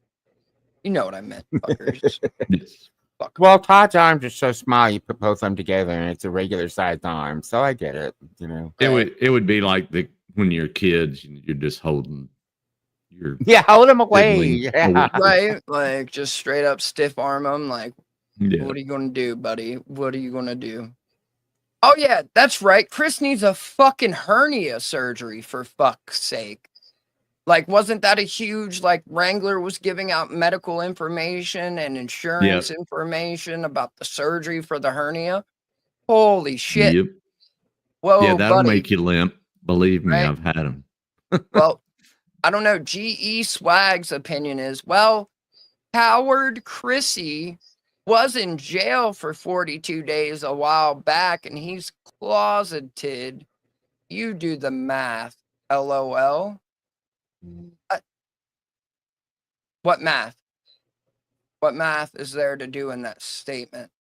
You know what I meant, fuckers. Yes. Fuck. Well, Todd's arms are so small, you put both of them together, and it's a regular sized arm. So I get it. You know. It would be like when you're kids, you're just holding your Hold him away. sibling Yeah. away. Right? Like, just straight up stiff arm him. Like, Yeah. what are you going to do, buddy? What are you going to do? Oh, yeah, that's right. Chris needs a fucking hernia surgery, for fuck's sake. Like, wasn't that a huge, like, Wrangler was giving out medical information and insurance information about the surgery for the hernia? Holy shit. Yep. Whoa, Yeah, that'll buddy. make you limp. Believe me, Right? I've had them. Well, I don't know. GE Swag's opinion is, well, Howard Chrissy was in jail for 42 days a while back, and he's closeted. You do the math, LOL. What math? What math is there to do in that statement?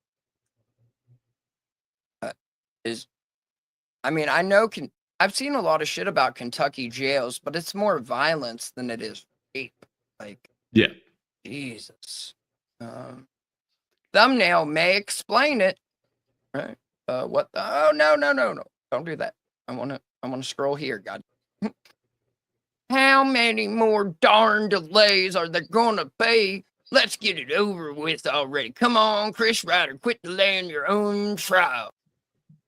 I know I've seen a lot of shit about Kentucky jails, but it's more violence than it is rape. Like, Yeah. Jesus. Thumbnail may explain it. Right? What the? Oh, no. Don't do that. I want to scroll here, God. How many more darn delays are there gonna be? Let's get it over with already. Come on, Chris Ryder, quit delaying your own trial.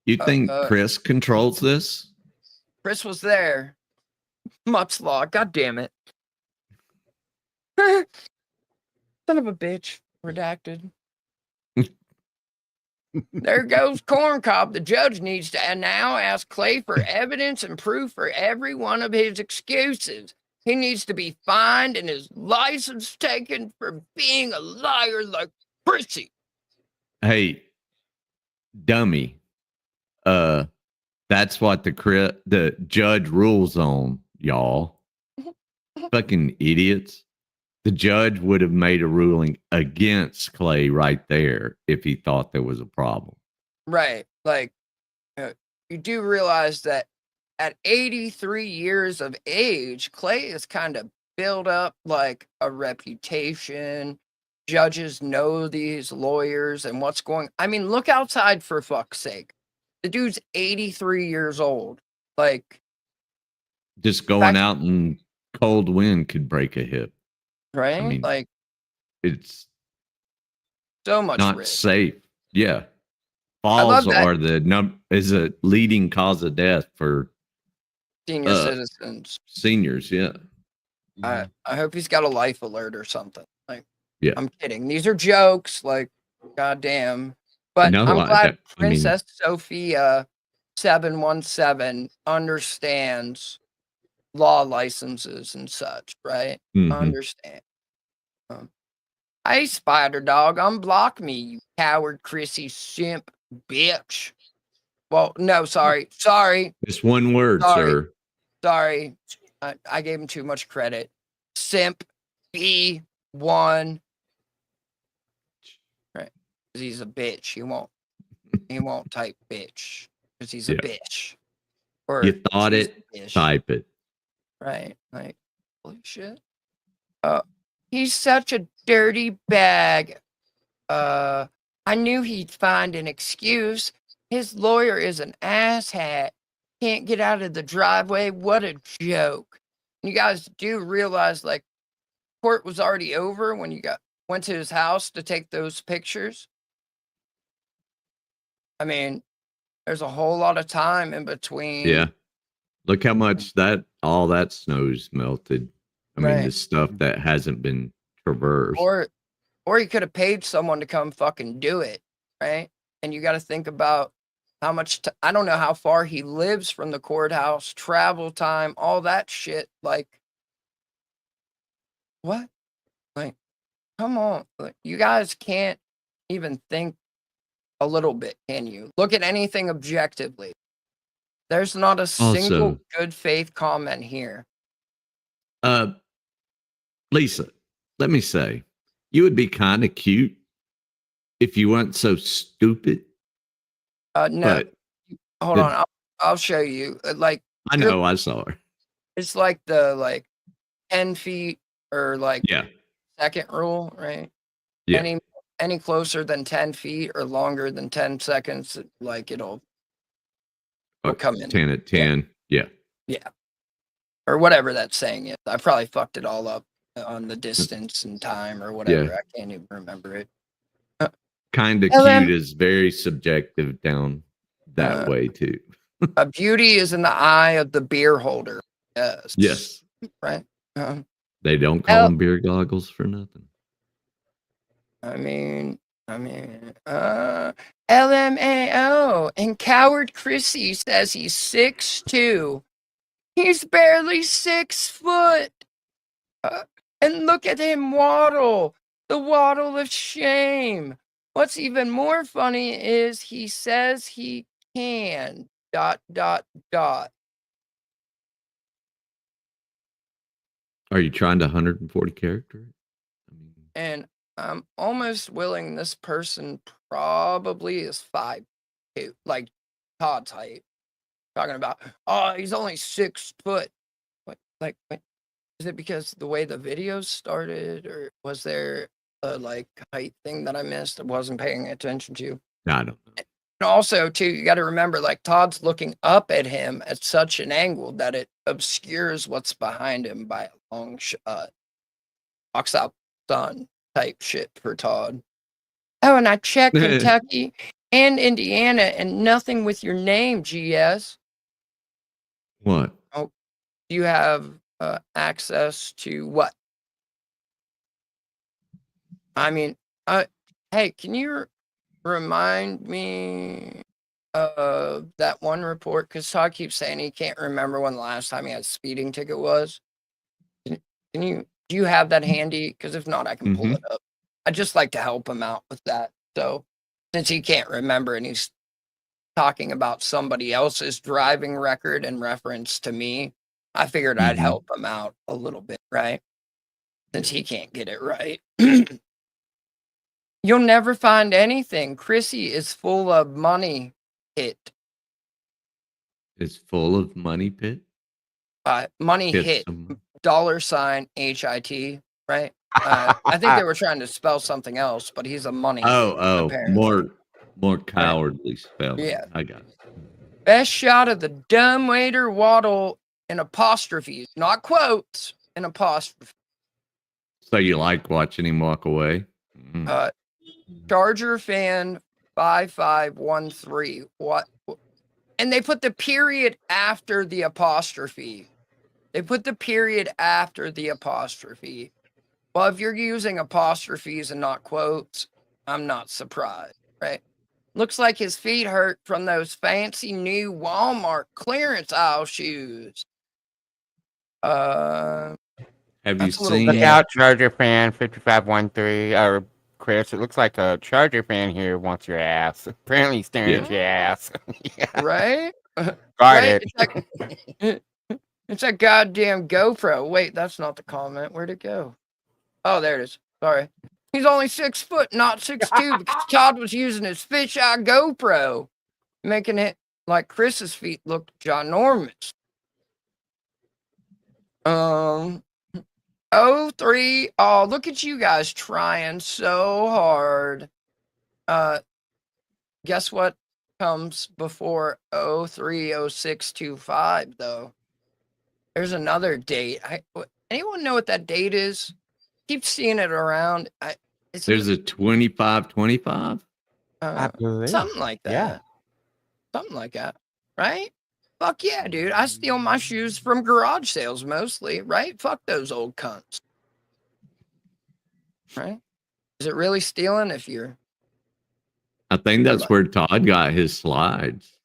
You think Chris controls this? Chris was there. Mutt's Law, god damn it. Son of a bitch. Redacted. There goes Corncob. The judge needs to now ask Clay for evidence and proof for every one of his excuses. He needs to be fined and his license taken for being a liar like Chrissy. Hey, dummy. That's what the judge rules on, y'all. Fucking idiots. The judge would have made a ruling against Clay right there if he thought there was a problem. Right. Like, you do realize that at 83 years of age, Clay has kind of built up like a reputation, judges know these lawyers and what's going. I mean, look outside for fuck's sake. The dude's 83 years old. Like, just going out in cold wind could break a hip. right? I mean, like, it's so much not risk. safe. Yeah. love Falls that. are is a leading cause of death for Senior citizens. Seniors, yeah. I hope he's got a life alert or something. Like, Yeah. I'm kidding. These are jokes. Like, goddamn. But No, I'm glad I mean, Princess Sophia 717 understands law licenses and such, right? Mhm. Understand. Hey, Spider Dog, unblock me, you coward, Chrissy simp bitch. Well, no, sorry. It's one word, sir. Sorry. I gave him too much credit. Simp B1. Right. Because he's a bitch. He won't type bitch. Because he's a bitch. Or You thought she's it, a bitch. type it. Right. Like, holy shit. He's such a dirty bag. I knew he'd find an excuse. His lawyer is an asshat. Can't get out of the driveway. What a joke. You guys do realize, like, court was already over when you went to his house to take those pictures. I mean, there's a whole lot of time in between. Yeah. Look how much all that snow's melted. I mean, the stuff that hasn't been traversed. Or he could have paid someone to come fucking do it, right? And you got to think about how much I don't know how far he lives from the courthouse, travel time, all that shit. Like, what? Like, come on. Like, you guys can't even think a little bit, can you? Look at anything objectively. There's not a single good faith comment here. Lisa, let me say, you would be kind of cute if you weren't so stupid. No. Hold on. I'll show you. Like, I know, I saw her. It's like the 10 feet or second rule, right? Yeah. Any closer than 10 feet or longer than 10 seconds, like it'll come in. 10 at 10. Yeah. Yeah. Or whatever that saying is. I probably fucked it all up on the distance and time or whatever. Yeah. I can't even remember it. Kind of cute is very subjective down that way too. A beauty is in the eye of the beer holder. Yes. Yes. Right. They don't call them beer goggles for nothing. I mean, LMAO. And Coward Chrissy says he's 6'2". He's barely 6 foot. And look at him waddle. The waddle of shame. What's even more funny is he says he can. ... Are you trying to 140 character? And I'm almost willing this person probably is 5'2", like Todd's height. Talking about, he's only 6 foot. What, is it because the way the videos started, or was there a height thing that I missed? I wasn't paying attention to. I don't know. And also, too, you got to remember, Todd's looking up at him at such an angle that it obscures what's behind him by a long shot. Walks out, sun type shit for Todd. Oh, and I checked Kentucky and Indiana, and nothing with your name, GS. What? Oh, do you have access to what? I mean, hey, can you remind me of that one report? Because Todd keeps saying he can't remember when the last time he had a speeding ticket was. Do you have that handy? Because if not, I can pull it up. I'd just like to help him out with that. So since he can't remember and he's talking about somebody else's driving record in reference to me, I figured I'd help him out a little bit, right? Since he can't get it right. You'll never find anything. Chrissy is full of money pit. It's full of money pit? Money hit. $HIT, right? I think they were trying to spell something else, but he's a money. Apparently. more cowardly spelling. Yeah. I got it. Best shot of the dumbwaiter waddle in apostrophes, not quotes, in apostrophe. So you like watching him walk away? Charger fan 5513. What? And they put the period after the apostrophe. They put the period after the apostrophe. Well, if you're using apostrophes and not quotes, I'm not surprised, right? Looks like his feet hurt from those fancy new Walmart clearance aisle shoes. Have you seen? Look out, Charger fan 5513. Or Chris, it looks like a Charger fan here wants your ass. Apparently he's staring at your ass. Yeah. Right? Got Right? it. It's that goddamn GoPro. Wait, that's not the comment. Where'd it go? Oh, there it is. Sorry. He's only 6 foot, not 6'2", because Todd was using his fisheye GoPro, making it like Chris's feet look ginormous. 03. Oh, look at you guys trying so hard. Guess what comes before 030625 though? There's another date. Anyone know what that date is? Keep seeing it around. There's a 2525. I believe. Something like that. Yeah. Something like that. Right? Fuck yeah, dude. I steal my shoes from garage sales mostly, right? Fuck those old cunts. Right? Is it really stealing if you're... I think that's where Todd got his slides.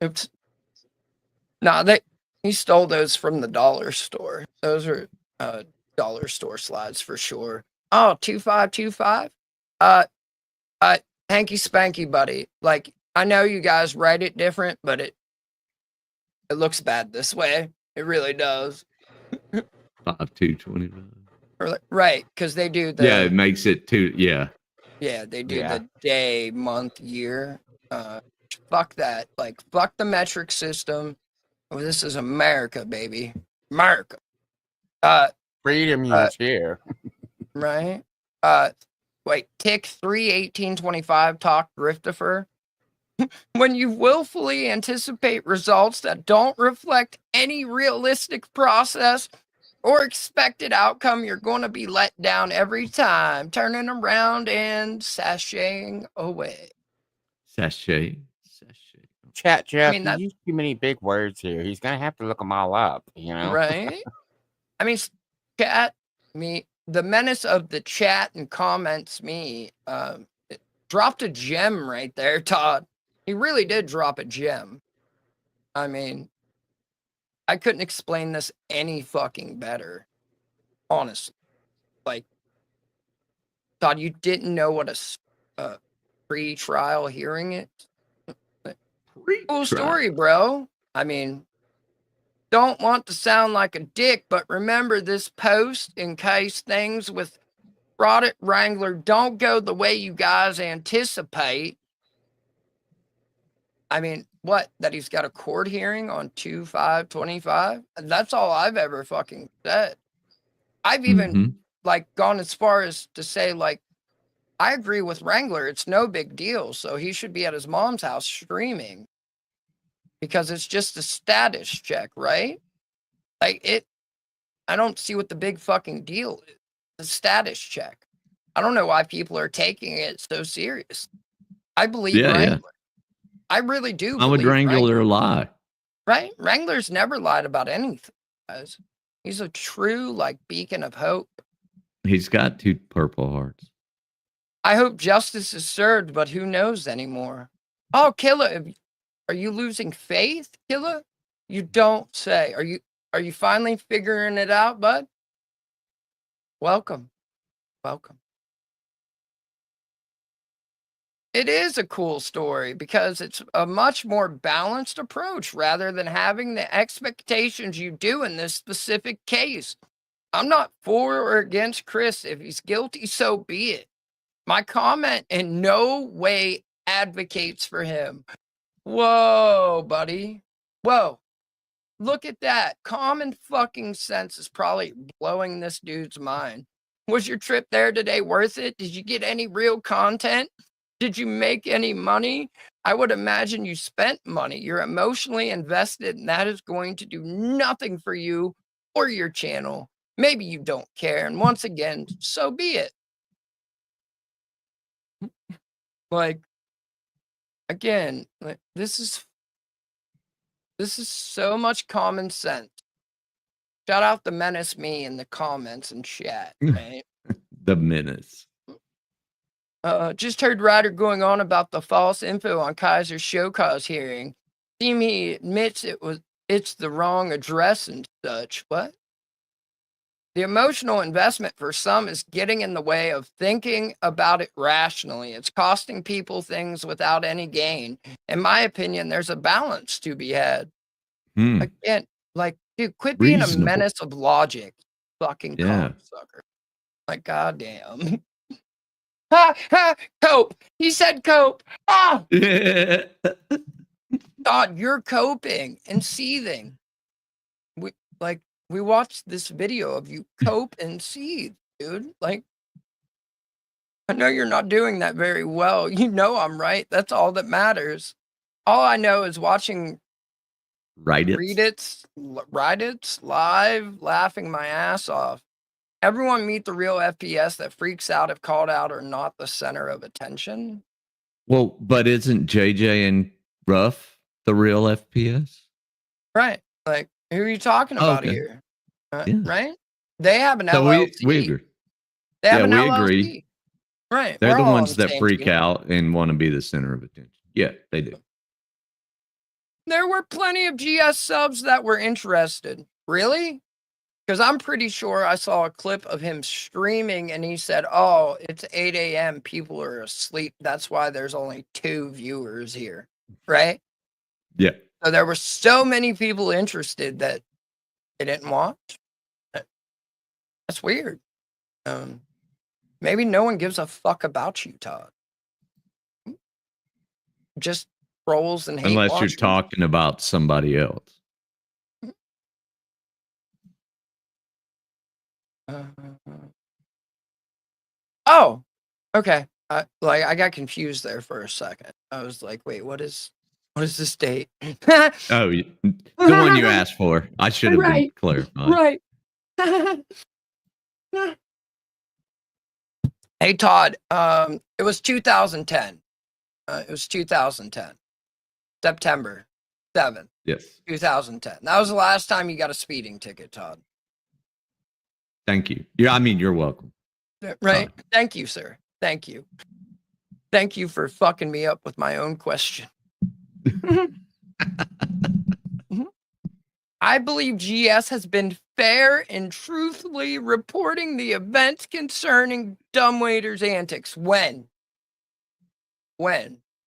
Oops. No, he stole those from the dollar store. Those are dollar store slides for sure. Oh, 2525. Hanky spanky buddy. Like, I know you guys write it different, but it looks bad this way. It really does. 5225. Right, because they do the... Yeah, it makes it too... Yeah. Yeah, they do the day, month, year. Fuck that. Like, fuck the metric system. Oh, this is America, baby. America. Freedom is here. Right? Wait, tick 31825 talk Griftifer. When you willfully anticipate results that don't reflect any realistic process or expected outcome, you're going to be let down every time, turning around and sashaying away. Sachet. Chat Jeff, you use too many big words here. He's gonna have to look them all up, you know? Right? I mean, chat me, the menace of the chat and comments me dropped a gem right there, Todd. He really did drop a gem. I mean, I couldn't explain this any fucking better. Honestly. Like, Todd, you didn't know what a pre-trial hearing is? Cool story, bro. I mean, don't want to sound like a dick, but remember this post in case things with Product Wrangler don't go the way you guys anticipate. I mean, what? That he's got a court hearing on 2/5/25? That's all I've ever fucking said. I've even like gone as far as to say, like, I agree with Wrangler. It's no big deal. So he should be at his mom's house streaming because it's just a status check, right? Like I don't see what the big fucking deal is. The status check. I don't know why people are taking it so serious. I believe Wrangler. Yeah. I really do. How would Wrangler lie? Right? Wrangler's never lied about anything, guys. He's a true, like, beacon of hope. He's got 2 purple hearts. I hope justice is served, but who knows anymore? Oh, Killa, are you losing faith, Killa? You don't say. Are you finally figuring it out, bud? Welcome. Welcome. It is a cool story because it's a much more balanced approach rather than having the expectations you do in this specific case. I'm not for or against Chris. If he's guilty, so be it. My comment in no way advocates for him. Whoa, buddy. Whoa. look at that. Common fucking sense is probably blowing this dude's mind. Was your trip there today worth it? Did you get any real content? Did you make any money? I would imagine you spent money. You're emotionally invested, and that is going to do nothing for you or your channel. Maybe you don't care. And once again, so be it. Like, again, like, this is so much common sense. Shout out the menace me in the comments and chat, right? The menace. Just heard Ryder going on about the false info on Kaiser's show cause hearing. Seem he admits it's the wrong address and such. What? The emotional investment for some is getting in the way of thinking about it rationally. It's costing people things without any gain. In my opinion, there's a balance to be had. Again, like, dude, quit being a menace of logic, fucking cocksucker. Like, goddamn. Ha ha! Cope. He said cope. Ah! Todd, you're coping and seething. We watched this video of you cope and seethe, dude. Like, I know you're not doing that very well. You know I'm right. That's all that matters. All I know is watching Reddit's live, laughing my ass off. Everyone meet the real FPS that freaks out if called out or not the center of attention. Well, but isn't JJ and Ruff the real FPS? Right. Like, who are you talking about here? Yeah. Right? They have an So LLC. we agree. They have an we LLC. agree. Right. They're We're the all ones on the that same freak team. out and want to be the center of attention. Yeah, they do. There were plenty of GS subs that were interested. Really? Because I'm pretty sure I saw a clip of him streaming and he said, oh, it's 8 a.m. People are asleep. That's why there's only 2 viewers here. Right? Yeah. So there were so many people interested that they didn't watch. That's weird. Maybe no one gives a fuck about you, Todd. Just trolls and hate Unless watchers. you're talking about somebody else. Oh, okay. I got confused there for a second. I was like, wait, what is this date? Oh, the one you asked for. I should have been clarified. Right. Hey, Todd. It was 2010. It was 2010. September 7th. Yes. 2010. That was the last time you got a speeding ticket, Todd. Thank you. Yeah, I mean, you're welcome. Right. Thank you, sir. Thank you. Thank you for fucking me up with my own question. I believe GS has been fair and truthfully reporting the events concerning Dumbwaiter's antics. When?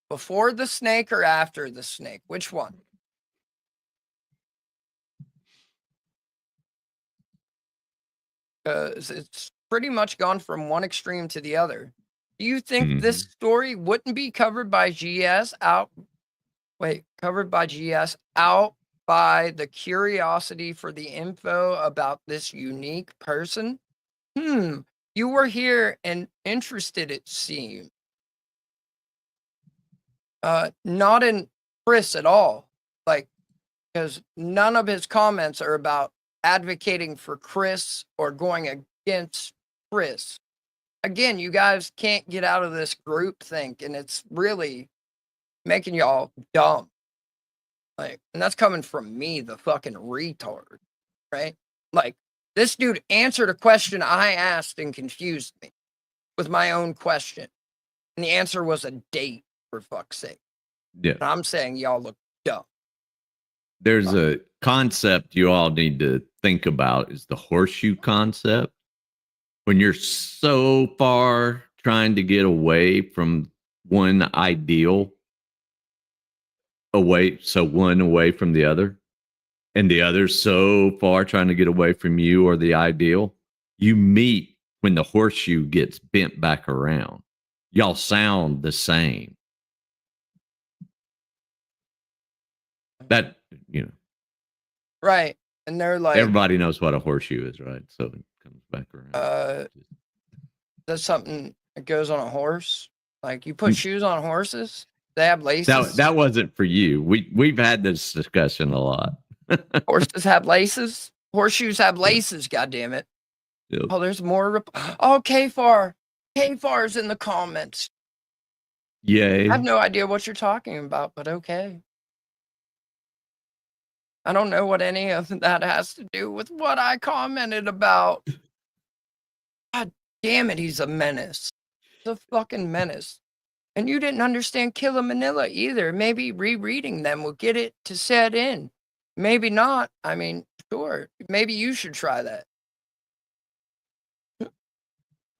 Before the snake or after the snake? Which one? Because it's pretty much gone from one extreme to the other. Do you think this story wouldn't be covered by GS covered by GS out by the curiosity for the info about this unique person? You were here and interested, it seemed. Not in Chris at all. Like, because none of his comments are about advocating for Chris or going against Chris. Again, you guys can't get out of this group think, and it's really making y'all dumb. Like, and that's coming from me, the fucking retard, right? Like, this dude answered a question I asked and confused me with my own question. And the answer was a date, for fuck's sake. Yeah. And I'm saying y'all look dumb. There's a concept you all need to think about is the horseshoe concept. When you're so far trying to get away from one ideal, away from the other, and the other's so far trying to get away from you or the ideal, you meet when the horseshoe gets bent back around. Y'all sound the same. That, Right. And they're like, everybody knows what a horseshoe is, right? So it comes back around. that's something that goes on a horse. Like you put shoes on horses. They have laces. That wasn't for you. We've had this discussion a lot. Horses have laces. Horseshoes have laces. God damn it. Yep. Oh, there's more. Oh, K-Far. K-Far's in the comments. Yay. I have no idea what you're talking about, but okay. I don't know what any of that has to do with what I commented about. God damn it, he's a menace. He's a fucking menace. And you didn't understand Killer Manila either. Maybe rereading them will get it to set in. Maybe not. I mean, sure. Maybe you should try that.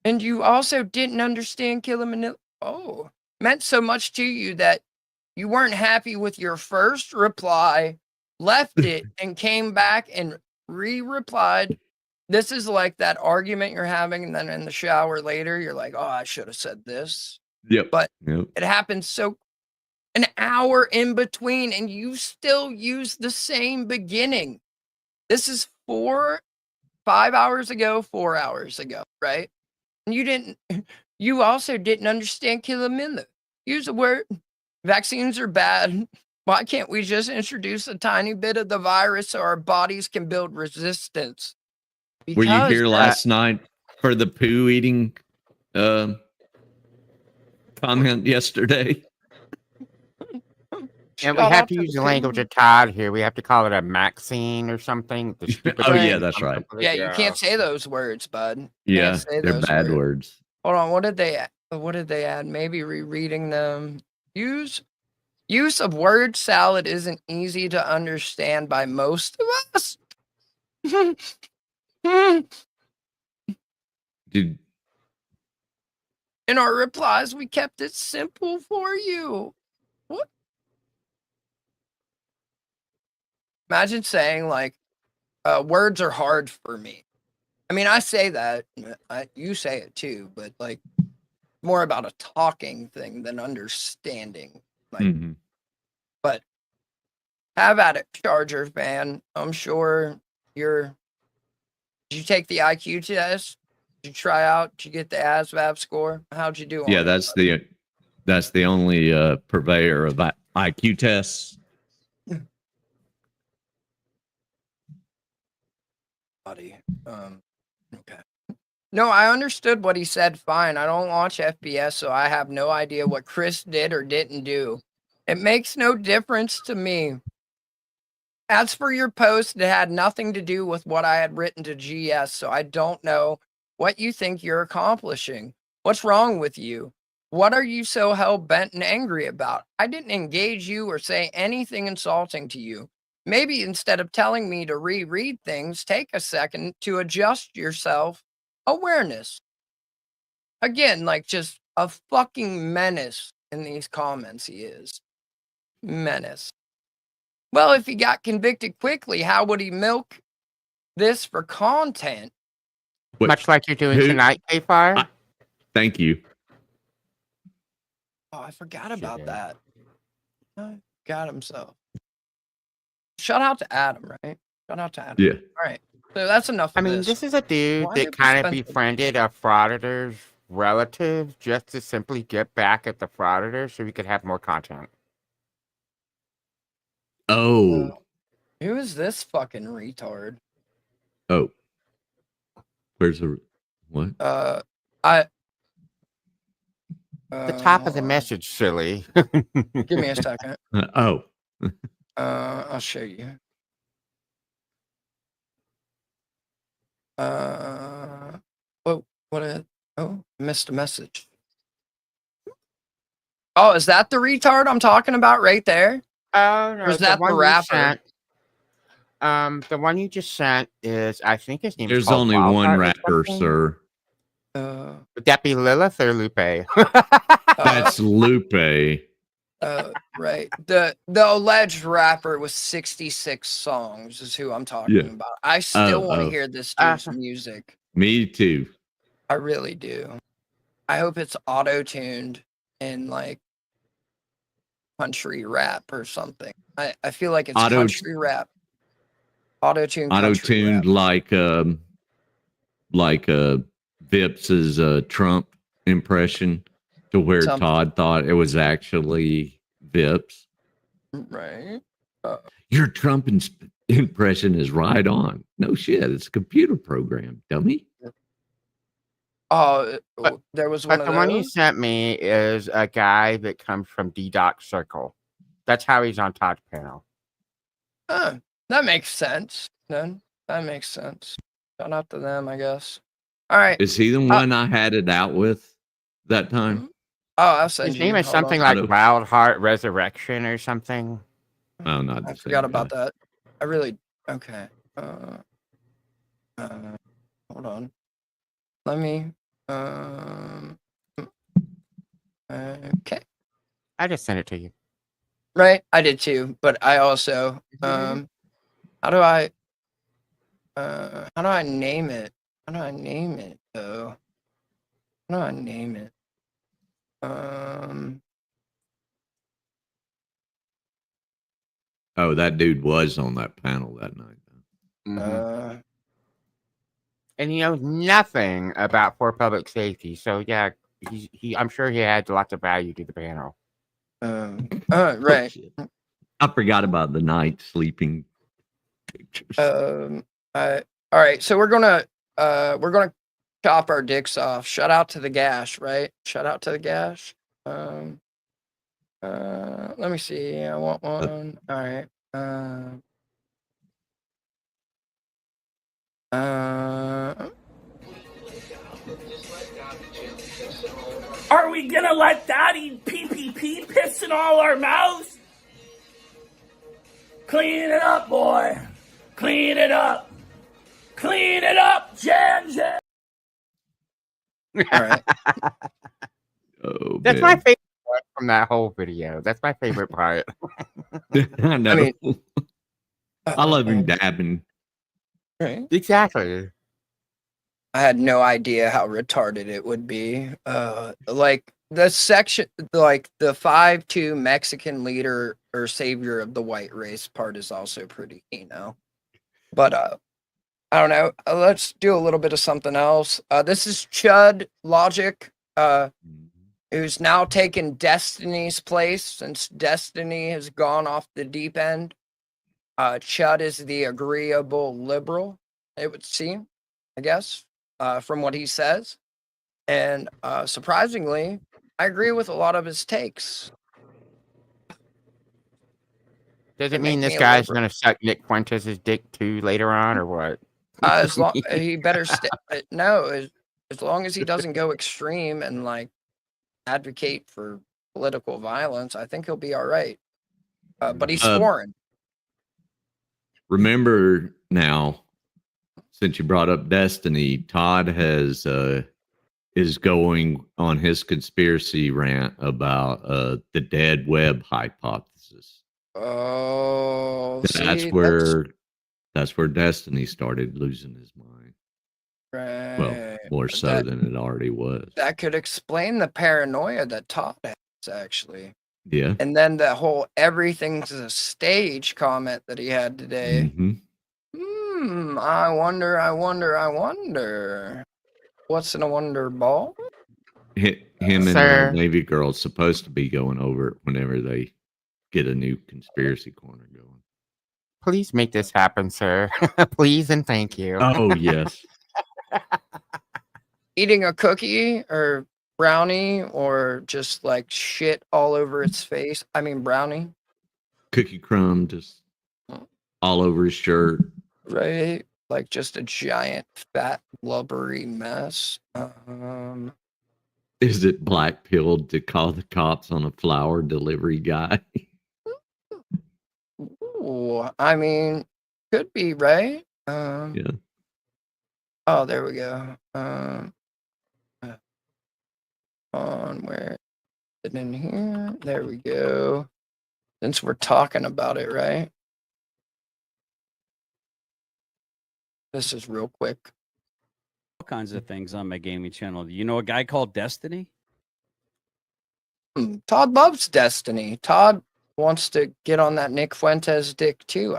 And you also didn't understand Killer Manila. Oh, meant so much to you that you weren't happy with your first reply, left it, and came back and re-replied. This is like that argument you're having, and then in the shower later, you're like, oh, I should have said this. Yep. But Yep. it happens so an hour in between, and you still use the same beginning. This is 5 hours ago, 4 hours ago, right? And you also didn't understand Kilomilla. Use the word, vaccines are bad. Why can't we just introduce a tiny bit of the virus so our bodies can build resistance? Were you here last night for the poo eating comment yesterday? And we have to use the language of Todd here. We have to call it a Maxine or something. The stupid Oh, thing. yeah, that's right. Yeah, you can't say those words, bud. Yeah, they're bad words. Hold on, what did they add? Maybe rereading them. Use of word salad isn't easy to understand by most of us. Dude. In our replies, we kept it simple for you. What? Imagine saying like, words are hard for me. I mean, I say that, you say it too, but like more about a talking thing than understanding. Like, but have at it, Charger fan. I'm sure did you take the IQ test? Did you try out? Did you get the ASVAB score? How'd you do? Yeah, that's the only purveyor of IQ tests. Okay. No, I understood what he said. Fine. I don't watch FBS, so I have no idea what Chris did or didn't do. It makes no difference to me. As for your post, it had nothing to do with what I had written to GS, so I don't know what you think you're accomplishing. What's wrong with you? What are you so hell-bent and angry about? I didn't engage you or say anything insulting to you. Maybe instead of telling me to reread things, take a second to adjust yourself. Awareness. Again, like just a fucking menace in these comments he is. Menace. Well, if he got convicted quickly, how would he milk this for content? Much like you're doing tonight, K-Fire. Thank you. Oh, I forgot about that. Got himself. Shout out to Adam, right? Shout out to Adam. Yeah. All right. So that's enough of I mean, this is a dude that kind of befriended a frauditor's relative just to simply get back at the frauditor so we could have more content. Oh. Who is this fucking retard? Oh. Where's the what? The top of the message, silly. Give me a second. I'll show you. Missed a message. Oh, is that the retard I'm talking about right there? Oh, no. Or is that the rapper? The one you just sent is, I think his name is There's called only Wildcard one or rapper, something. sir. Would that be Lilith or Lupe? That's Lupe. Right. The alleged rapper with 66 songs is who I'm talking about. I still want to hear this dude's music. Me too. I really do. I hope it's auto-tuned in like country rap or something. I feel like it's country rap. Auto-tuned country Auto-tuned rap. like Vips's Trump impression to where Something. Todd thought it was actually Vips. Right. Your Trump impression is right on. No shit, it's a computer program, dummy. Oh, there was one But of the one you those? sent me is a guy that comes from D-Doc Circle. That's how he's on Todd's panel. That makes sense. Then that makes sense. Shout out to them, I guess. All right. Is he the one I had it out with that time? Oh, I'll send His you. name is Hold something on. like Wild Heart Resurrection or something. Oh, not the I same forgot guy. about that. I really okay. Hold on. Let me. Okay. I just sent it to you. Right, I did too, but I also how do I name it? How do I name it though? How do I name it? Oh, that dude was on that panel that night. And he knows nothing about for public safety. So yeah, I'm sure he adds lots of value to the panel. Right. I forgot about the night sleeping pictures. All right, so we're gonna chop our dicks off. Shout out to the gash, right? Shout out to the gash. Let me see. I want one. All right. Are we gonna let Daddy PPP piss in all our mouths? Clean it up, boy. Clean it up. Clean it up, Jan. All right. Oh, That's man. my favorite part from that whole video. That's my favorite part. I know. I mean, I love him dabbing. Right. Exactly. I had no idea how retarded it would be. Like the section, like the 5'2" Mexican leader or savior of the white race part is also pretty, But I don't know. Let's do a little bit of something else. This is Chud Logic, who's now taken Destiny's place since Destiny has gone off the deep end. Chud is the agreeable liberal, it would seem, I guess, from what he says. And surprisingly, I agree with a lot of his takes. Does They it mean make this me a guy's liberal. going to suck Nick Fuentes' dick too later on, or what? As long he better stay. No, as long as he doesn't go extreme and like advocate for political violence, I think he'll be all right. But he's foreign. Remember now, since you brought up Destiny, Todd is going on his conspiracy rant about the dead web hypothesis. Oh, That's where Destiny started losing his mind. Right. Well, more so than it already was. That could explain the paranoia that Todd has, actually. Yeah. And then the whole everything's a stage comment that he had today. I wonder. What's in a wonder ball? Him and the Navy girl's supposed to be going over it whenever they get a new conspiracy corner going. Please make this happen, sir. Please and thank you. Oh, yes. Eating a cookie or brownie or just like shit all over its face. I mean, brownie. Cookie crumb just all over his shirt. Right? Like just a giant, fat, blubbery mess. Is it black pilled to call the cops on a flower delivery guy? Ooh, I mean, could be, right? Yeah. Oh, there we go. On where is it in here? There we go. Since we're talking about it, right? This is real quick. All kinds of things on my gaming channel. You know a guy called Destiny? Todd loves Destiny. Todd wants to get on that Nick Fuentes dick too.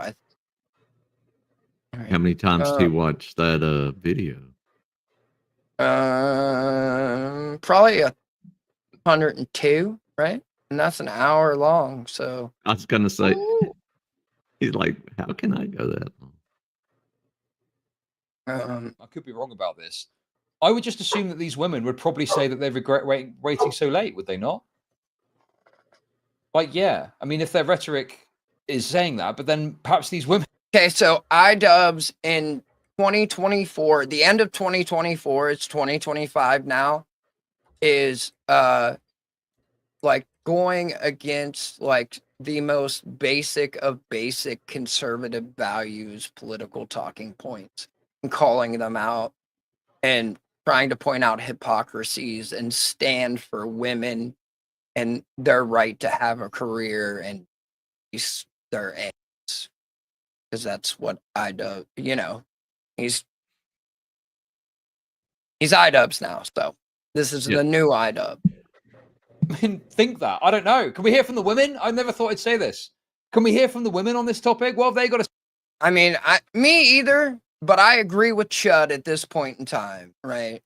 Right. How many times do you watch that video? Probably 102, right? And that's an hour long. So I was gonna say, he's like, how can I go that long? I could be wrong about this. I would just assume that these women would probably say that they regret waiting so late, would they not? Like, yeah. I mean, if their rhetoric is saying that, but then perhaps these women. Okay, so iDubbbz in 2024, the end of 2024, it's 2025 now, is like going against like the most basic of basic conservative values, political talking points, and calling them out and trying to point out hypocrisies and stand for women and their right to have a career and their aims. Because that's what iDubbbz, you know, he's iDubbbz now. So this is the new iDubbbz. I mean, think that. I don't know. Can we hear from the women? I never thought I'd say this. Can we hear from the women on this topic? What have they got to say? I mean, me either, but I agree with Chud at this point in time, right?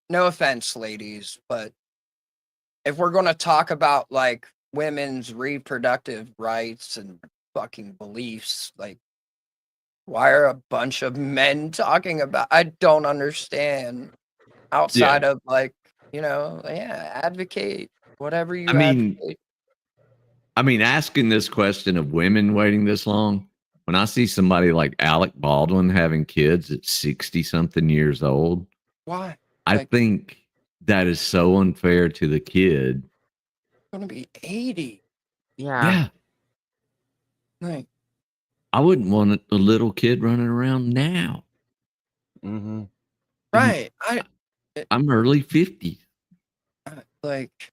No offense, ladies, but if we're going to talk about like women's reproductive rights and fucking beliefs, like, why are a bunch of men talking about? I don't understand. Outside of like, you know, advocate whatever you advocate. I mean, asking this question of women waiting this long, when I see somebody like Alec Baldwin having kids at 60-something years old, why? I think that is so unfair to the kid. Going to be 80. Yeah. Like, I wouldn't want a little kid running around now. Mm-hmm. Right. I'm early 50s. Like,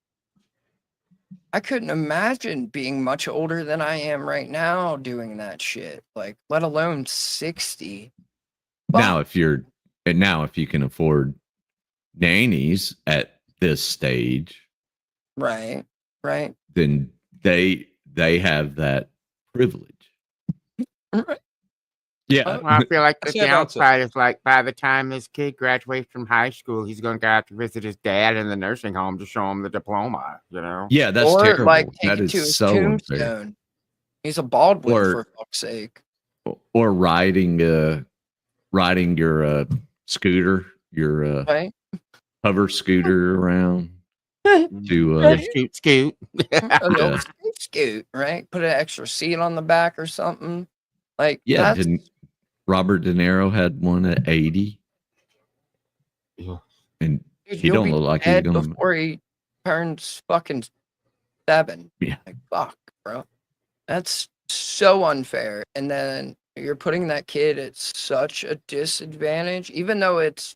I couldn't imagine being much older than I am right now doing that shit. Like, let alone 60. Now, if you can afford nannies at this stage, right, then they have that privilege. Right. Yeah. Well, I feel like the downside is like by the time this kid graduates from high school, he's going to have to visit his dad in the nursing home to show him the diploma, you know? Yeah, that's or terrible. like take That it is to his so tombstone. unfair. He's a Baldwin, Or- for fuck's sake. Or riding your scooter, your Right. hover scooter around to scoot. A little Yeah. scoot, right? Put an extra seat on the back or something. Like, Yeah, that's, didn't Robert De Niro had one at 80? And dude, he he'll don't be look like he's dead gonna. before he turns fucking 7. Yeah. Like, fuck, bro. That's so unfair. And then you're putting that kid at such a disadvantage, even though it's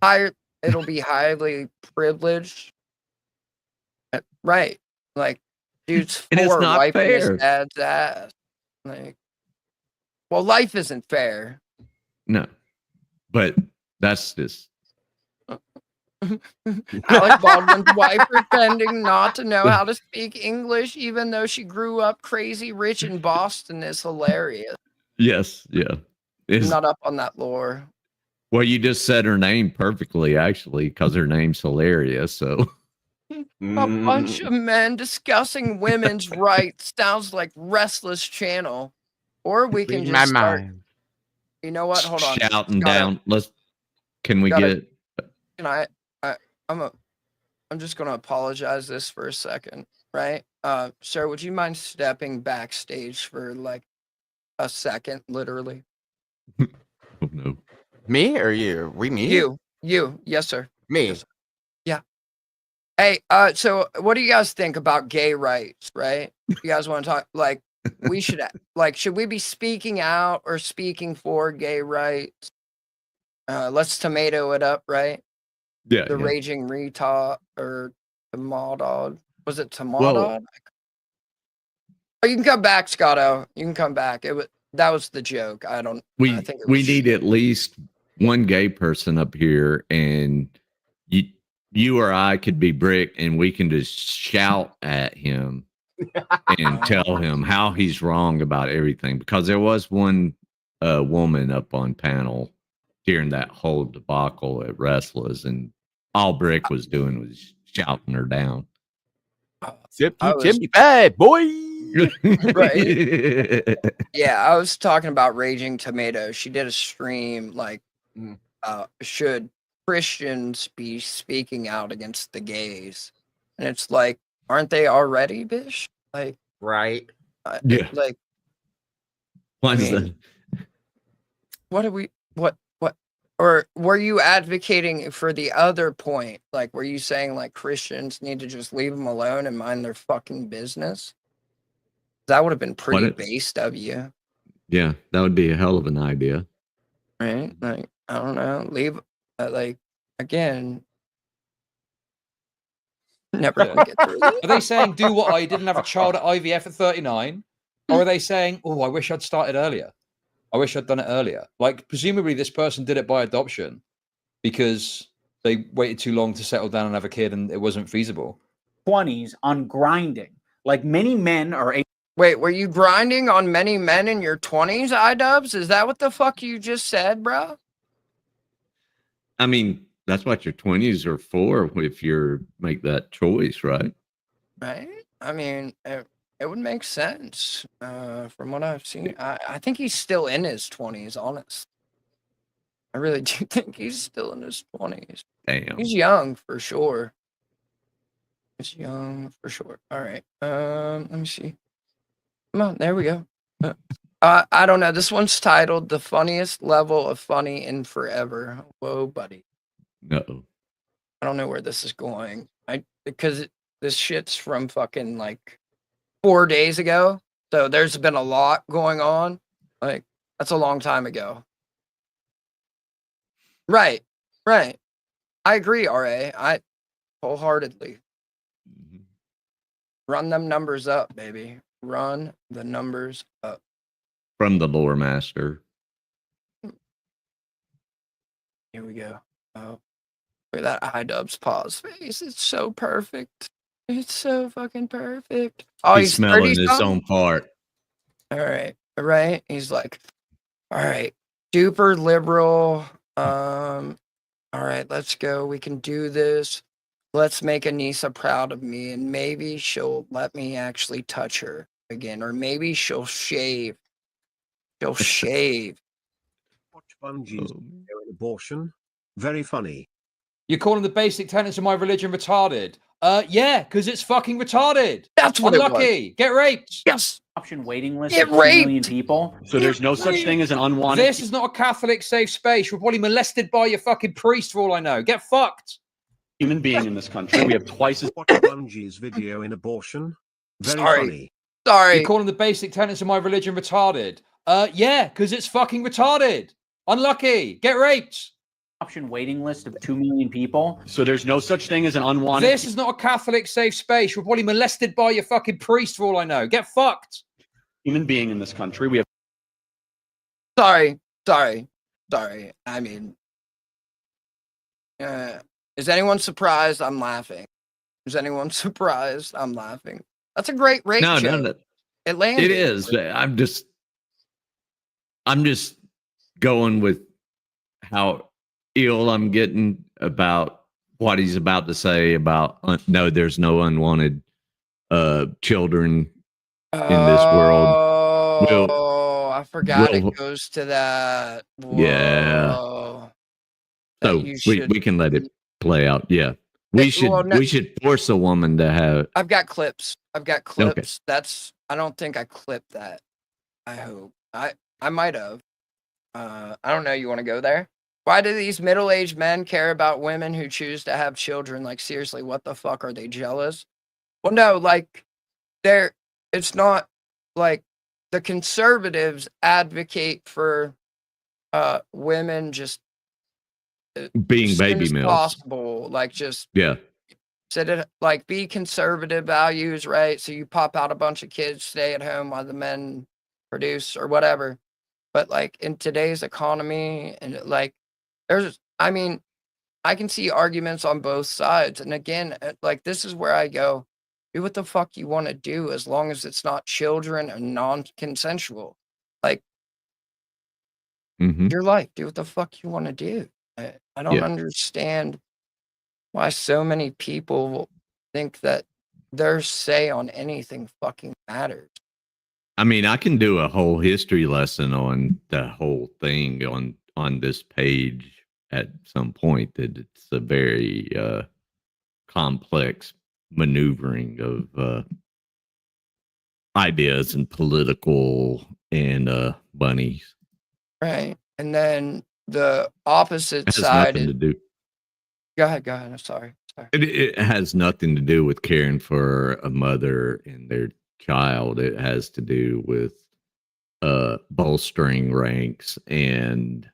higher, it'll be highly privileged. Right. Like, dude's And it's 4 not wiping his fair. dad's ass. Like, well, life isn't fair. No, but that's just. Alec Baldwin's wife pretending not to know how to speak English, even though she grew up crazy rich in Boston, is hilarious. Yes, yeah. I'm not up on that lore. Well, you just said her name perfectly, actually, because her name's hilarious. So A bunch of men discussing women's rights sounds like Restless Channel. Or we can Reading just my start. mind. You know what? Hold on. shouting Gotta- down. Can we gotta- get? Can I'm just gonna apologize this for a second, right? Sir, would you mind stepping backstage for like a second, literally? Oh, no. Me or you? We me? You, yes, sir. Me. Yes, sir. Yeah. Hey, so what do you guys think about gay rights, right? You guys want to talk like we should should we be speaking out or speaking for gay rights? Let's tomato it up, right? Yeah. The yeah. raging retard or Tamadod. Was it Tamadod? Well- Oh, you can come back, Scotto. You can come back. That was the joke. I think it We was need at least one gay person up here, and you or I could be Brick, and we can just shout at him and tell him how he's wrong about everything. Because there was one woman up on panel during that whole debacle at Restless, and all Brick was doing was shouting her down. was- bad boy. Right. Yeah, I was talking about Raging Tomato. She did a stream like, should Christians be speaking out against the gays? And it's like, aren't they already, bish? Like, right? Yeah. Like, Why I is mean, what are we? What? Or were you advocating for the other point? Like, were you saying like Christians need to just leave them alone and mind their fucking business? That would have been pretty based of you, Yeah, that would be a hell of an idea. right? Like, I don't know, leave. Like, again, never gonna get through Are they saying do what I did and have a child at IVF at 39? Or are they saying, oh, I wish I'd started earlier? I wish I'd done it earlier. Like, presumably this person did it by adoption because they waited too long to settle down and have a kid and it wasn't feasible. 20s on grinding. Like many men are. Wait, were you grinding on many men in your 20s, iDubbbz? Is that what the fuck you just said, bro? I mean, that's what your 20s are for if you make that choice, right? Right? I mean, it would make sense from what I've seen. I think he's still in his 20s, honest. I really do think he's still in his 20s. Damn. He's young for sure. He's young for sure. All right. Let me see. Come on, there we go. I don't know. This one's titled "The Funniest Level of Funny in Forever." Whoa, buddy. No. I don't know where this is going. Because this shit's from fucking like 4 days ago. So there's been a lot going on. Like, that's a long time ago. Right. I agree, RA. I wholeheartedly. Run them numbers up, baby. Run the numbers up. From the lore master. Here we go. Oh, look at that iDubbbz pause face. It's so perfect. It's so fucking perfect. Oh, He's smelling his 30-something? own part. All right. He's like, all right, super liberal. All right, let's go. We can do this. Let's make Anissa proud of me, and maybe she'll let me actually touch her again, or maybe she'll shave. She'll shave. Watch Bungie's video in abortion. Very funny. You're calling the basic tenets of my religion retarded? Yeah, because it's fucking retarded. That's what Unlucky. Get raped. Yes. Option waiting list Get of 2 million raped. people. So there's no such thing as an unwanted. This is not a Catholic safe space. You're probably molested by your fucking priest for all I know. Get fucked. Human being in this country. We have twice as. Watch Bungie's video in abortion. Very funny. Sorry. You're calling the basic tenets of my religion retarded? Yeah, because it's fucking retarded. Unlucky. Get raped. Option waiting list of 2 million people. So there's no such thing as an unwanted. This is not a Catholic safe space. You're probably molested by your fucking priest for all I know. Get fucked. Human being in this country. We have. Sorry. I mean, is anyone surprised I'm laughing? Is anyone surprised I'm laughing? That's a great rape No, joke. It landed. It is. I'm just going with how ill I'm getting about what he's about to say about no, there's no unwanted children in this world. Oh, I forgot it goes to that. Whoa. Yeah. So we can let it play out. Yeah. We should force a woman to have. I've got clips. Okay. I don't think I clipped that. I hope. I might have. I don't know. You want to go there? Why do these middle-aged men care about women who choose to have children? Like, seriously, what the fuck? Are they jealous? Well, no, like, it's not like the conservatives advocate for women just being as baby soon as mills. possible. Like, just Yeah. said it like be conservative values, right? So you pop out a bunch of kids, stay at home while the men produce or whatever. But like in today's economy, and like I mean, I can see arguments on both sides. And again, like this is where I go, do what the fuck you want to do as long as it's not children and non-consensual. Like Your life. Do what the fuck you want to do. I don't understand why so many people think that their say on anything fucking matters. I mean, I can do a whole history lesson on the whole thing on this page at some point. That it's a very complex maneuvering of ideas and political and bunnies. Right. And then the opposite It has side nothing is, to do. Go ahead. I'm sorry. It has nothing to do with caring for a mother and their child. It has to do with bolstering ranks and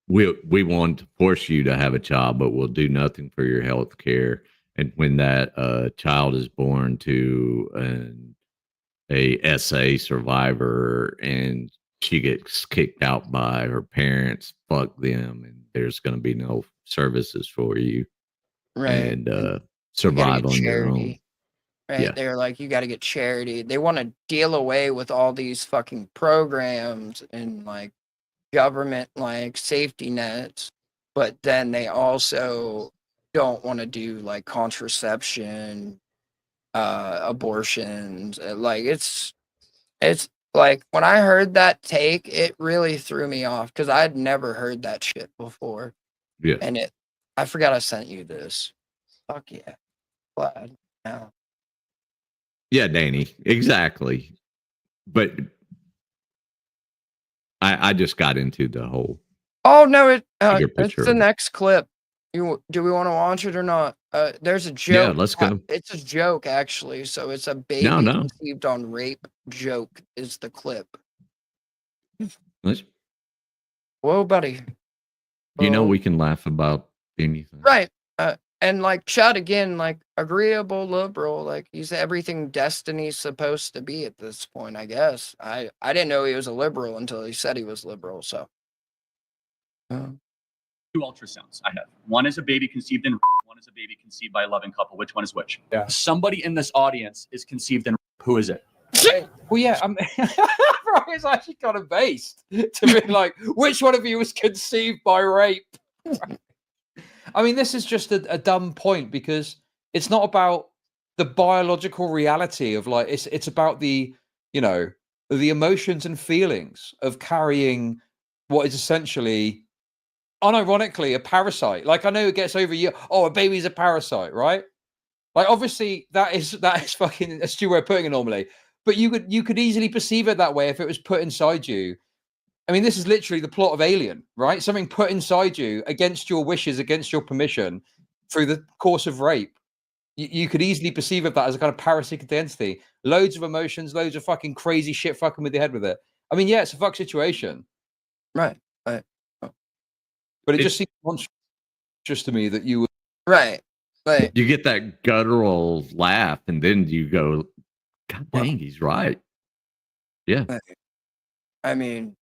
we want to force you to have a child, but we'll do nothing for your health care. And when that child is born to a SA survivor and she gets kicked out by her parents, fuck them, and there's going to be no services for you. Right. And You gotta survive get on your own. charity. Right. Yeah. They're like, you got to get charity. They want to deal away with all these fucking programs and like government like safety nets, but then they also don't want to do like contraception, abortions. Like it's like when I heard that take, it really threw me off because I'd never heard that shit before. Yeah. And I forgot I sent you this. Fuck yeah. Glad now. Yeah, Danny, exactly. But I just got into the whole. Oh no, bigger it's picture the of it. next clip. Do we want to watch it or not? There's a joke. Yeah, let's go. It's a joke actually. So it's a baby No. conceived on rape joke is the clip. Let's, Whoa, buddy. you know, we can laugh about anything. Right. And like Chud again, like agreeable liberal, like he's everything Destiny's supposed to be at this point, I guess. I didn't know he was a liberal until he said he was liberal. So. Two ultrasounds I have. One is a baby conceived in, one is a baby conceived by a loving couple. Which one is which? Yeah. Somebody in this audience is conceived in. Who is it? Well, yeah, it's actually kind of based to be like, which one of you was conceived by rape? I mean, this is just a dumb point because it's not about the biological reality of like it's about the the emotions and feelings of carrying what is essentially unironically a parasite. Like I know it gets over you. Oh, a baby's a parasite, right? Like obviously that is fucking a stupid way of putting it normally. But you could easily perceive it that way if it was put inside you. I mean, this is literally the plot of Alien, right? Something put inside you against your wishes, against your permission, through the course of rape. You could easily perceive of that as a kind of parasitic entity. Loads of emotions, loads of fucking crazy shit fucking with your head with it. I mean, yeah, it's a fuck situation. Right. But it just seems monstrous to me that you would... Right. You get that guttural laugh and then you go, God dang, he's right. Yeah. I mean,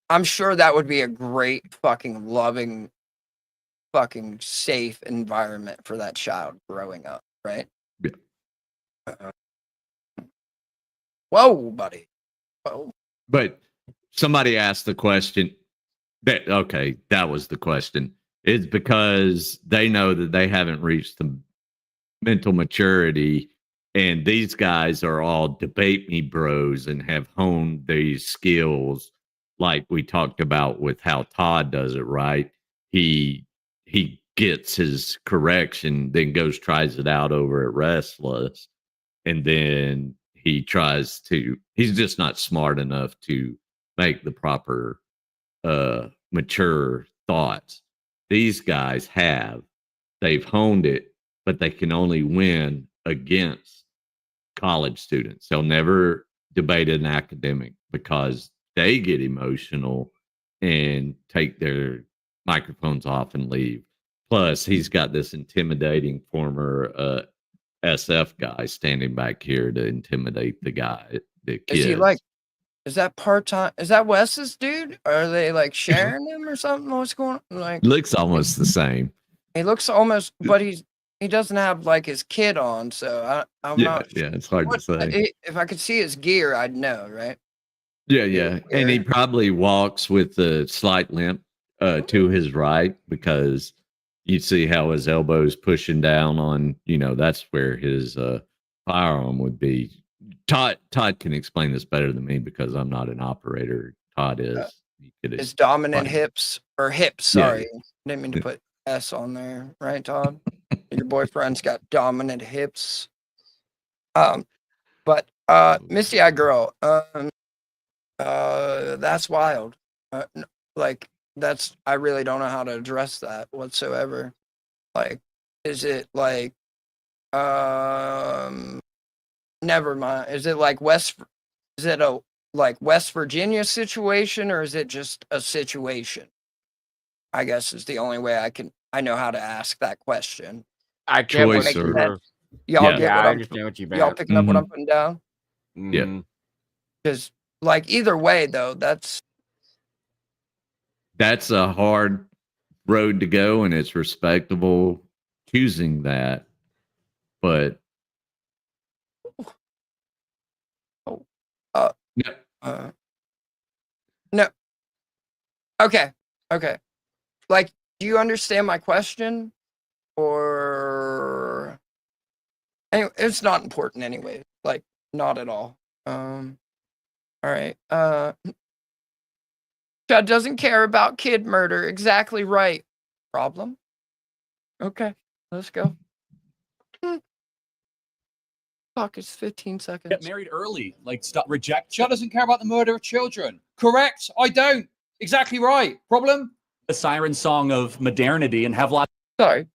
I'm sure that would be a great fucking loving, fucking safe environment for that child growing up, right? Yeah. Whoa, buddy. Whoa. But somebody asked the question. That was the question. It's because they know that they haven't reached the mental maturity, and these guys are all debate me bros and have honed these skills like we talked about with how Todd does it, right? He gets his correction, then tries it out over at Restless, and then he's just not smart enough to make the proper mature thoughts. These guys they've honed it, but they can only win against college students. They'll never debate an academic because they get emotional and take their microphones off and leave. Plus, he's got this intimidating former SF guy standing back here to intimidate the kids. Is he like, is that part-time? Is that Wes's dude? Are they like sharing him or something? What's going on? Like, looks almost the same. He looks almost, but he doesn't have like his kid on, so I'm not. Yeah, it's hard to say. If I could see his gear, I'd know, right? Yeah. And he probably walks with a slight limp to his right because you see how his elbow's pushing down on, that's where his firearm would be. Todd can explain this better than me because I'm not an operator. Todd is. His dominant hips or hips. Yeah, Sorry, didn't mean to put S on there. Right, Todd? Your boyfriend's got dominant hips. But Misty Eye Girl. That's wild. I really don't know how to address that whatsoever. Like, is it like, never mind. Is it like is it a West Virginia situation or is it just a situation? I guess is the only way I know how to ask that question. I can't Choice make or- sense. Y'all get Yeah, what I I'm understand what you y'all meant. picking up what I'm putting down? Yeah. Because either way though, that's a hard road to go, and it's respectable choosing that. But no. Okay. Like, do you understand my question? Or anyway, it's not important anyway. Like, not at all. All right. Chad doesn't care about kid murder. Exactly right. Problem? Okay, let's go. Fuck, it's 15 seconds. Get married early. Like, stop, reject. Chad doesn't care about the murder of children. Correct. I don't. Exactly right. Problem? The siren song of modernity and have lots. Sorry.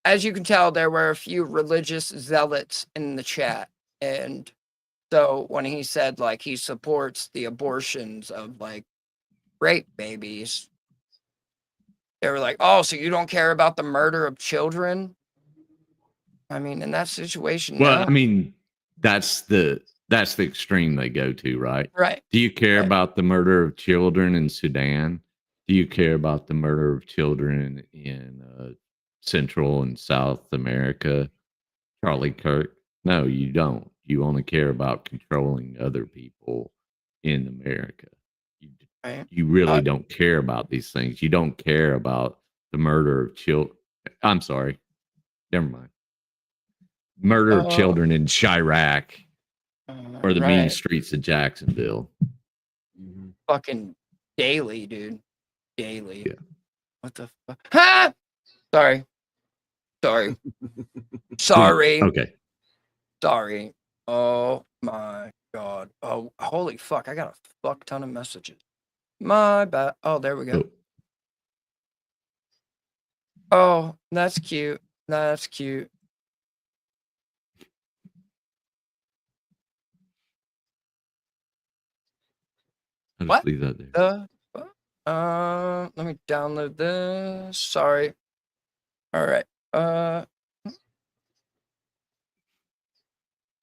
As you can tell, there were a few religious zealots in the chat. And so when he said, like, he supports the abortions of, like, rape babies, they were like, oh, so you don't care about the murder of children? I mean, in that situation, well, no. I mean, that's the extreme they go to, right? Right. Do you care about the murder of children in Sudan? Do you care about the murder of children in Central and South America? Charlie Kirk? No, you don't. You only care about controlling other people in America. You really don't care about these things. You don't care about the murder of children. I'm sorry. Never mind. Murder of children in Chirac or the mean streets of Jacksonville. Fucking daily, dude. Daily. Yeah. What the fuck? Ha! Sorry. Okay. Sorry. Oh my god. Oh, holy fuck. I got a fuck ton of messages. My bad. Oh, there we go. Oh, that's cute. That's cute. I'll just What? leave that there. Let me download this. Sorry. All right. All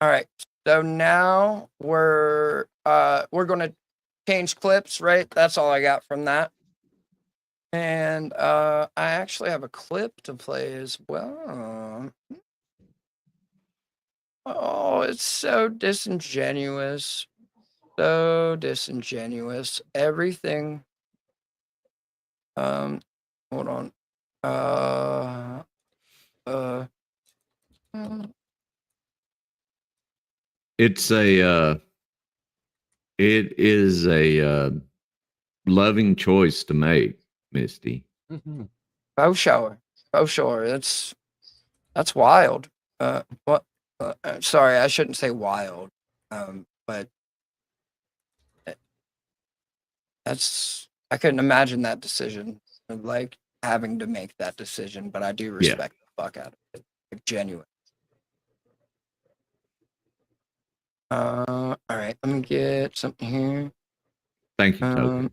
right. So now we're gonna change clips, right? That's all I got from that. And I actually have a clip to play as well. Oh, it's so disingenuous. So disingenuous. Everything. Hold on. It is a loving choice to make, Misty. Oh, sure. That's wild. What? Sorry, I shouldn't say wild. But I couldn't imagine that decision, like having to make that decision. But I do respect the fuck out of it, like, genuine. All right, let me get something here. Thank you, Token.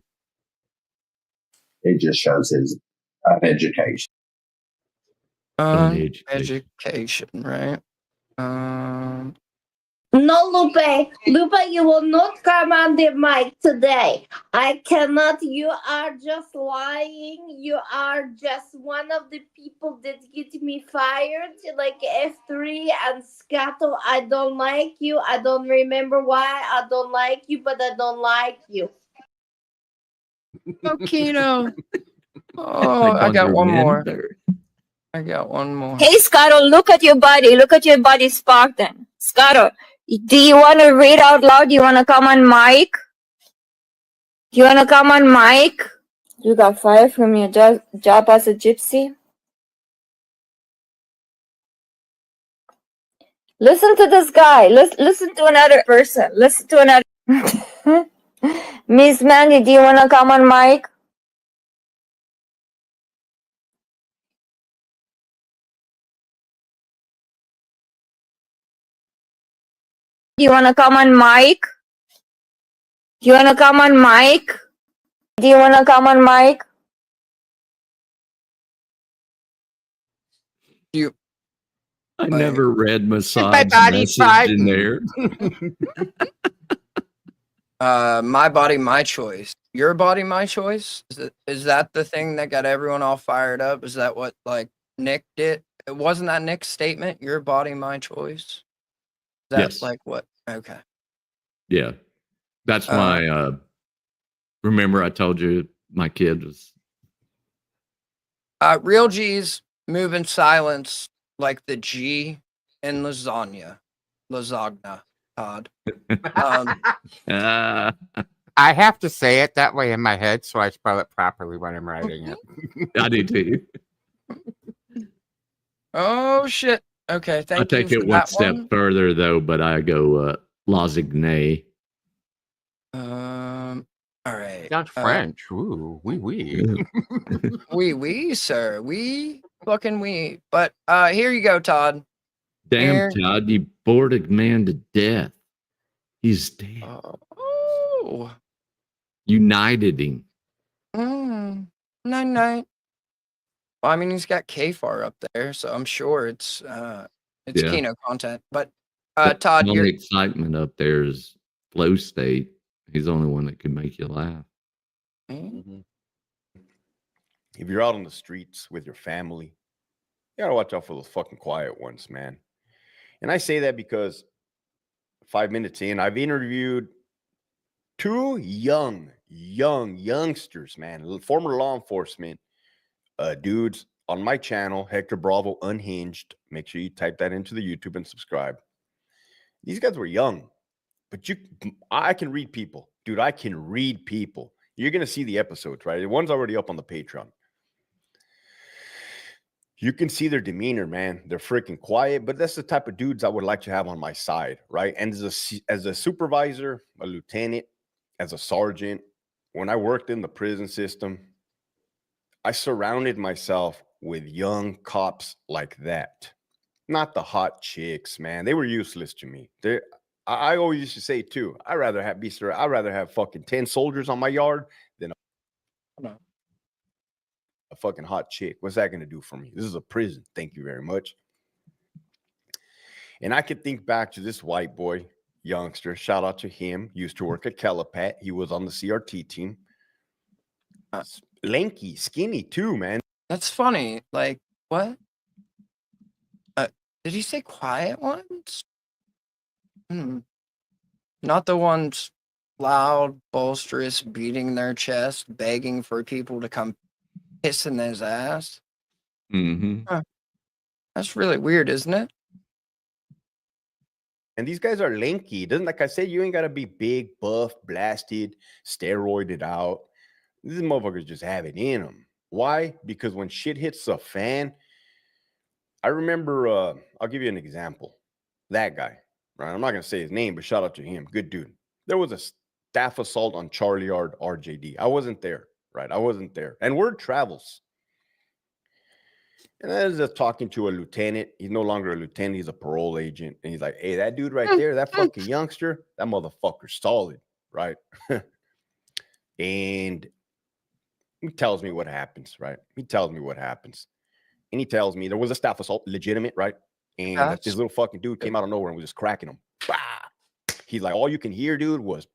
It just shows his education. Education, right? No, Lupe. Lupe, you will not come on the mic today. I cannot. You are just lying. You are just one of the people that get me fired. Like F3 and Scato. I don't like you. I don't remember why I don't like you, but I don't like you. Oh, Kino. Oh, I got one more. I got one more. Hey, Scotto, look at your body. Look at your body, Spartan. Scotto, do you want to read out loud? Do you want to come on mic? You want to come on mic? You got fired from your job as a gypsy? Listen to this guy. Listen to another person. Listen to another. Miss Mandy, do you want to come on mic? Do you want to come on mic? You want to come on mic? Do you want to come on mic? I never read Massad's body message fight. in there. My body, my choice. Your body, my choice. Is that the thing that got everyone all fired up? Is that what like Nick did? It wasn't that Nick's statement. Your body, my choice. Is that Yes. like what? Okay. Yeah. That's why remember I told you my kid was Real G's move in silence like the G in lasagna. Lasagna, Todd. I have to say it that way in my head, so I spell it properly when I'm writing it. I do too. Oh shit. Okay, I thank take you it for one that step one. further though, but I go lasagne. All right. Sounds French. Ooh, oui. Oui, sir. We fucking we. But here you go, Todd. Damn, Here. Todd, you bored a man to death. He's dead. Oh. You knighted him. Night. Well, I mean, he's got K-Far up there, so I'm sure it's Yeah. Kino content. But The Todd, only you're excitement up there is flow state. He's the only one that can make you laugh. If you're out on the streets with your family, you gotta watch out for those fucking quiet ones, man. And I say that because 5 minutes in, I've interviewed two youngsters, man, former law enforcement dudes on my channel, Hector Bravo Unhinged. Make sure you type that into the YouTube and subscribe. These guys were young, but I can read people, dude. I can read people. You're gonna see the episodes, right? One's already up on the Patreon. You can see their demeanor, man. They're freaking quiet, but that's the type of dudes I would like to have on my side, right? And as a supervisor, a lieutenant, as a sergeant, when I worked in the prison system, I surrounded myself with young cops like that. Not the hot chicks, man. They were useless to me. I always used to say too, I'd rather have fucking 10 soldiers on my yard than a fucking hot chick. What's that going to do for me? This is a prison. Thank you very much. And I could think back to this white boy, youngster. Shout out to him. Used to work at Calipat. He was on the CRT team. Lanky, skinny too, man. That's funny. Like what? Did he say quiet ones? Not the ones loud, boisterous, beating their chest, begging for people to come piss in his ass. Mm-hmm. That's really weird, isn't it? And these guys are lanky. Doesn't, like I said, you ain't got to be big, buff, blasted, steroided out. These motherfuckers just have it in them. Why? Because when shit hits the fan, I remember, I'll give you an example. That guy, right? I'm not going to say his name, but shout out to him. Good dude. There was a staff assault on Charlie Yard RJD. I wasn't there, right? I wasn't there. And word travels. And I was just talking to a lieutenant. He's no longer a lieutenant. He's a parole agent. And he's like, hey, that dude right there, that fucking youngster, that motherfucker's solid, right? And he tells me what happens, right? He tells me what happens. And he tells me there was a staff assault, legitimate, right? And this little fucking dude came out of nowhere and was just cracking him. Bah! He's like, all you can hear, dude, was,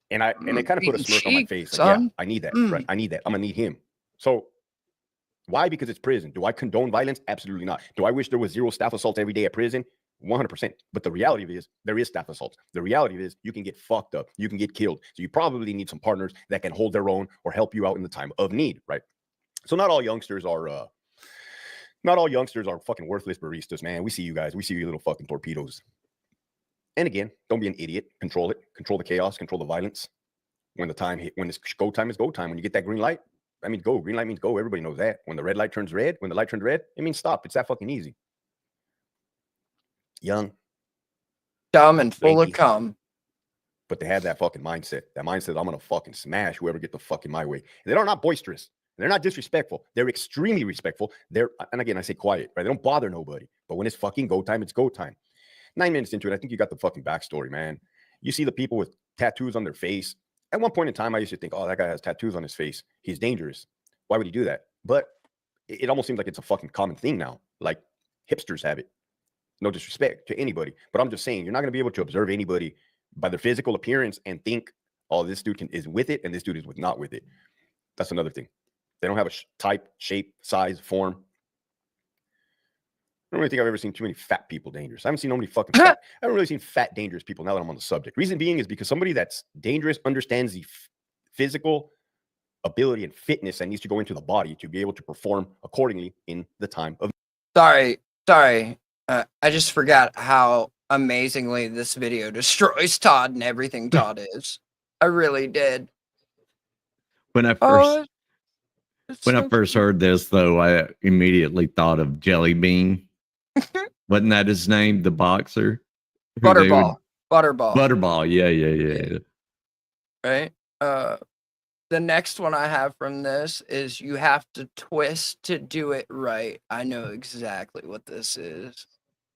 and it kind of put a smirk on my face. Like, yeah, I need that, right? I need that. I'm gonna need him. So why? Because it's prison. Do I condone violence? Absolutely not. Do I wish there was 0 staff assaults every day at prison? 100%. But the reality of it is there is staff assaults. The reality of it is you can get fucked up. You can get killed. So you probably need some partners that can hold their own or help you out in the time of need, right? So not all youngsters are fucking worthless baristas, man. We see you guys. We see you little fucking torpedoes. And again, don't be an idiot. Control it. Control the chaos. Control the violence. When the time hit, when it's go time is go time. When you get that green light, I mean go. Green light means go. Everybody knows that. When the red light turns red, when the light turns red, it means stop. It's that fucking easy. Young, dumb, and full of cum. But they have that fucking mindset. That mindset, I'm gonna fucking smash whoever get the fuck in my way. They are not boisterous. They're not disrespectful. They're extremely respectful. And again, I say quiet, right? They don't bother nobody. But when it's fucking go time, it's go time. 9 minutes into it, I think you got the fucking backstory, man. You see the people with tattoos on their face. At one point in time, I used to think, oh, that guy has tattoos on his face. He's dangerous. Why would he do that? But it almost seems like it's a fucking common thing now. Like hipsters have it. No disrespect to anybody, but I'm just saying you're not going to be able to observe anybody by their physical appearance and think, oh, this dude is with it and this dude is not with it. That's another thing. They don't have a type, shape, size, form. I don't really think I've ever seen too many fat people dangerous. I haven't seen nobody fucking fat. I haven't really seen fat dangerous people now that I'm on the subject. Reason being is because somebody that's dangerous understands the physical ability and fitness that needs to go into the body to be able to perform accordingly in the time of. Sorry. I just forgot how amazingly this video destroys Todd and everything Todd is. I really did. When I first heard this, though, I immediately thought of Jelly Bean. Wasn't that his name, the boxer? Butterball. Butterball. Yeah. Right. The next one I have from this is you have to twist to do it right. I know exactly what this is.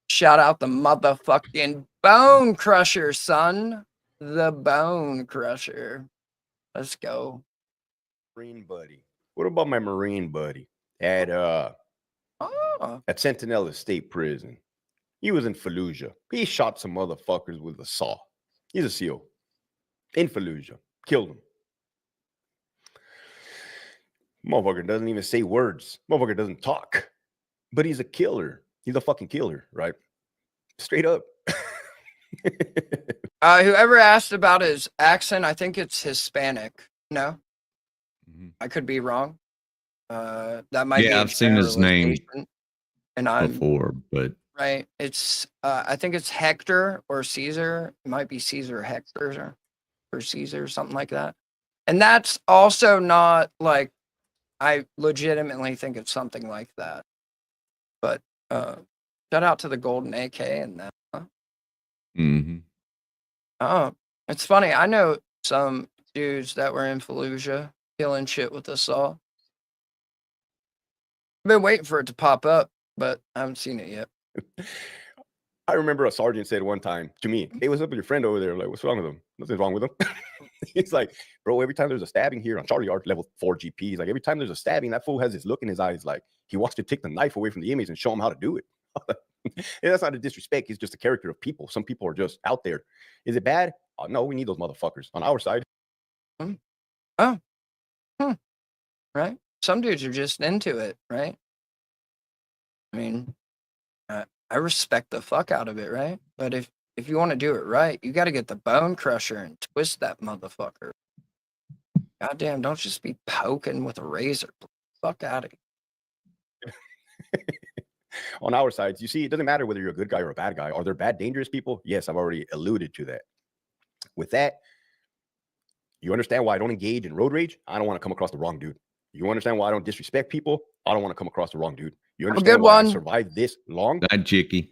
Shout out the motherfucking Bone Crusher, son. The Bone Crusher. Let's go. Marine buddy. What about my Marine buddy at Sentinella State Prison? He was in Fallujah. He shot some motherfuckers with a saw. He's a SEAL. In Fallujah. Killed him. Motherfucker doesn't even say words. Motherfucker doesn't talk. But he's a killer. He's a fucking killer, right? Straight up. Whoever asked about his accent, I think it's Hispanic. No? I could be wrong. That might be. Yeah, I've seen his name before, but right. It's I think it's Hector or Caesar. It might be Caesar Hector or Caesar, something like that. And that's also not like, I legitimately think it's something like that. But shout out to the Golden AK and that. Oh, it's funny. I know some dudes that were in Fallujah killing shit with a saw. I've been waiting for it to pop up, but I haven't seen it yet. I remember a sergeant said one time to me, "Hey, what's up with your friend over there?" I'm like, what's wrong with him? Nothing's wrong with him. He's like, bro, every time there's a stabbing here on Charlie Art level 4 GP, he's like, every time there's a stabbing, that fool has this look in his eyes like he wants to take the knife away from the image and show him how to do it. And that's not a disrespect. It's just a character of people. Some people are just out there. Is it bad? No, we need those motherfuckers on our side. Right? Some dudes are just into it, right? I mean, I respect the fuck out of it, right? But if you want to do it right, you got to get the Bone Crusher and twist that motherfucker. Goddamn, don't just be poking with a razor. Fuck out of here. On our sides, you see, it doesn't matter whether you're a good guy or a bad guy. Are there bad, dangerous people? Yes, I've already alluded to that. With that, you understand why I don't engage in road rage? I don't want to come across the wrong dude. You understand why I don't disrespect people? I don't want to come across the wrong dude. You understand why I survived this long? That Jicky.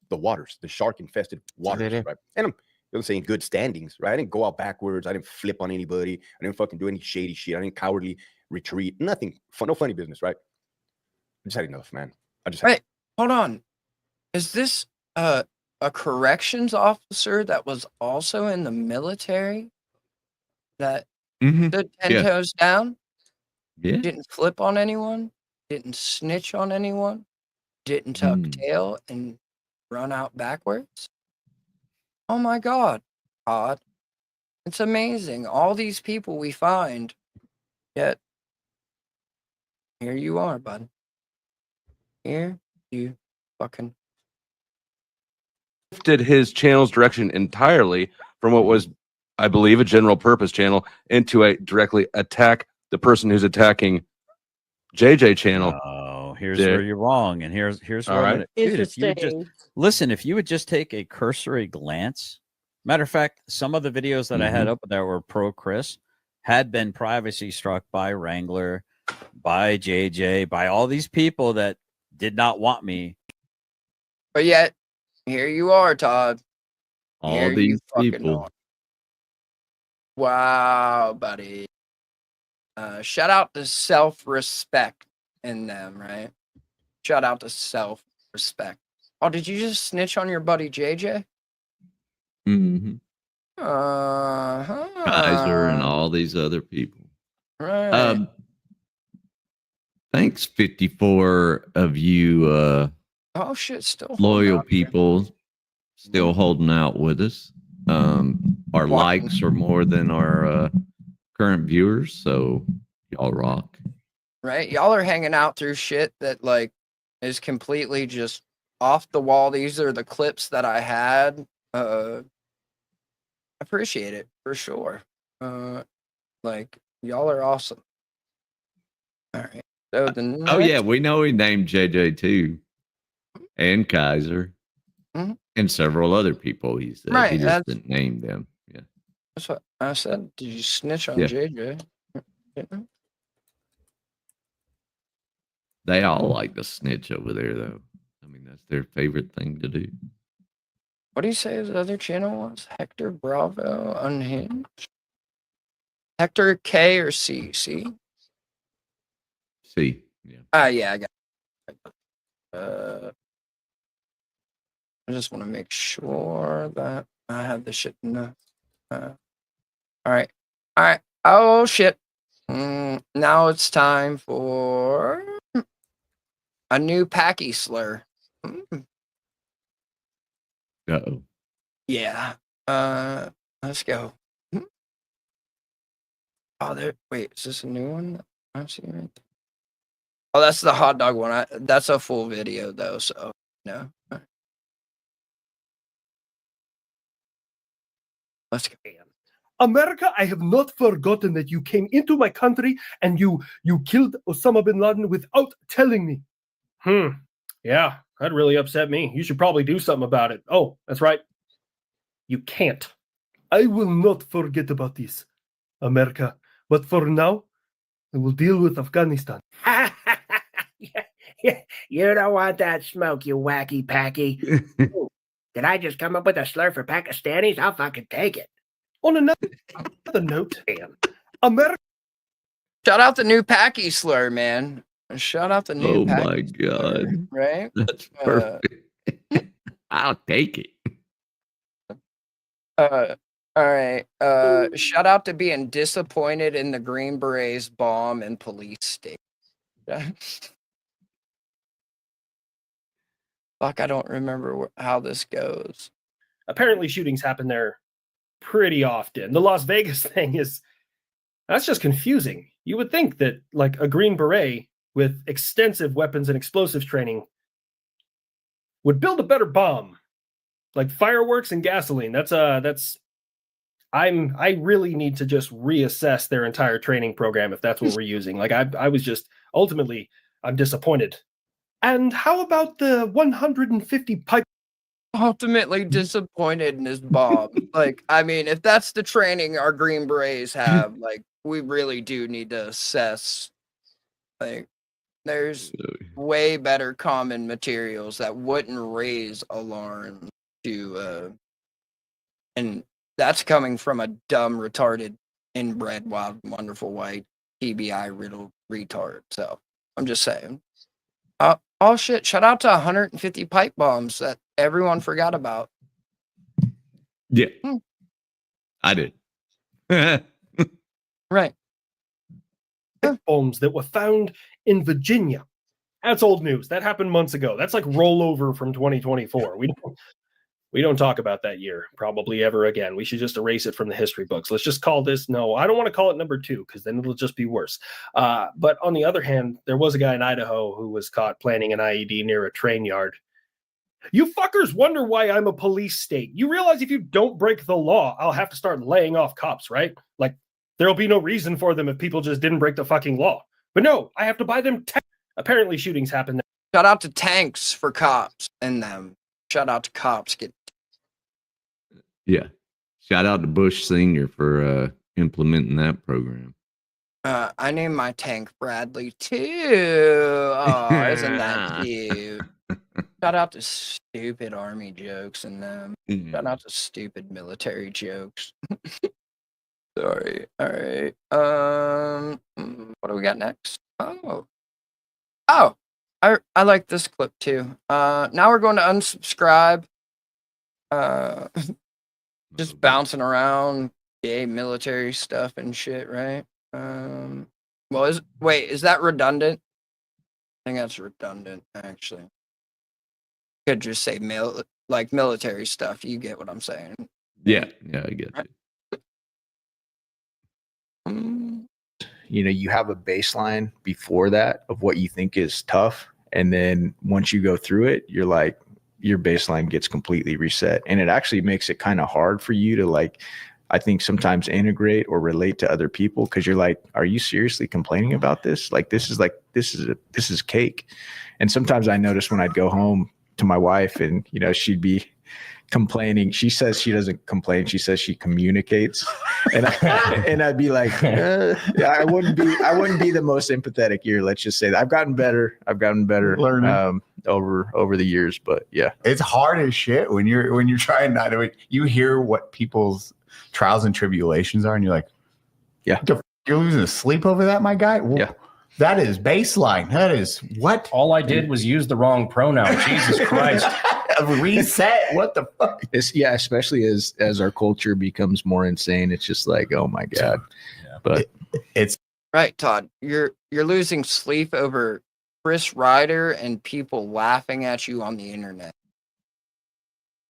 The waters, the shark-infested waters, right? And I'm saying good standings, right? I didn't go out backwards. I didn't flip on anybody. I didn't fucking do any shady shit. I didn't cowardly retreat. Nothing. No funny business, right? I just had enough, man. Wait, hold on. Is this a corrections officer that was also in the military that stood 10 toes down? Yeah. Didn't flip on anyone? Didn't snitch on anyone? Didn't tuck tail and run out backwards? Oh my God, Todd. It's amazing. All these people we find, yet here you are, bud. Here you fucking. Shifted his channel's direction entirely from what was, I believe, a general purpose channel into a directly attack the person who's attacking JJ channel. Oh, here's where you're wrong, and here's All where I'm right. gonna. Dude, if you would just listen, if you would just take a cursory glance. Matter of fact, some of the videos that I had up that were pro Chris had been privacy struck by Wrangler, by JJ, by all these people that did not want me. But yet, here you are, Todd. All Here you these fucking people. are. Wow, buddy. Shout out to self-respect in them, right? Shout out to self-respect. Oh, did you just snitch on your buddy JJ? Mm-hmm. Kaiser and all these other people. Right. Thanks, 54 of you Oh shit, still loyal people still holding out with us. Our likes are more than our current viewers, so y'all rock. right. Y'all are hanging out through shit that like is completely just off the wall. These are the clips that I had. Appreciate it for sure. Like y'all are awesome. All right. So the Oh yeah, next- we know he named JJ too, and Kaiser, and several other people. He said Right, he just that's- didn't name them. Yeah, That's what I said. Did you snitch on Yeah. JJ? they all like to snitch over there, though. I mean, that's their favorite thing to do. What do you say his other channel was? Hector Bravo Unhinged? Hector K or C? C? See, yeah. Yeah, I got it. I just want to make sure that I have the shit in the. All right. All right. Oh, shit. Now it's time for a new Packy slur. Uh-oh. Yeah. Let's go. Oh, there. Wait, is this a new one? I'm seeing right there. Oh, that's the hot dog one. That's a full video though, so no. Let's go. America, I have not forgotten that you came into my country and you killed Osama bin Laden without telling me. Yeah, that really upset me. You should probably do something about it. Oh, that's right. You can't. I will not forget about this, America. But for now, I will deal with Afghanistan. You don't want that smoke, you wacky packy. Ooh, did I just come up with a slur for Pakistanis? I'll fucking take it. On another note, America. Shout out the new Packy slur, man. Shout out the new Oh Packy my God. slur, right? That's perfect. I'll take it. All right. Shout out to being disappointed in the Green Berets bomb and police state. Fuck, I don't remember how this goes. Apparently, shootings happen there pretty often. The Las Vegas thing that's just confusing. You would think that like a Green Beret with extensive weapons and explosives training would build a better bomb. Like fireworks and gasoline. I really need to just reassess their entire training program if that's what we're using. Like I was just ultimately I'm disappointed. And how about the 150 pipe? Ultimately disappointed in his bomb. Like, I mean, if that's the training our Green Berets have, like, we really do need to assess. Like, there's way better common materials that wouldn't raise alarms to, and that's coming from a dumb, retarded, inbred, wild, wonderful white TBI riddled retard. So I'm just saying. Oh shit! Shout out to 150 pipe bombs that everyone forgot about. Yeah, I did. Right. Bombs that were found in Virginia. That's old news. That happened months ago. That's like rollover from 2024. We We don't talk about that year probably ever again. We should just erase it from the history books. Let's just call this. No, I don't want to call it number 2 because then it'll just be worse. But on the other hand, there was a guy in Idaho who was caught planting an IED near a train yard. You fuckers wonder why I'm a police state. You realize if you don't break the law, I'll have to start laying off cops, right? Like, there'll be no reason for them if people just didn't break the fucking law. But no, I have to buy them. Apparently, shootings happen. Shout out to tanks for cops and them. Shout out to cops. Yeah. Shout out to Bush Senior for implementing that program. I named my tank Bradley too. Oh, isn't that cute? Shout out to stupid army jokes and them. Shout out to stupid military jokes. Sorry. All right. What do we got next? Oh, I like this clip too. Now we're going to unsubscribe. Just bouncing around gay military stuff and shit, right? Well, is that redundant? I think that's redundant, actually. Could just say military stuff. You get what I'm saying? Yeah, I get you. You know, you have a baseline before that of what you think is tough, and then once you go through it, you're like, your baseline gets completely reset, and it actually makes it kind of hard for you to, like, I think sometimes integrate or relate to other people, because you're like, are you seriously complaining about this? Like, this is cake. And sometimes I notice when I'd go home to my wife and, you know, she'd be complaining. She says she doesn't complain. She says she communicates. And I'd be like, I wouldn't be the most empathetic here. Let's just say that I've gotten better learning over the years, but yeah, it's hard as shit when you're trying not to, you hear what people's trials and tribulations are, and you're like, yeah, you're losing sleep over that, my guy. Well, yeah. That is baseline. That is what? All I did was use the wrong pronoun. Jesus Christ. Reset. What the fuck? Yeah, especially as our culture becomes more insane. It's just like, oh my God. Yeah. But it's right, Todd. You're losing sleep over Chris Ryder and people laughing at you on the internet.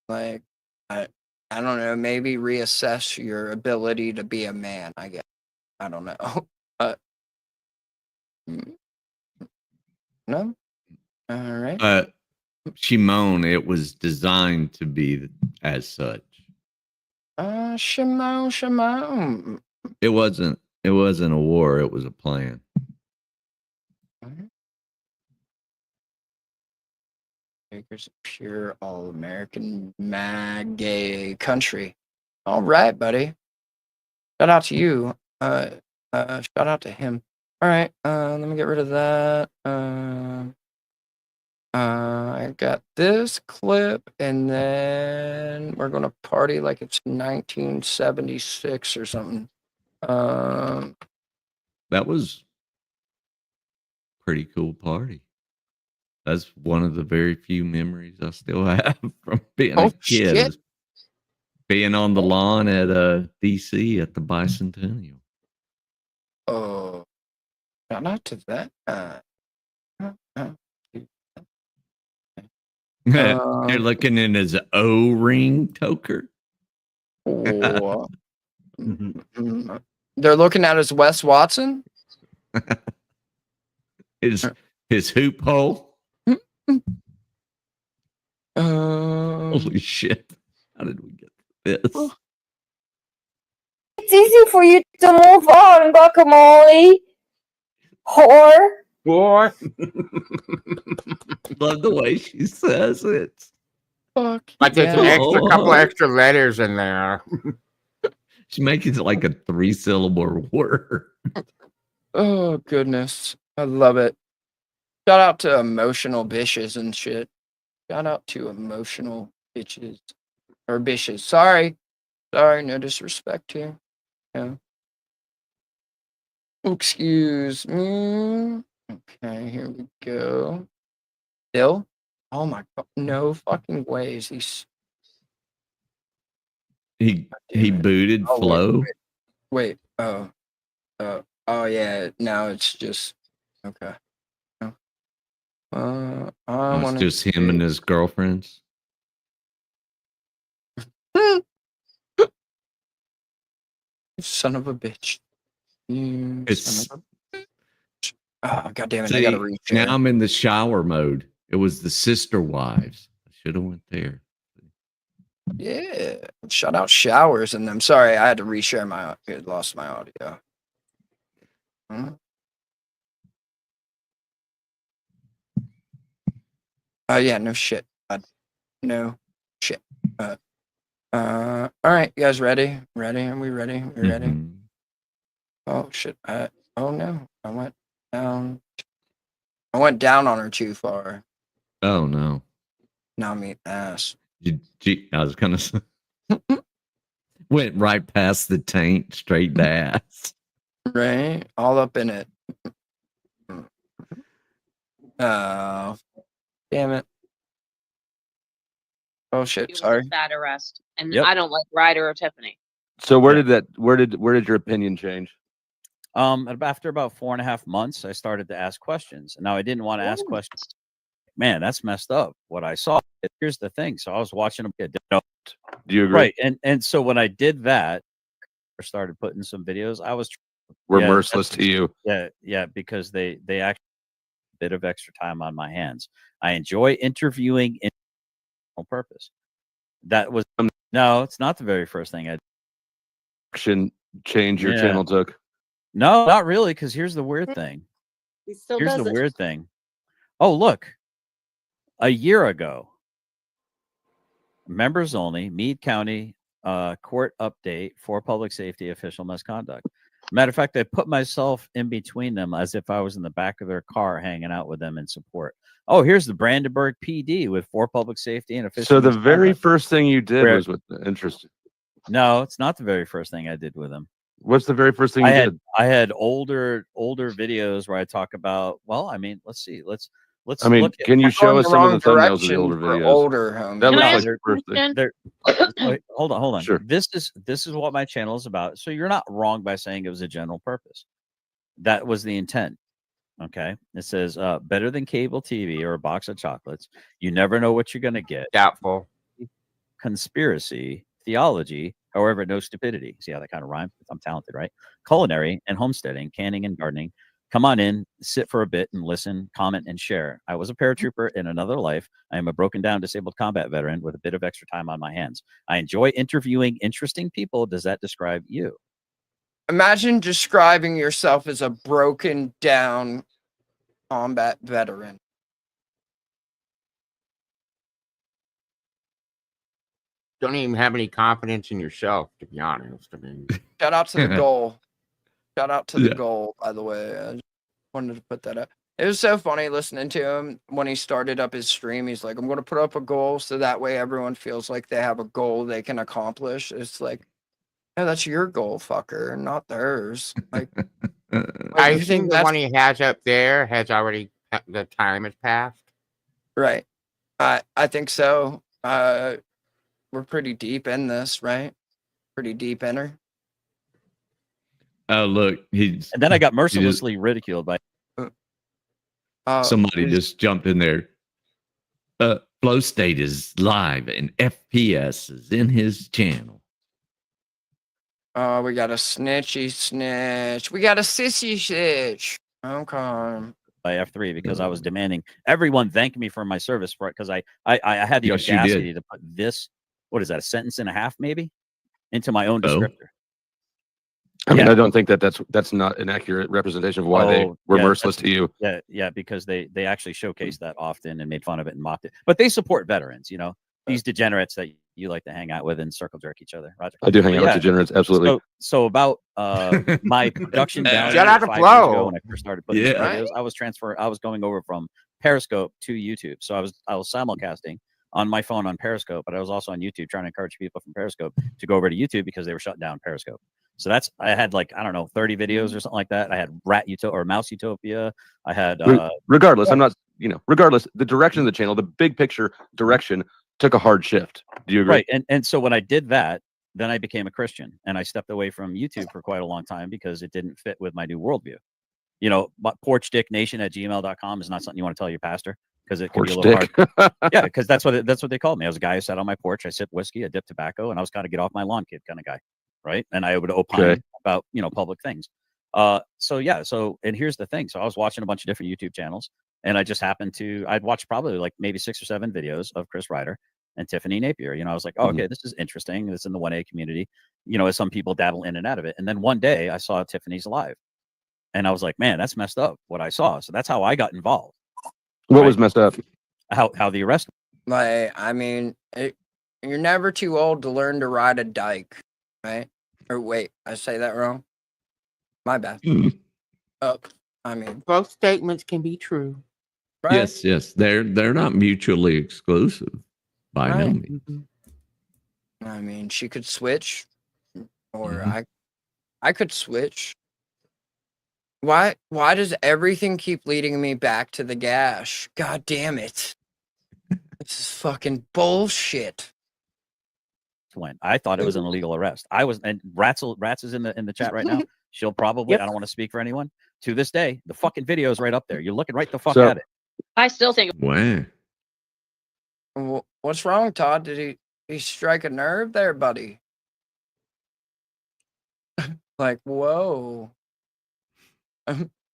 Like, I don't know, maybe reassess your ability to be a man, I guess. I don't know. No? All right. Shimon, it was designed to be as such. Shimon. It wasn't a war, it was a plan. Makers of pure all-American gay country. All right, buddy. Shout out to you. Shout out to him. All right, let me get rid of that. I got this clip, and then we're gonna party like it's 1976 or something. That was a pretty cool party. That's one of the very few memories I still have from being a kid. Shit. Being on the lawn at DC at the Bicentennial. Oh, shout out to that. You're looking in his O-ring toker. They're looking at his Wes Watson. his hoop hole. Holy shit! How did we get this? It's easy for you to move on, guacamole. Whore. Love the way she says it. Fuck. Like there's a couple extra letters in there. She makes it like a 3-syllable word. Oh goodness, I love it. Shout out to emotional bitches and shit. Shout out to emotional bitches or bitches. Sorry, no disrespect here. Yeah. Excuse me. Okay, here we go. Bill? Oh my god, no fucking ways. He booted Flo. Wait. Oh yeah. Now it's just okay. It's just him and his girlfriends. Son of a bitch. You It's son of a bitch. Oh, God damn it. I see, got to reach now I'm in the shower mode. It was the sister wives. I should have went there. Yeah. Shout out showers and them. Sorry, I had to reshare my it lost my audio. Oh yeah, no shit. No shit. All right, you guys ready? Ready? Are we ready? We ready? Oh shit. Oh no. I went down. I went down on her too far. Oh no. Now I'm eating ass. I was gonna say, went right past the taint, straight to ass. Right? All up in it. Oh. Damn it. Oh shit, sorry. Bad arrest, and Yep. I don't like Ryder or Tiffany. So where did your opinion change? After about 4.5 months, I started to ask questions. Now I didn't want to ask questions. Man, that's messed up. What I saw. Here's the thing. So I was watching them. Do you agree? Right, and so when I did that, I started putting some videos. We're merciless to you. Yeah, because they actually a bit of extra time on my hands. I enjoy interviewing in purpose. That was no, it's not the very first thing I did. Action change your channel took. No, not really, because here's the weird thing. He still Here's does the it. weird thing. Oh, look. A year ago, members only, Meade County court update for public safety official misconduct. Matter of fact, I put myself in between them as if I was in the back of their car hanging out with them in support. Oh, here's the Brandenburg PD with 4 public safety and official. So the very misconduct. first thing you did was with interest. No, it's not the very first thing I did with them. What's the very first thing you did? I had older videos where I talk about. Well, I mean, let's see. Let's. I mean, look at can you show us some of the thumbnails of the direction older for videos? older, homie. That Can I looks ask like a the first thing. Wait, hold on. Sure. This is what my channel is about. So you're not wrong by saying it was a general purpose. That was the intent. Okay. It says better than cable TV or a box of chocolates. You never know what you're gonna get. Doubtful. Conspiracy, theology, however, no stupidity. See how that kind of rhymes? I'm talented, right? Culinary and homesteading, canning and gardening. Come on in, sit for a bit and listen, comment, and share. I was a paratrooper in another life. I am a broken down disabled combat veteran with a bit of extra time on my hands. I enjoy interviewing interesting people. Does that describe you? Imagine describing yourself as a broken down combat veteran. Don't even have any confidence in yourself, to be honest. I mean, Shout out to the goal. Shout out to the goal, by the way. I just wanted to put that up. It was so funny listening to him when he started up his stream. He's like, I'm going to put up a goal so that way everyone feels like they have a goal they can accomplish. It's like, no, that's your goal, fucker, not theirs. Like, I think the one he has up there has already, the time has passed. Right. I think so. We're pretty deep in this, right? Pretty deep in her. Oh, look, And then I got mercilessly ridiculed by somebody just jumped in there. Flow State is live and FPS is in his channel. Oh, we got a snitchy snitch. We got a sissy snitch. Okay. by F3 because I was demanding everyone thank me for my service for it because I had the Yes, you audacity did. to put this, what is that, a sentence and a half maybe, into my own Oh. descriptor. I mean, Yeah. I don't think that's not an accurate representation of why they were yeah, merciless that's- to you. Yeah, because they actually showcase that often and made fun of it and mocked it. But they support veterans, you know, these degenerates that you like to hang out with and circle jerk each other. Roger. I do hang But out with degenerates, absolutely. So about my production value Shout out to 5 years Flo. ago when I first started putting these Yeah. videos, I was going over from Periscope to YouTube. So I was simulcasting on my phone on Periscope, but I was also on YouTube trying to encourage people from Periscope to go over to YouTube because they were shutting down Periscope. So I had like, I don't know, 30 videos or something like that. I had Mouse Utopia. I had Regardless, I'm not, regardless, the direction of the channel, the big picture direction took a hard shift. Do you agree? Right. And so when I did that, then I became a Christian and I stepped away from YouTube for quite a long time because it didn't fit with my new worldview. You know, porchdicknation@gmail.com is not something you want to tell your pastor because it can be a little hard. Yeah, because that's what they called me. I was a guy who sat on my porch. I sipped whiskey, I dipped tobacco, and I was kind of get off my lawn kid kind of guy. Right. And I would opine about, public things. So yeah, and here's the thing. So I was watching a bunch of different YouTube channels, and I just happened to I'd watched probably like maybe 6 or 7 videos of Chris Ryder and Tiffany Napier. I was like, oh, okay, this is interesting. It's in the 1A community. As some people dabble in and out of it. And then one day I saw Tiffany's live, and I was like, man, that's messed up what I saw. So that's how I got involved. What was messed up? How the arrest. Like, I mean, you're never too old to learn to ride a dike, right? Or wait, I say that wrong. My bad. I mean, both statements can be true. Right? Yes. They're not mutually exclusive by no means. I mean, she could switch, or I could switch. Why does everything keep leading me back to the gash? God damn it. This is fucking bullshit. When I thought it was an illegal arrest. And Rats is in the chat right now. She'll probably, I don't want to speak for anyone. To this day, the fucking video is right up there. You're looking right the fuck at it. I still think. Wow. What's wrong, Todd? Did he strike a nerve there, buddy? Like, whoa.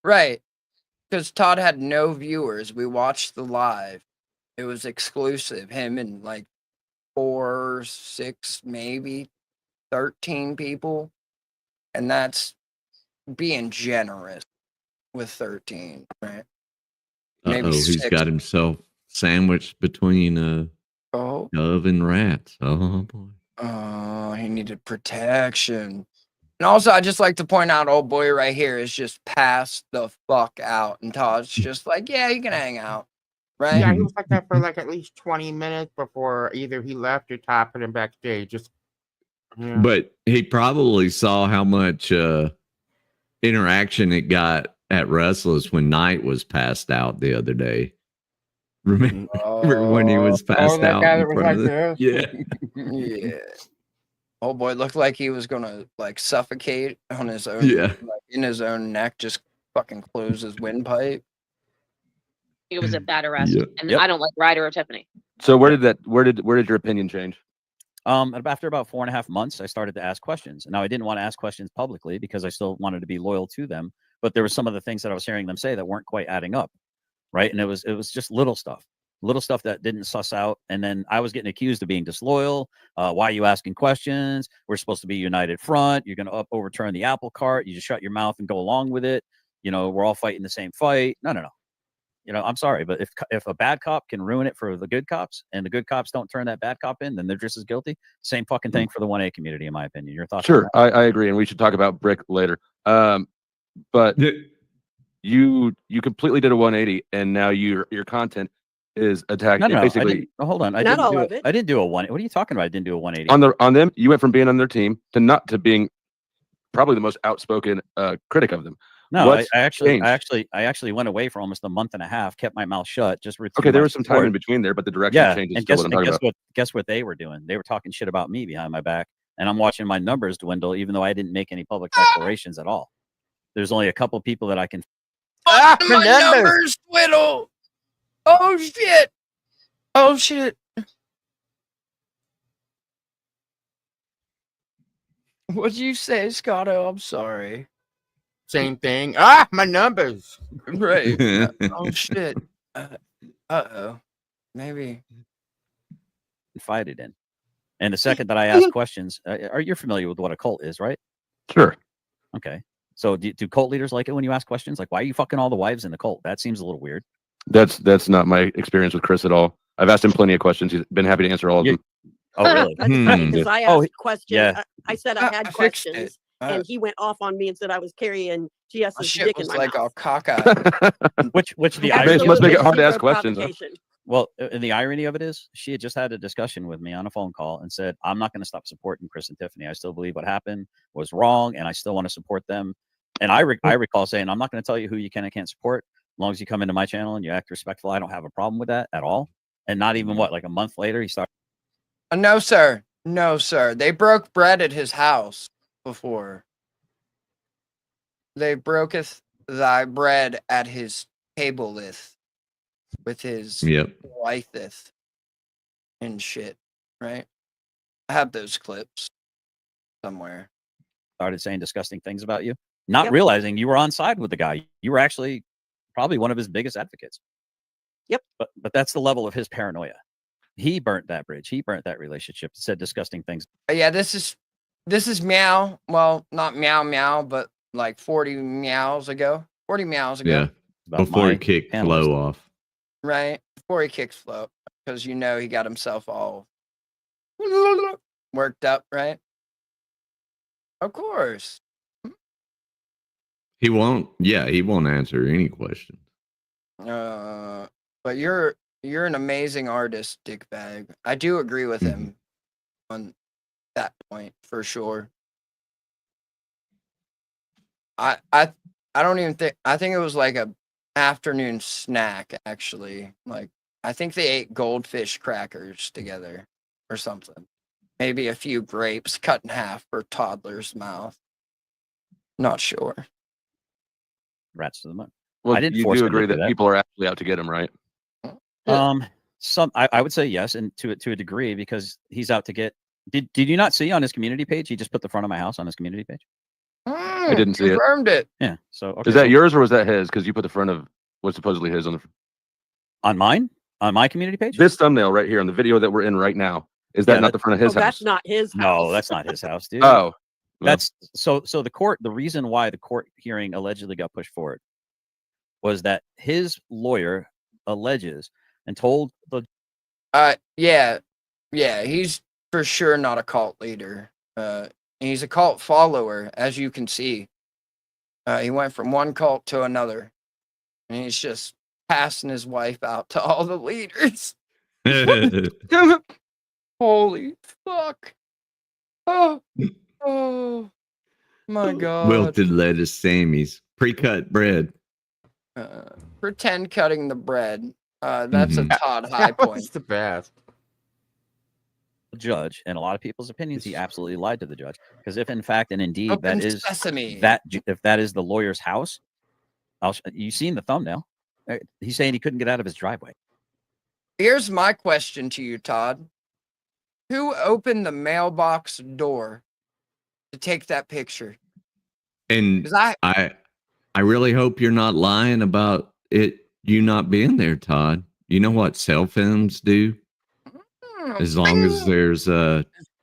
Right. Because Todd had no viewers. We watched the live. It was exclusive. Him and like 4, 6, maybe 13 people. And that's being generous with 13, right? Maybe He's 6. got himself sandwiched between Dove and Rats. Oh boy. Oh, he needed protection. And also, I just like to point out, old boy right here is just passed the fuck out. And Todd's just like, yeah, you can hang out. Right? Yeah, he was like that for like at least 20 minutes before either he left or Todd put him backstage. Just But he probably saw how much interaction it got at Restless when Knight was passed out the other day. Remember when he was passed that out? guy in that was front like of the- this? Yeah. Yeah. Oh boy, looked like he was gonna like suffocate on his own, Yeah. like, in his own neck, just fucking close his windpipe. It was a bad arrest, Yeah. and I don't like Ryder or Tiffany. So where did your opinion change? After about 4.5 months, I started to ask questions. Now I didn't want to ask questions publicly because I still wanted to be loyal to them. But there were some of the things that I was hearing them say that weren't quite adding up, right? And it was just little stuff that didn't suss out. And then I was getting accused of being disloyal. Why are you asking questions? We're supposed to be united front. You're going to overturn the apple cart. You just shut your mouth and go along with it. We're all fighting the same fight. No. I'm sorry, but if a bad cop can ruin it for the good cops, and the good cops don't turn that bad cop in, then they're just as guilty. Same fucking thing for the 1A community, in my opinion. Your thoughts? Sure, I agree, and we should talk about Brick later. But you completely did a 180, and now your content is attacking. No, basically, hold on. I didn't do a one. What are you talking about? I didn't do a 180 on them. You went from being on their team to being probably the most outspoken critic of them. No, What's I changed? actually went away for almost a month and a half, kept my mouth shut. Just Okay, there was some time in between there, but the direction changes. And guess what they were doing? They were talking shit about me behind my back, and I'm watching my numbers dwindle, even though I didn't make any public declarations at all. There's only a couple people that I can. My numbers dwindle. Oh shit. Oh shit. What'd you say, Scotto? I'm sorry. Same thing. My numbers. Right. Oh shit. Uh-oh. Maybe. Fight it in. And the second that I ask questions, are you familiar with what a cult is, right? Sure. Okay. So do cult leaders like it when you ask questions? Like, why are you fucking all the wives in the cult? That seems a little weird. That's not my experience with Chris at all. I've asked him plenty of questions. He's been happy to answer all of them. Oh, really? That's funny because I asked questions. yeah. I said I had questions, and he went off on me and said I was carrying GS's dick in my like mouth. all cockeyed. which the It must make it hard to ask questions. Huh? Well, and the irony of it is, she had just had a discussion with me on a phone call and said, I'm not going to stop supporting Chris and Tiffany. I still believe what happened was wrong, and I still want to support them. And I recall saying, I'm not going to tell you who you can and can't support. As long as you come into my channel and you act respectful, I don't have a problem with that at all. And not even like a month later, he started. No, sir. No, sir. They broke bread at his house before. They broketh thy bread at his tableth with his wifeth and shit, right? I have those clips somewhere. started saying disgusting things about you, not realizing you were on side with the guy. You were actually probably one of his biggest advocates. Yep. But that's the level of his paranoia. He burnt that bridge. He burnt that relationship. Said disgusting things. Yeah, this is meow. Well, not meow meow, but like 40 meows ago. 40 meows ago. Yeah. Before he kicked Flo off. Right. Before he kicks Flo. Because he got himself all worked up, right? Of course. He won't answer any question. But you're an amazing artist, dickbag. I do agree with him on that point for sure. I don't even think I think it was like a afternoon snack actually. Like I think they ate goldfish crackers together or something. Maybe a few grapes cut in half for toddler's mouth. Not sure. Rats to the moon. Well, I didn't you force do him to agree do that people are actually out to get him, right? I would say yes, and to a degree, because he's out to get. Did you not see on his community page? He just put the front of my house on his community page. I didn't see it. Confirmed it. Yeah. So okay, is that yours or was that his? Because you put the front of what's supposedly his on the on mine on my community page. This thumbnail right here on the video that we're in right now. Is that not the front of his house? That's not his house. No, that's not his house, dude. Oh, that's so the court. The reason why the court hearing allegedly got pushed forward was that his lawyer alleges and told the. Yeah, he's for sure not a cult leader. He's a cult follower, as you can see. He went from one cult to another, and he's just passing his wife out to all the leaders. Holy fuck! Oh my god! Wilted lettuce, Sammy's pre-cut bread. Pretend cutting the bread. That's a Todd high point. That's the best. Judge, in a lot of people's opinions, he absolutely lied to the judge, because if in fact and indeed Open that is sesame. if that is the lawyer's house, you've seen the thumbnail. He's saying he couldn't get out of his driveway. Here's my question to you, Todd. Who opened the mailbox door to take that picture? And I really hope you're not lying about you not being there, Todd. You know what cell phones do? As long as there's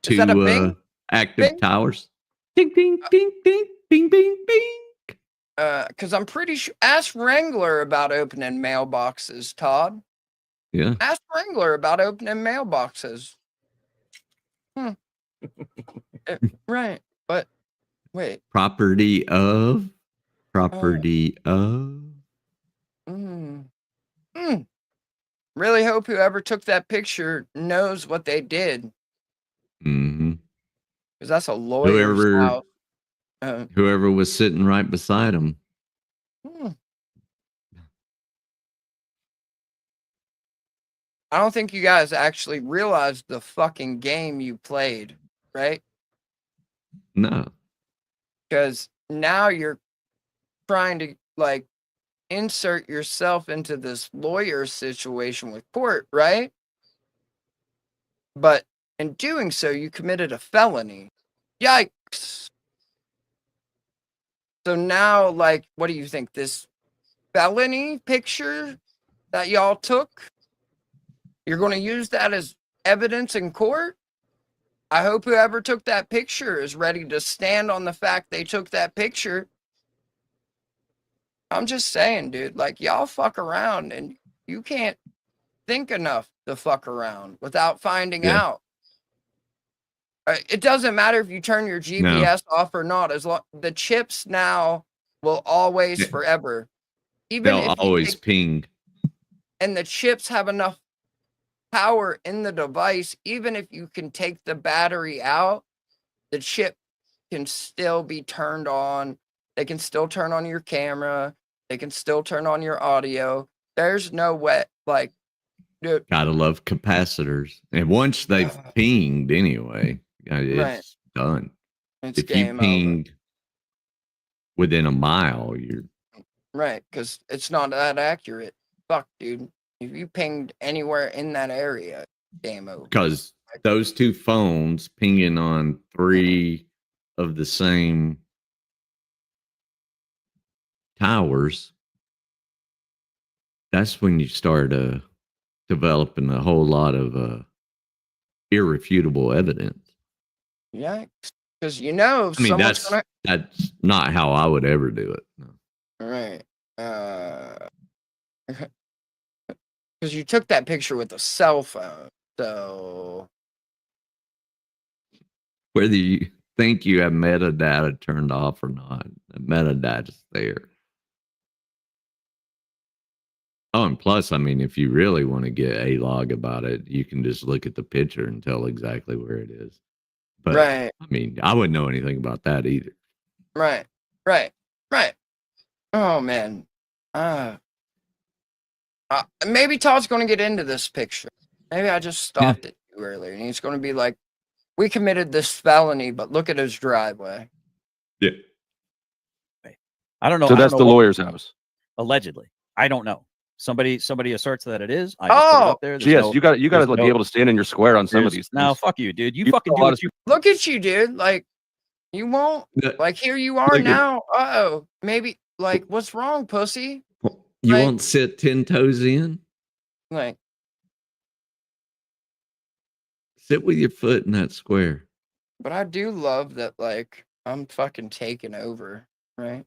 two active towers. Ding, ding, ding, ding, bing, bing, bing. Because I'm pretty sure. Ask Wrangler about opening mailboxes, Todd. Yeah. Ask Wrangler about opening mailboxes. Right. But wait. Property of. Really hope whoever took that picture knows what they did. Mm-hmm. Because that's a lawyer's house. Whoever was sitting right beside him. I don't think you guys actually realized the fucking game you played, right? No. Because now you're trying to insert yourself into this lawyer situation with court, right? But in doing so, you committed a felony. Yikes. So now, what do you think? This felony picture that y'all took, you're going to use that as evidence in court? I hope whoever took that picture is ready to stand on the fact they took that picture. I'm just saying, dude, y'all fuck around and you can't think enough to fuck around without finding out. It doesn't matter if you turn your GPS off or not. As long the chips now will always forever. Even they'll always ping. And the chips have enough power in the device, even if you can take the battery out, the chip can still be turned on. They can still turn on your camera. They can still turn on your audio. There's no way, dude. Gotta love capacitors. And once they've pinged anyway, it's done. It's if game you pinged within a mile, you're right, because it's not that accurate. Fuck, dude. If you pinged anywhere in that area, game over. Because those two phones pinging on 3 of the same towers, that's when you start developing a whole lot of irrefutable evidence. Yeah, because you know, if I mean, someone's gonna. that's not how I would ever do it. No. Right. Because you took that picture with a cell phone, so Whether you think you have metadata turned off or not, the metadata's there. Oh, and plus, I mean, if you really want to get a log about it, you can just look at the picture and tell exactly where it is. But right, I mean, I wouldn't know anything about that either. right, right, right. Oh man, maybe Todd's going to get into this picture. Maybe I just stopped it too early, and he's going to be like, "We committed this felony, but look at his driveway." Yeah. I don't know. So I don't that's know the what- lawyer's house. Allegedly, I don't know. Somebody asserts that it is. I just put it up there. There's Yes, no- you got to there's be no- able to stand in your square on some of these. No, things. fuck you, dude. You You fucking know do a lot what of- you. Look at you, dude. Like, you won't. Like, here you are Look at- now. Uh-oh. Maybe, like, what's wrong, pussy? You Like- won't sit 10 toes in? Like, Sit with your foot in that square. but I do love that, like, I'm fucking taking over, right?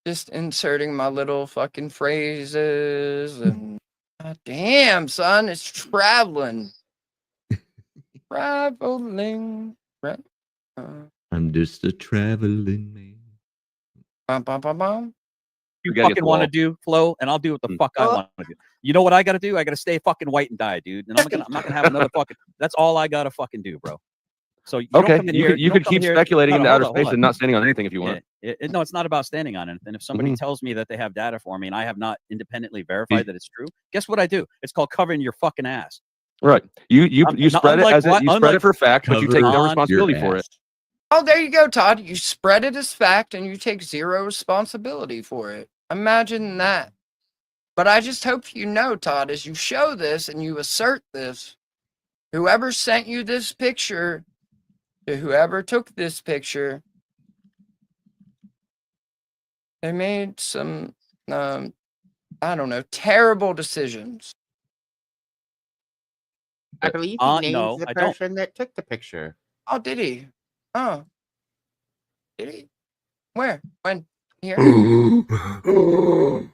Just inserting my little fucking phrases and God damn, son, it's traveling. Traveling. Right? I'm just a traveling man. Bum, bum, bum, bum. You gotta get fucking the want to wall. do, Flo, and I'll do what the fuck I want to do. You know what I got to do? I got to stay fucking white and die, dude. And I'm not gonna have another fucking. That's all I gotta fucking do, bro. So you don't Okay, come in you here. could you don't could come keep here- speculating Hold into on, outer hold space on. and not standing on anything if you want. No, it's not about standing on anything. If somebody Mhm. tells me that they have data for me and I have not independently verified that it's true, guess what I do? It's called covering your fucking ass. Right. You Not spread it unlike as what- you spread unlike- it for fact, but you take Cover no on responsibility your for it. ass. Oh, there you go, Todd. You spread it as fact and you take zero responsibility for it. Imagine that. But I just hope you know, Todd, as you show this and you assert this, whoever sent you this picture, to whoever took this picture, they made some, I don't know, terrible decisions. I believe he named no, the I don't. person that took the picture. Oh, did he? Oh. Did he? Where? When? Here? No,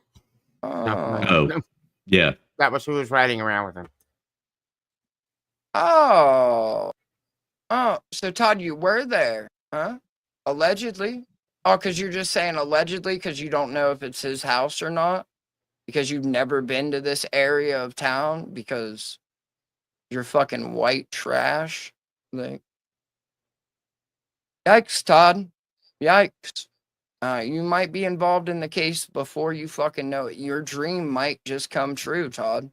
Oh, yeah. that was who was riding around with him. Oh. Oh, so Todd, you were there, huh? Allegedly? Oh, because you're just saying allegedly because you don't know if it's his house or not? Because you've never been to this area of town because you're fucking white trash? Like, yikes, Todd. Yikes. You might be involved in the case before you fucking know it. Your dream might just come true, Todd.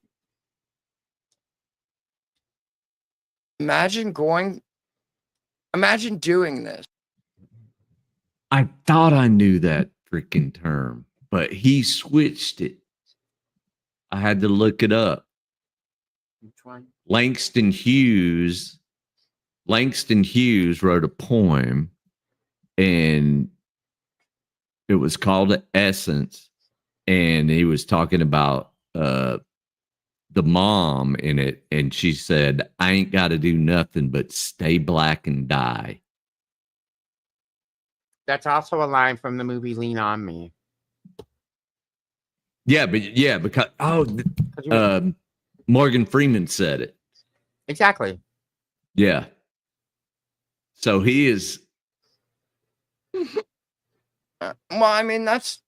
Imagine doing this. I thought I knew that freaking term, but he switched it. I had to look it up. Which one? Langston Hughes wrote a poem, and it was called Essence, and he was talking about the mom in it, and she said, "I ain't got to do nothing but stay black and die." That's also a line from the movie Lean on Me. Yeah, because Morgan Freeman said it. Exactly. Yeah. So he is. Well, I mean, that's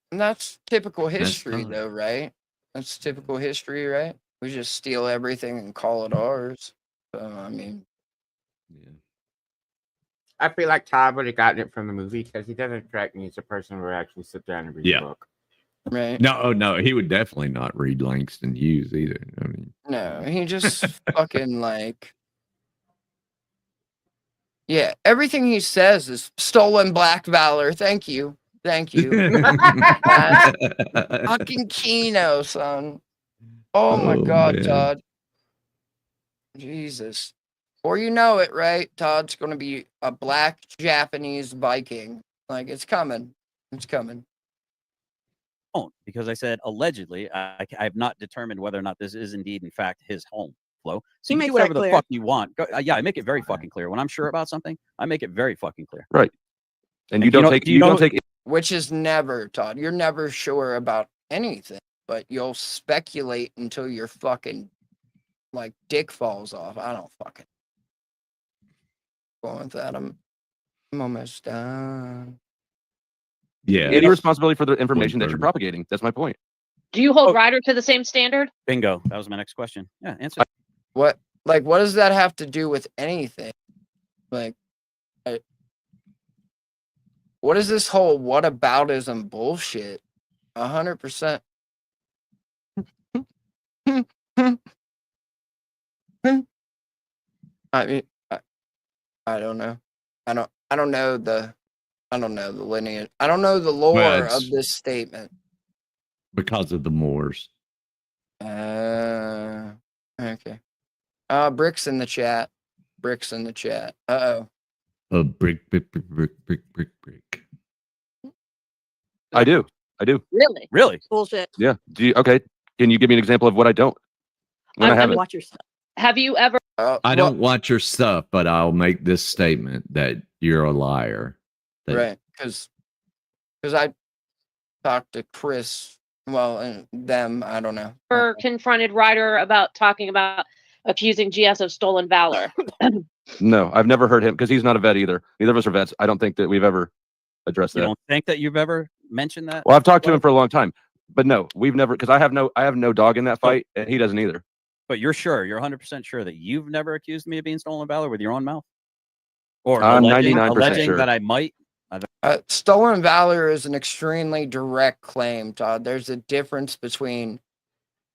typical That's history, fine. though, right? That's typical history, right? We just steal everything and call it ours. So, I mean, I feel like Todd would have gotten it from the movie because he doesn't strike me as a person who would actually sit down and read Yeah. a book. right? No, he would definitely not read Langston Hughes either. I mean, No, he just fucking like, yeah, everything he says is stolen black valor. Thank you. That's fucking Kino, son. Oh my Oh, God, man. Todd. Jesus. Before you know it, right, Todd's going to be a black Japanese Viking. Like, it's coming. It's coming. Because I said allegedly, I have not determined whether or not this is indeed, in fact, his home flow. So He you makes do whatever that the clear. fuck you want. Yeah, I make it very fucking clear. When I'm sure about something, I make it very fucking clear. Right. And you don't take you don't take Which is never, Todd. You're never sure about anything, but you'll speculate until your fucking like dick falls off. I don't fucking going with that. I'm almost done. Yeah. any responsibility for the information that you're propagating. That's my point. Do you hold Ryder to the same standard? Bingo. That was my next question. Yeah, answer. What does that have to do with anything? Like, what is this whole whataboutism bullshit? 100%. I mean, I don't know. I don't know the lineage. I don't know the lore of this statement. Because of the Moors. Okay. Bricks in the chat. Bricks in the chat. Uh-oh. A brick. I do. Really? Really? Bullshit. Yeah. Okay. Can you give me an example of what I don't? When I haven't. Watch your stuff. Have you ever? I don't watch your stuff, but I'll make this statement that you're a liar. Right. Because I talked to Chris. Well, and them. I don't know. Ever confronted Ryder about talking about accusing GS of stolen valor? No, I've never heard him because he's not a vet either. Neither of us are vets. I don't think that we've ever addressed that. You don't think that you've ever mentioned that? Well, I've talked to him for a long time, but no, we've never, because I have no dog in that fight, and he doesn't either. But you're 100% sure that you've never accused me of being stolen valor with your own mouth? Or I'm alleging 99% sure that I might? Stolen valor is an extremely direct claim, Todd. There's a difference between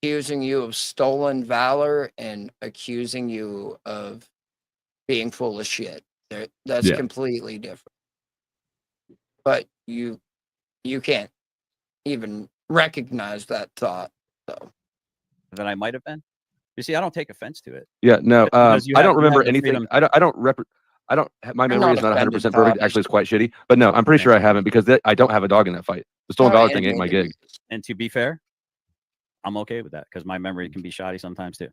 accusing you of stolen valor and accusing you of being full of shit. That's completely different. But you can't even recognize that thought. So that I might have been. You see, I don't take offense to it. Yeah, no, I don't remember the anything. freedom- My memory not is not 100% offended, perfect. Todd. Actually, it's quite shitty. But no, I'm pretty sure I haven't because I don't have a dog in that fight. The stolen valor thing ain't my gig. And to be fair, I'm okay with that because my memory can be shoddy sometimes too.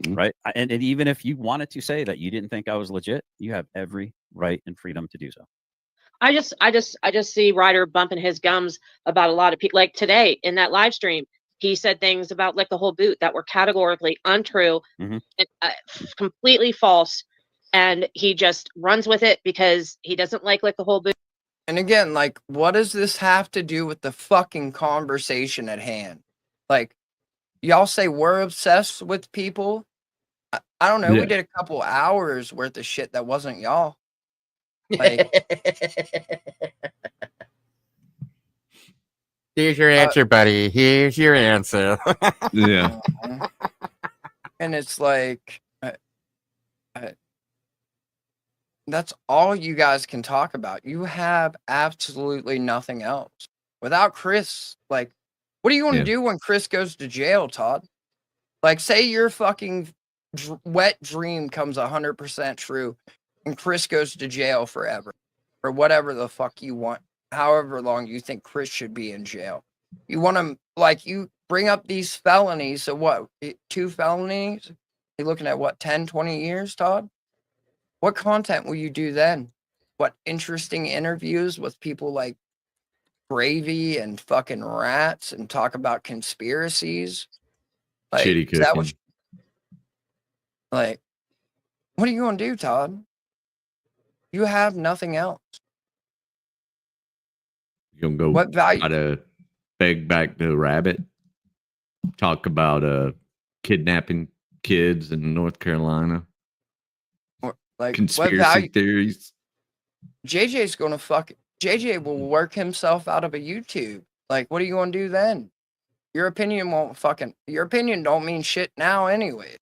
Mm-hmm. Right. And even if you wanted to say that you didn't think I was legit, you have every right and freedom to do so. I just see Ryder bumping his gums about a lot of people. Like today in that live stream, he said things about like the whole boot that were categorically untrue, and, completely false, and he just runs with it because he doesn't like the whole boot. And again, like, what does this have to do with the fucking conversation at hand? Like, y'all say we're obsessed with people. I don't know. Yeah. We did a couple hours worth of shit that wasn't y'all. Like, Here's your answer, buddy. Here's your answer. Yeah. and it's like, that's all you guys can talk about. You have absolutely nothing else. Without Chris, like, what are you going to do when Chris goes to jail, Todd? Like, say your fucking wet dream comes 100% true and Chris goes to jail forever or whatever the fuck you want, however long you think Chris should be in jail. You want him, like, you bring up these felonies. So what, 2 felonies? You're looking at what, 10, 20 years, Todd? What content will you do then? What interesting interviews with people like Gravy and fucking Rats and talk about conspiracies? Like, Shitty is that cooking. what are you going to do, Todd? You have nothing else. You gonna go What value? try to beg back the rabbit? Talk about kidnapping kids in North Carolina. Like, Conspiracy what value? theories. JJ's going to JJ will work himself out of a YouTube. Like, what are you going to do then? Your opinion don't mean shit now anyway.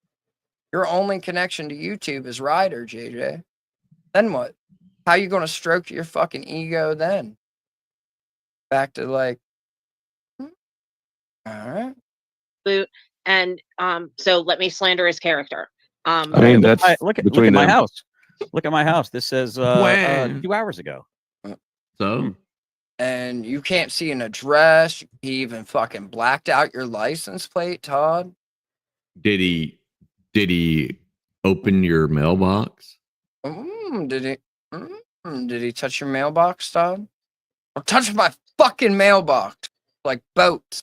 Your only connection to YouTube is Ryder, JJ. Then what? How you going to stroke your fucking ego then? Back to like, all right. Boot, and so let me slander his character. I mean, look that's look at between my them. house. Look at my house. This says When? 2 hours ago. So And you can't see an address. He even fucking blacked out your license plate, Todd. did he open your mailbox? Did he touch your mailbox, Todd? Or touch my fucking mailbox like boats.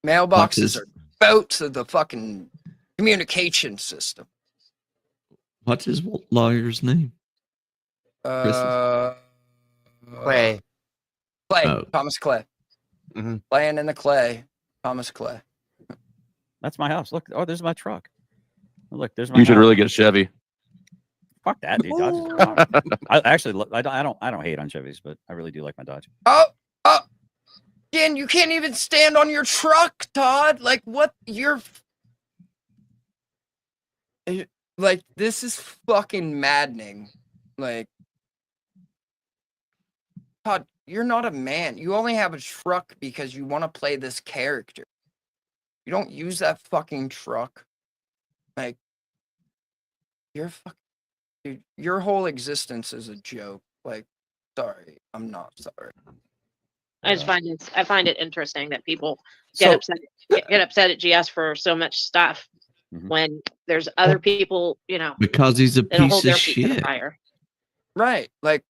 Mailboxes are boats of the fucking communication system. What's his lawyer's name? Clay. Clay. Oh. Thomas Clay. Playing in the clay. Thomas Clay. That's my house. Look, there's my truck. Look, there's my You should house. really get Chevy. Fuck that, dude. Dodge. I actually, I don't hate on Chevys, but I really do like my Dodge. Oh, again, you can't even stand on your truck, Todd. Like, what? Like, this is fucking maddening. Like, Todd, you're not a man. You only have a truck because you want to play this character. You don't use that fucking truck. Like, you're fucking... Dude, your whole existence is a joke. Like, sorry. I'm not sorry. I find it interesting that people get upset at GS for so much stuff when there's other people, Because he's a that'll hold piece their of feet to the shit. fire. Right. Like,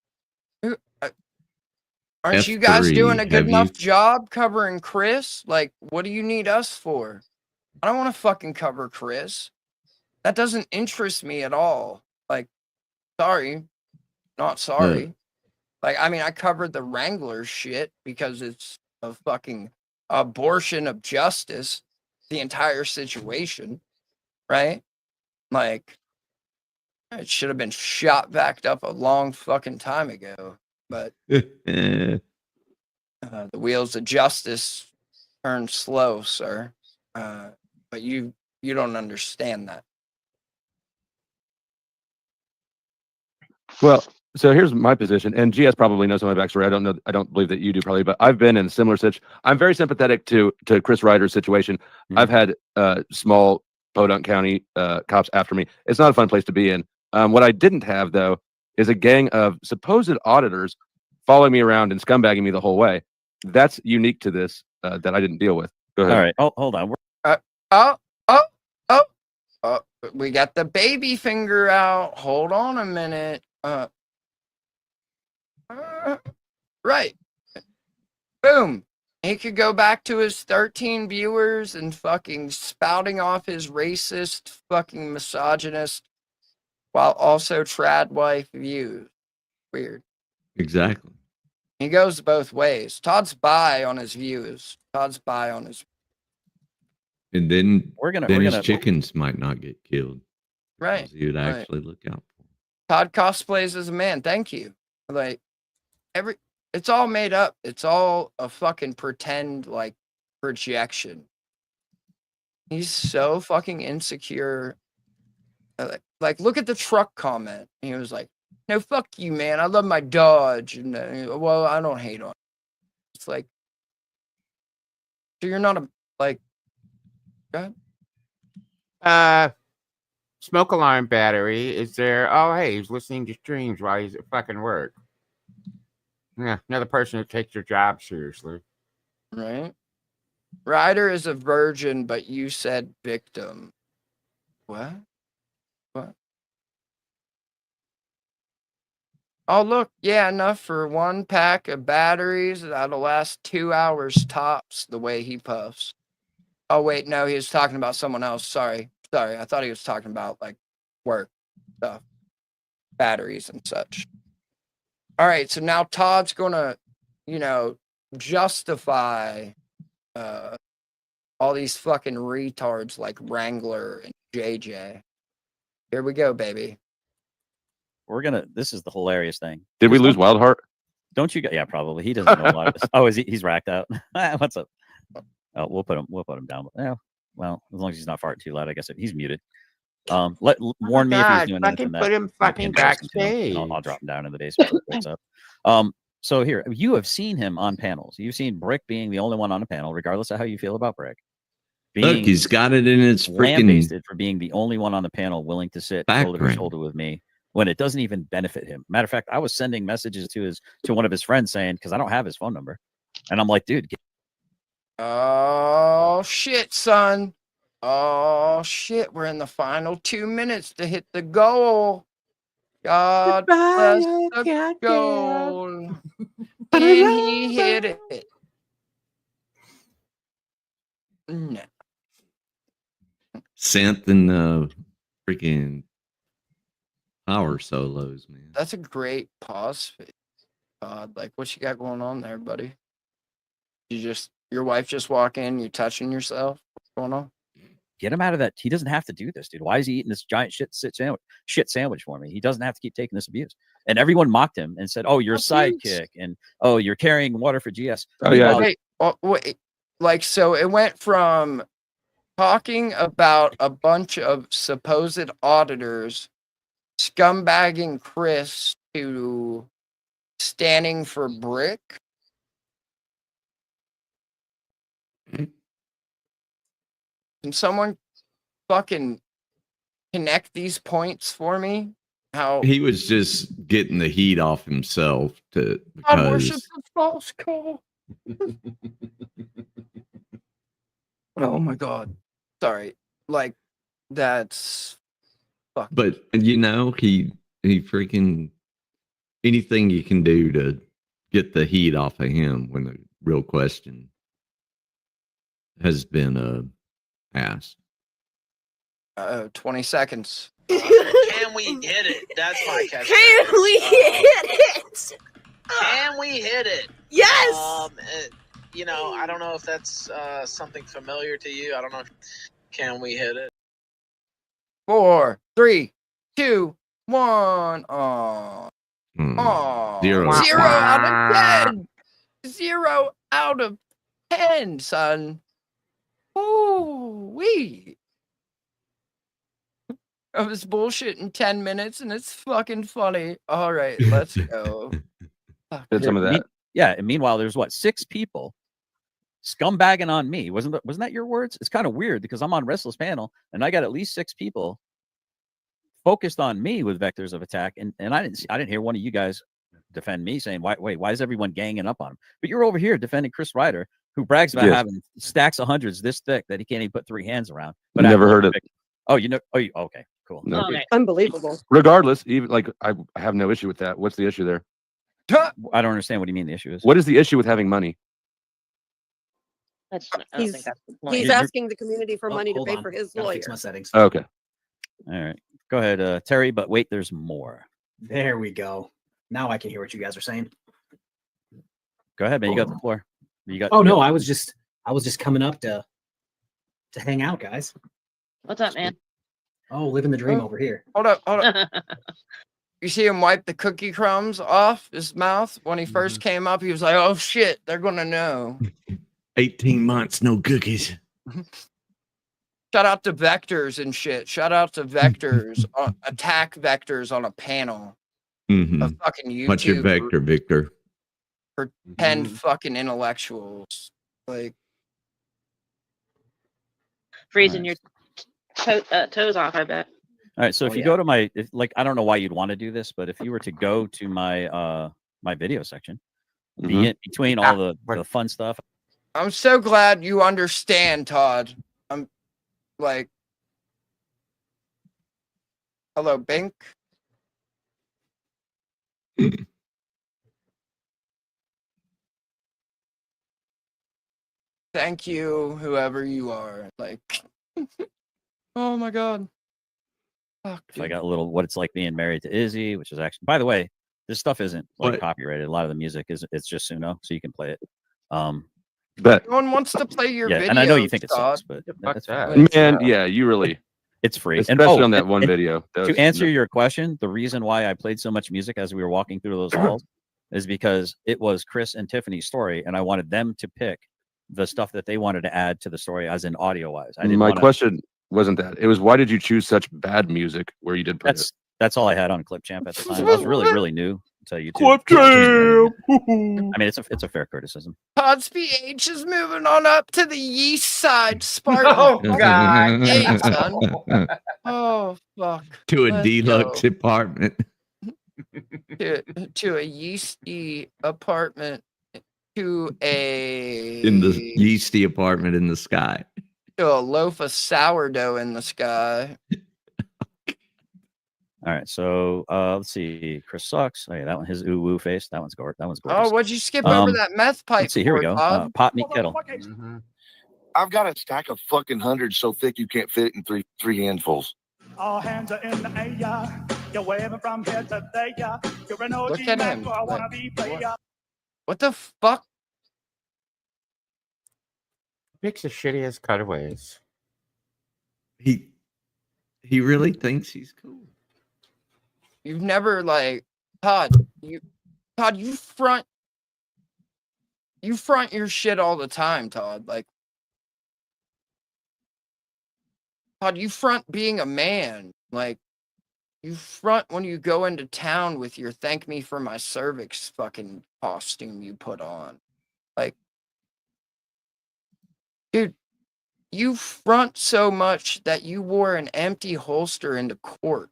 aren't you guys doing a good enough job covering Chris? Like, what do you need us for? I don't want to fucking cover Chris. That doesn't interest me at all. Like, sorry. Not sorry. Like, I mean, I covered the Wrangler shit because it's a fucking abortion of justice, the entire situation, right? Like, it should have been shot backed up a long fucking time ago. But the wheels of justice turn slow, sir. But you don't understand that. Well, so here's my position, and GS probably knows my backstory. I don't believe that you do probably, but I've been in a similar situation. I'm very sympathetic to Chris Ryder's situation. I've had small Podunk County cops after me. It's not a fun place to be in. What I didn't have though is a gang of supposed auditors following me around and scumbagging me the whole way. That's unique to this that I didn't deal with. Go ahead. All right. Oh, hold on. We got the baby finger out. Hold on a minute. Right. Boom. He could go back to his 13 viewers and fucking spouting off his racist, fucking misogynist, while also trad wife views. Weird. Exactly. He goes both ways. Todd's bi on his views. Todd's bi on his. And then his gonna- chickens might not get killed. Right. You'd right. actually look out. Todd cosplays as a man. Thank you. Like, it's all made up. It's all a fucking pretend, like, projection. He's so fucking insecure. Like, look at the truck comment. He was like, "No, fuck you, man. I love my Dodge." And well, I don't hate on it. It's like, so you're not a like. Go ahead. Smoke alarm battery. Is there? Oh, hey, he's listening to streams while he's at fucking work. Yeah, another person who takes their job seriously. Right. Ryder is a virgin, but you said victim. What? What? Oh, look. Yeah, enough for one pack of batteries. That'll last 2 hours tops, the way he puffs. Oh, wait. No, he was talking about someone else. Sorry. I thought he was talking about, like, work stuff. Batteries and such. All right. So now Todd's going to, justify all these fucking retards like Wrangler and JJ. Here we go, baby. This is the hilarious thing. Did we lose Wildheart? Don't you? Yeah, probably. He doesn't know a lot of this. Oh, he's racked out. What's up? Oh, we'll put him down. Yeah. Well, as long as he's not farting too loud, I guess he's muted. Warn me if he's doing anything that put him fucking backstage. I'll drop him down in the basement. What's up? So here, you have seen him on panels. You've seen Brick being the only one on a panel, regardless of how you feel about Brick. Look, he's got it in his freaking lambasted for being the only one on the panel willing to sit shoulder to background. shoulder with me when it doesn't even benefit him. Matter of fact, I was sending messages to one of his friends saying, because I don't have his phone number, and I'm like, dude. Oh shit, son. Oh shit, we're in the final 2 minutes to hit the goal. God bless the goal. And he hit it. No. Synth and freaking power solos, man. That's a great pause fit, Todd. Like, what you got going on there, buddy? Your wife just walk in, you touching yourself? What's going on? Get him out of that. He doesn't have to do this, dude. Why is he eating this giant shit sandwich for me? He doesn't have to keep taking this abuse. And everyone mocked him and said, "Oh, you're a sidekick," and "Oh, you're carrying water for GS." Oh yeah. Wait. Like, so it went from talking about a bunch of supposed auditors scumbagging Chris to standing for Brick. Can someone fucking connect these points for me? How He was just getting the heat off himself God because worships a false call. Oh my god. Sorry. Like, that's fuck. but you know, he freaking anything you can do to get the heat off of him when the real question has been asked. 20 seconds. Can we hit it? That's my catchphrase. Can we hit it? Can we hit it? Yes. You know, I don't know if that's something familiar to you. I don't know. Can we hit it? 4, 3, 2, 1. Oh. Oh. 0. 0 out of 10. 0 out of 10, son. Ooh, wee. I was bullshit in 10 minutes and it's fucking funny. All right, let's go. Did some of that. Yeah, and meanwhile, there's 6 people scumbagging on me. Wasn't that your words? It's kind of weird because I'm on Restless panel and I got at least 6 people focused on me with vectors of attack, and I didn't hear one of you guys defend me saying, why is everyone ganging up on him? But you're over here defending Chris Ryder, who brags about having stacks of hundreds this thick that he can't even put 3 hands around. But Never heard it. Oh, you know? Oh, okay, cool. No. Okay. Unbelievable. Regardless, even like I have no issue with that. What's the issue there? I don't understand what do you mean the issue is. What is the issue with having money? I don't think that's the point. He's asking the community for money to hold pay on. for his Gotta lawyer. fix my settings. Okay. All right. Go ahead, Terry, but wait, there's more. There we go. Now I can hear what you guys are saying. Go ahead, man. You got the floor. You got. Oh no, I was just coming up to hang out, guys. What's up, man? Oh, living the dream over here. Hold up. You see him wipe the cookie crumbs off his mouth when he first came up. He was like, "Oh shit, they're gonna know." 18 months, no cookies. Shout out to vectors and shit. Shout out to vectors, attack vectors on a panel. A fucking YouTube. What's your vector, Victor? For 10 fucking intellectuals. Like, Freezing your toes off, I bet. All right. So if you go to my, I don't know why you'd want to do this, but if you were to go to my my video section, between all the fun stuff. I'm so glad you understand, Todd. I'm like, hello, Bink. Thank you, whoever you are. Like, oh my god. Fuck, So I got a little what it's like being married to Izzy, which is actually, by the way, this stuff isn't copyrighted. A lot of the music it's just Suno, so you can play it. But no one wants to play your video. And I know you think it Todd. sucks, but that's man, yeah, you really. It's free, especially on that one video. To answer your question, the reason why I played so much music as we were walking through those halls is because it was Chris and Tiffany's story, and I wanted them to pick the stuff that they wanted to add to the story as in audio wise. My question wasn't that. It was why did you choose such bad music where you did put it? That's all I had on Clip Champ at the time. I was really, really new YouTube. Clip I mean, it's a fair criticism. Todd's PH is moving on up to the yeast side, Spartan. Oh, God. Hey, son. Oh, fuck. To a Let's deluxe go. apartment. To a yeasty apartment. To In the yeasty apartment in the sky. To a loaf of sourdough in the sky. All right, so let's see. Chris sucks. Oh yeah, that one. His ooh woo face. That one's gorgeous. Oh, what'd you skip over that meth pipe? Let's see. Here we go. Pot meat kettle. I've got a stack of fucking hundreds so thick you can't fit it in three handfuls. All hands are in the air. You're waving from here to there. You're an OG Look at man, him. so I wanna be player. What the fuck? Picks the shittiest cutaways. He really thinks he's cool. You've never Todd, you front your shit all the time, Todd. Todd, you front being a man. You front when you go into town with your thank me for my cervix fucking costume you put on. Dude, you front so much that you wore an empty holster into court.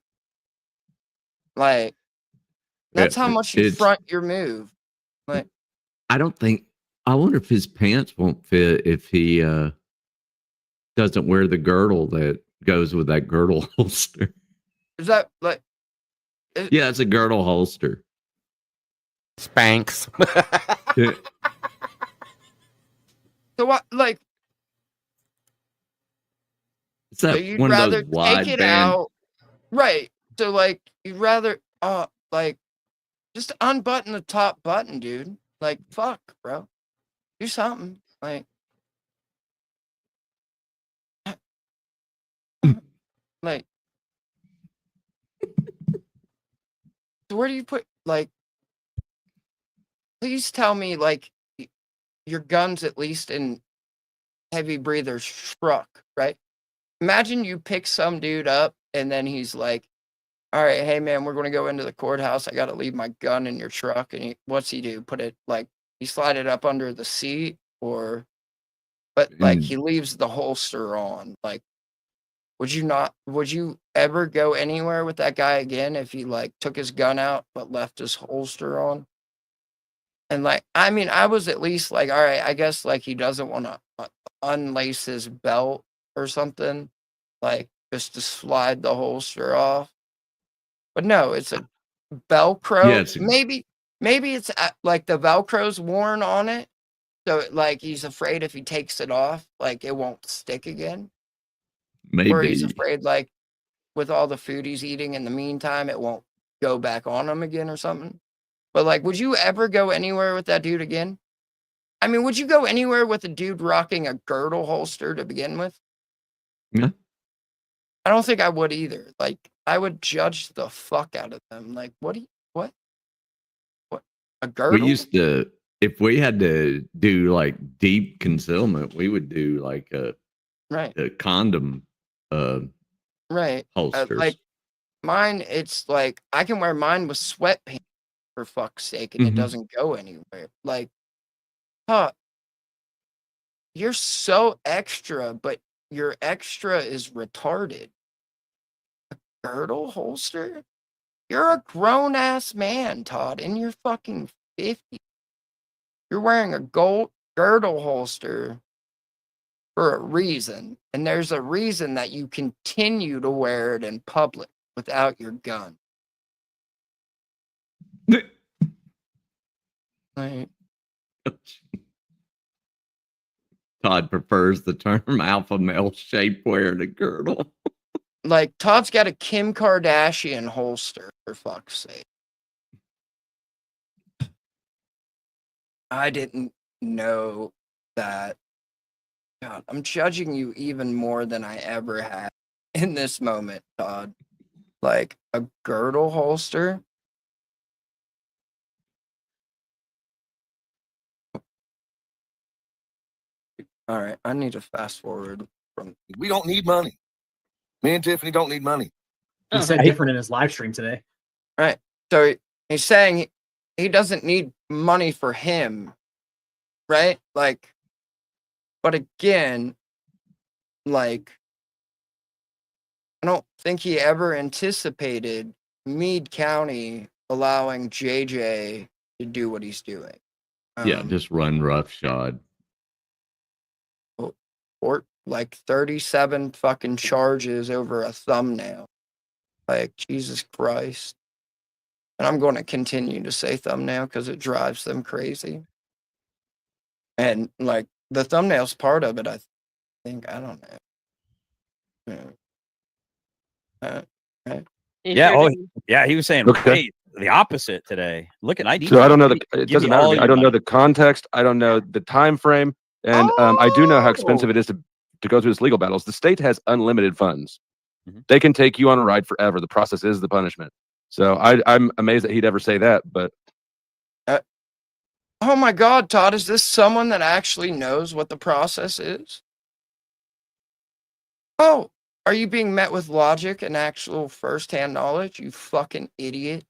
That's how much you front your move. I wonder if his pants won't fit if he doesn't wear the girdle that goes with that girdle holster. Is that yeah, it's a girdle holster. Spanx. So what It's that so you'd one of rather those wide take it band. out. Right. So you'd rather just unbutton the top button, dude. Fuck, bro. Do something. So where do you put please tell me your gun's at least in heavy breather's truck, right? Imagine you pick some dude up and then he's like, all right, hey man, we're going to go into the courthouse. I got to leave my gun in your truck. And what's he do? Put it he slide it up under the seat but he leaves the holster on. Would you ever go anywhere with that guy again if he took his gun out but left his holster on? And I was at least all right, I guess he doesn't want to unlace his belt or something, just to slide the holster off. But no, it's a Velcro. Yeah, maybe it's the Velcro's worn on it, so he's afraid if he takes it off, it won't stick again. Maybe. Or he's afraid with all the food he's eating in the meantime, it won't go back on him again or something. But would you ever go anywhere with that dude again? I mean, would you go anywhere with a dude rocking a girdle holster to begin with? Yeah. I don't think I would either. I would judge the fuck out of them. What? A girdle? We used to, if we had to do deep concealment, we would do a condom right holsters. Mine, it's I can wear mine with sweatpants for fuck's sake, and it doesn't go anywhere. You're so extra, but your extra is retarded. A girdle holster? You're a grown ass man, Todd, in your fucking 50s. You're wearing a gold girdle holster for a reason, and there's a reason that you continue to wear it in public without your gun. Todd prefers the term alpha male shapewear to girdle. Todd's got a Kim Kardashian holster, for fuck's sake. I didn't know that. God, I'm judging you even more than I ever had in this moment, Todd. A girdle holster? All right, I need to fast forward from. We don't need money. Me and Tiffany don't need money. He said different in his live stream today. Right. So he's saying he doesn't need money for him, right? Like, but again, like, I don't think he ever anticipated Meade County allowing JJ to do what he's doing. Yeah, just run roughshod. Or like 37 fucking charges over a thumbnail. Like, Jesus Christ. And I'm going to continue to say thumbnail because it drives them crazy. And like the thumbnail's part of it, I think. I don't know. Right. Yeah. Oh, yeah. He was saying, Okay. hey, the opposite today. Look at ID. So I don't know. It Give doesn't me matter all to me. I your don't know money. the context. I don't know the time frame, and I do know how expensive it is to go through this legal battles. The state has unlimited funds. They can take you on a ride forever. The process is the punishment. So I'm amazed that he'd ever say that. But oh my God, Todd, is this someone that actually knows what the process is? Oh, are you being met with logic and actual firsthand knowledge, you fucking idiot?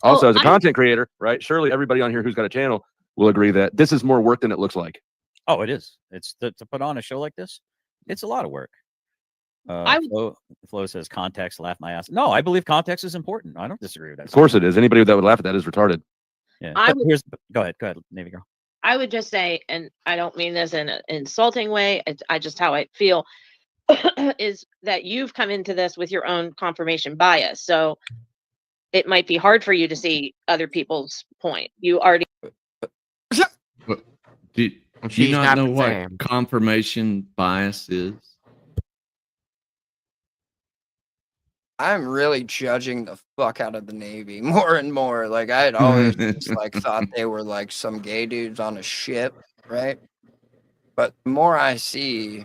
also, as a content creator, right? Surely everybody on here who's got a channel will agree that this is more work than it looks like. Oh, it is. It's to put on a show like this. It's a lot of work. Flo says context, laugh my ass. No, I believe context is important. I don't disagree with that. Of course it is. Anybody that would laugh at that is retarded. Yeah. I But would- go ahead, Navy girl. I would just say, and I don't mean this in an insulting way, I just how I feel, is that you've come into this with your own confirmation bias. So it might be hard for you to see other people's point. You already. Do you not know what confirmation bias is? I'm really judging the fuck out of the Navy more and more. Like, I had always just, like, thought they were like some gay dudes on a ship, right? But the more I see,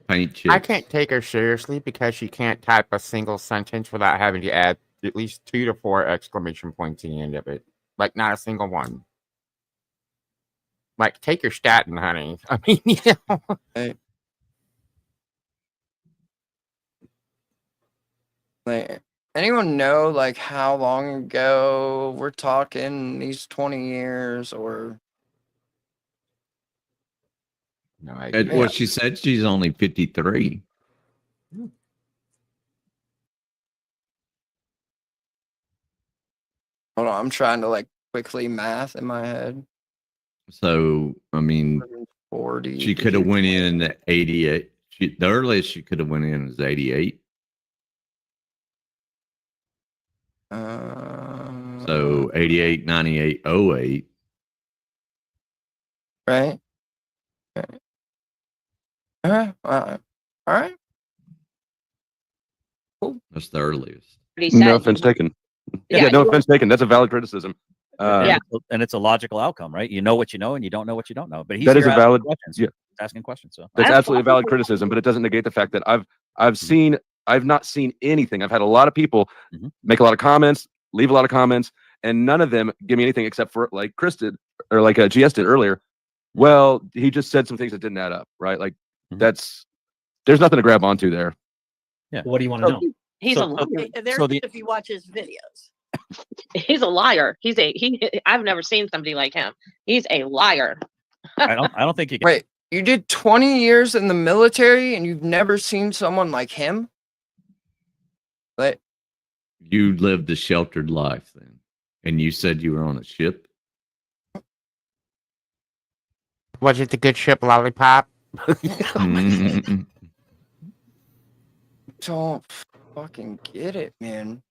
paint I can't take her seriously because she can't type a single sentence without having to add at least 2 to 4 exclamation points at the end of it. Like, not a single one. Like, take your statin, honey. I mean, you know. like, anyone know like how long ago we're talking? These 20 years or? No idea. Well, she said she's only 53. Hold on, I'm trying to like quickly math in my head. So, I mean, 40. she could have went in at 88. The earliest she could have went in was 88. So 88, 98, 08. Right. All right. Cool. That's the earliest. No offense taken. Yeah, no offense taken. That's a valid criticism. And it's a logical outcome, right? You know what you know, and you don't know what you don't know. But he's That is here a asking valid- questions. yeah. He's asking questions. So That's absolutely a valid criticism, but it doesn't negate the fact that I've not seen anything. I've had a lot of people make a lot of comments, leave a lot of comments, and none of them give me anything except for like Chris did or like GS did earlier. Well, he just said some things that didn't add up, right? Like there's nothing to grab onto there. Yeah. What do you want to know? He's a liar. There's if you watch his videos. He's a liar. I've never seen somebody like him. He's a liar. I don't think you can. Wait, you did 20 years in the military and you've never seen someone like him? Like, You lived a sheltered life then, and you said you were on a ship. Was it the good ship Lollipop? don't fucking get it, man.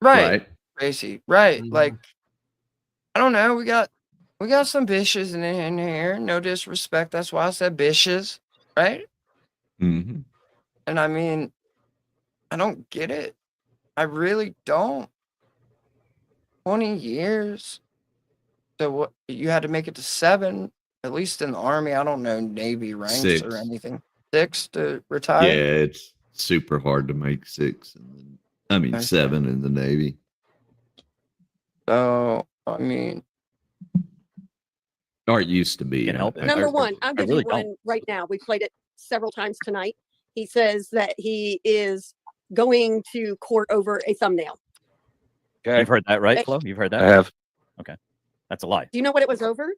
Right. Tracy. Right. Like, I don't know. We got some bitches in here. No disrespect. That's why I said bitches. Right? Mm-hmm. And I mean, I don't get it. I really don't. 20 years. So what? You had to make it to 7, at least in the Army. I don't know Navy ranks 6. or anything. 6 to retire? Yeah, it's super hard to make 6. I mean, 7 in the Navy. So, I mean, Or it used to be. Can't help it. Number one, I'll give really you one right now. We played it several times tonight. He says that he is going to court over a thumbnail. Okay. You've heard that, right, Eh, Flo? You've heard that? I have. Okay. That's a lie. Do you know what it was over?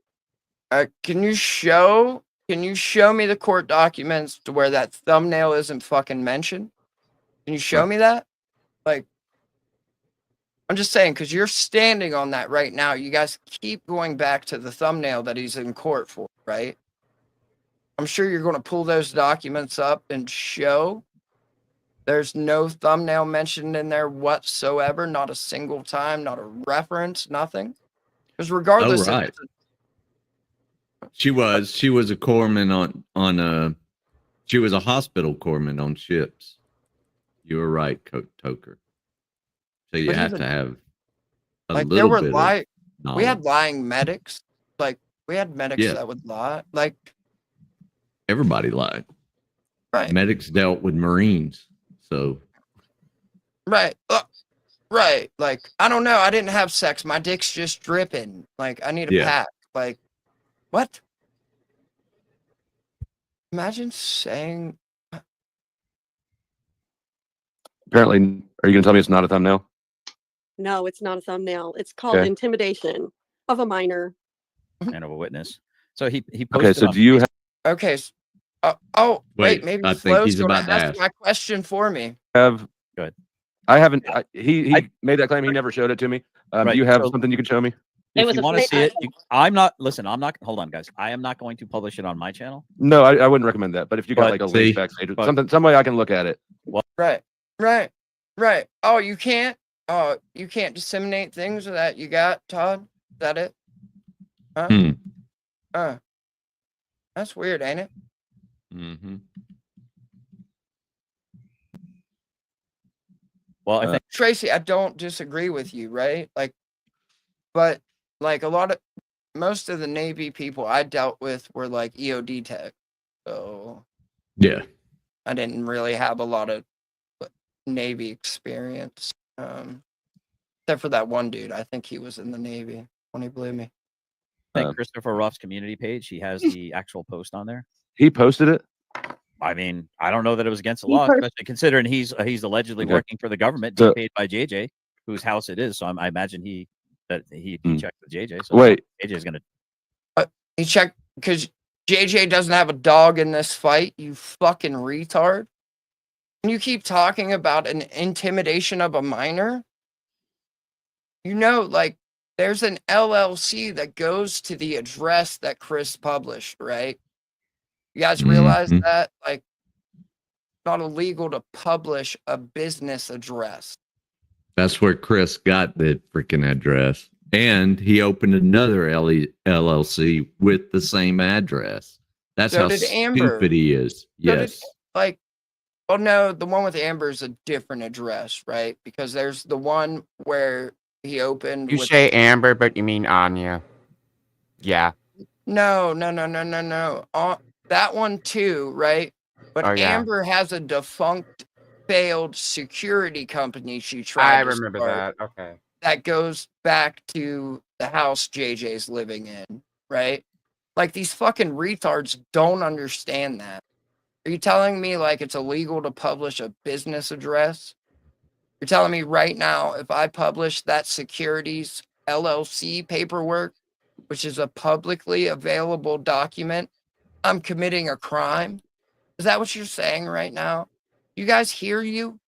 Can you show me the court documents to where that thumbnail isn't fucking mentioned? Can you show me that? Like, I'm just saying, because you're standing on that right now. You guys keep going back to the thumbnail that he's in court for, right? I'm sure you're going to pull those documents up and show there's no thumbnail mentioned in there whatsoever. Not a single time, not a reference, nothing. Because regardless, Oh, right. She was a corpsman on she was a hospital corpsman on ships. You were right, Toker. So you But have even- to have a like there little were bit we of had lying medics. Like we had medics Yeah. that would lie. Like everybody lied. Right. Medics dealt with Marines. So right. Right. Like, I don't know. I didn't have sex. My dick's just dripping. Like, I need a Yeah. pack. Like, what? Imagine saying, Apparently, are you going to tell me it's not a thumbnail? No, it's not a thumbnail. It's called Okay. intimidation of a minor. And of a witness. So he posted. Okay, so on do you Facebook- have okay. Oh, wait. Wait, Maybe I think Flo's he's going about to to ask ask. my question for me. Go ahead. I haven't. He made that claim. He never showed it to me. Right, Do you have so- something you can show me? If you want to see it, I'm not. Listen, I'm not. Hold on, guys. I am not going to publish it on my channel. No, I wouldn't recommend that. But if you got But- like a See? link backstage, or something, some way I can look at it. Right. Oh, you can't? Oh, you can't disseminate things that you got, Todd? Is that it? Huh? That's weird, ain't it? Mm-hmm. Well, I think Tracy, I don't disagree with you, right? Like, but like most of the Navy people I dealt with were like EOD tech, so yeah. I didn't really have a lot of Navy experience, except for that one dude. I think he was in the Navy when he blew me. I think Christopher Ruff's community page. He has the actual post on there. He posted it. I mean, I don't know that it was against the He law, post- especially considering he's allegedly Okay. working for the government, So- being paid by JJ, whose house it is. So I imagine he checked with JJ. So Wait. JJ is gonna. He checked because JJ doesn't have a dog in this fight. You fucking retard! And you keep talking about an intimidation of a minor. You know, like there's an LLC that goes to the address that Chris published, right? You guys realize Mhm. that? Like, it's not illegal to publish a business address. That's where Chris got the freaking address. And he opened another LLC with the same address. That's So how did Amber. stupid he is. So did, Yes. like, well, no, the one with Amber is a different address, right? Because there's the one where he opened. You with, say Amber, but you mean Anya. Yeah. no. That one too, right? But Oh, yeah. Amber has a defunct, failed security company she tried I to remember start that. Okay. that goes back to the house JJ's living in, right? Like these fucking retards don't understand that. Are you telling me like it's illegal to publish a business address? You're telling me right now if I publish that securities LLC paperwork, which is a publicly available document, I'm committing a crime? Is that what you're saying right now? You guys hear you?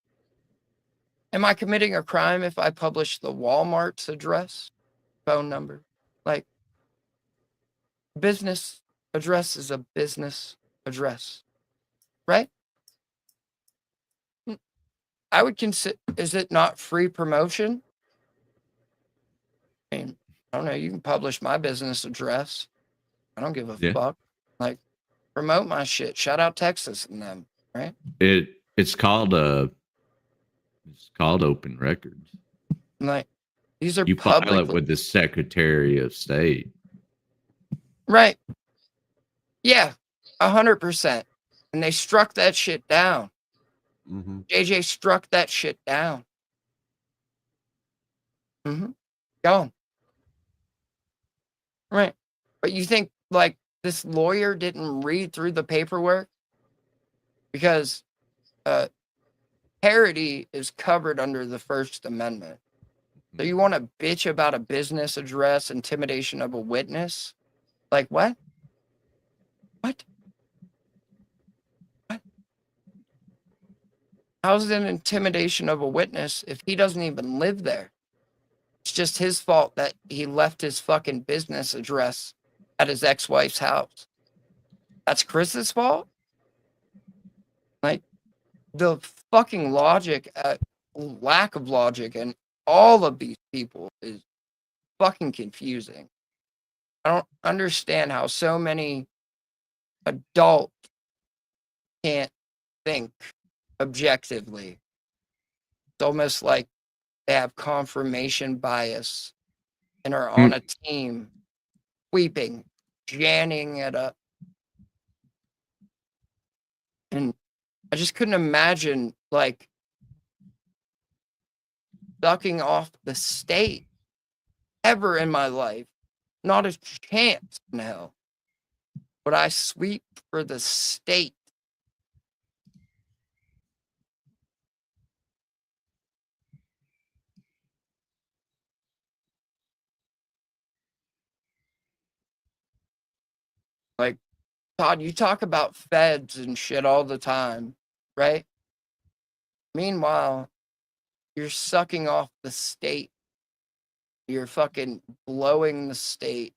Am I committing a crime if I publish the Walmart's address, phone number? Like, business address is a business address, right? I would consider, is it not free promotion? I mean, I don't know. You can publish my business address. I don't give a Yeah. fuck. Like, promote my shit. Shout out Texas and them, right? It's called open records. Like, these are You file public. it with the Secretary of State. Right. Yeah, 100%. And they struck that shit down. JJ struck that shit down. Gone. Right. But you think like this lawyer didn't read through the paperwork? Because parody is covered under the First Amendment. So you want to bitch about a business address, intimidation of a witness? Like what? What? What? How's it an intimidation of a witness if he doesn't even live there? It's just his fault that he left his fucking business address at his ex-wife's house. That's Chris's fault? Like, the fucking logic, lack of logic in all of these people is fucking confusing. I don't understand how so many adults can't think objectively. It's almost like they have confirmation bias and are on a team weeping, janning it up. And I just couldn't imagine like sucking off the state ever in my life. Not a chance in hell would I sweep for the state. Like, Todd, you talk about feds and shit all the time, right? Meanwhile, you're sucking off the state. You're fucking blowing the state.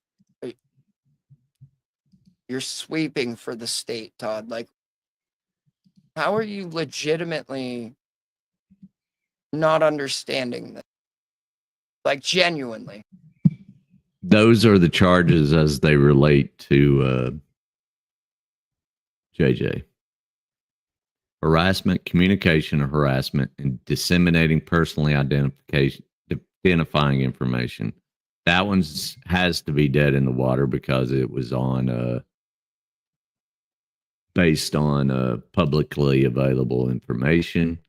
You're sweeping for the state, Todd. Like, how are you legitimately not understanding this? Like, genuinely. Those are the charges as they relate to JJ. Harassment, communication of harassment, and disseminating personally identifying information. That one has to be dead in the water because it was on based on publicly available information,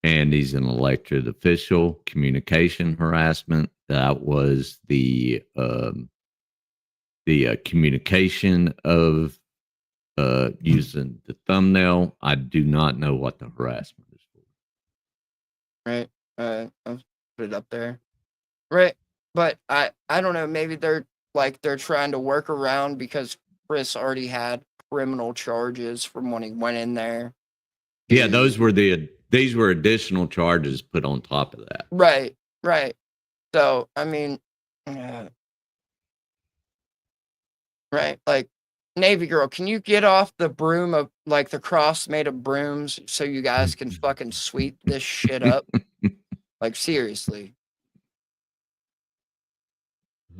and he's an elected official. Communication harassment, that was the communication of using the thumbnail. I do not know what the harassment is for. Right. I'll put it up there. Right. But I don't know. Maybe they're trying to work around because Chris already had criminal charges from when he went in there. Yeah, these were additional charges put on top of that. Right. Right. So, I mean, right. Like, Navy girl, can you get off the broom of like the cross made of brooms so you guys can fucking sweep this shit up? Like, seriously.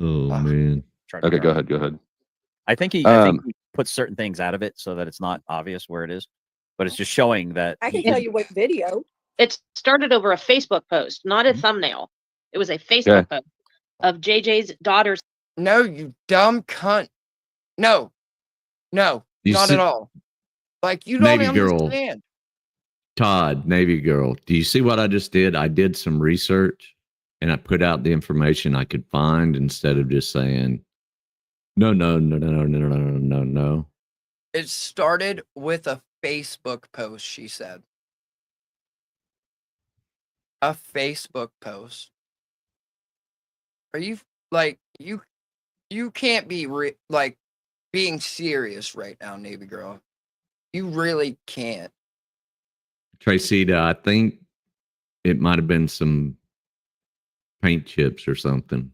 Oh man. Okay, go ahead. I think he puts certain things out of it so that it's not obvious where it is, but it's just showing that I can tell you what video. It started over a Facebook post, not a thumbnail. It was a Facebook post of JJ's daughter's. No, you dumb cunt. No, not at all. Like, you don't Navy girl. understand. Todd, Navy girl, do you see what I just did? I did some research and I put out the information I could find instead of just saying, no. It started with a Facebook post, she said. A Facebook post. Are you, like, you can't be, being serious right now, Navy girl. You really can't. Tracy, I think it might have been some paint chips or something.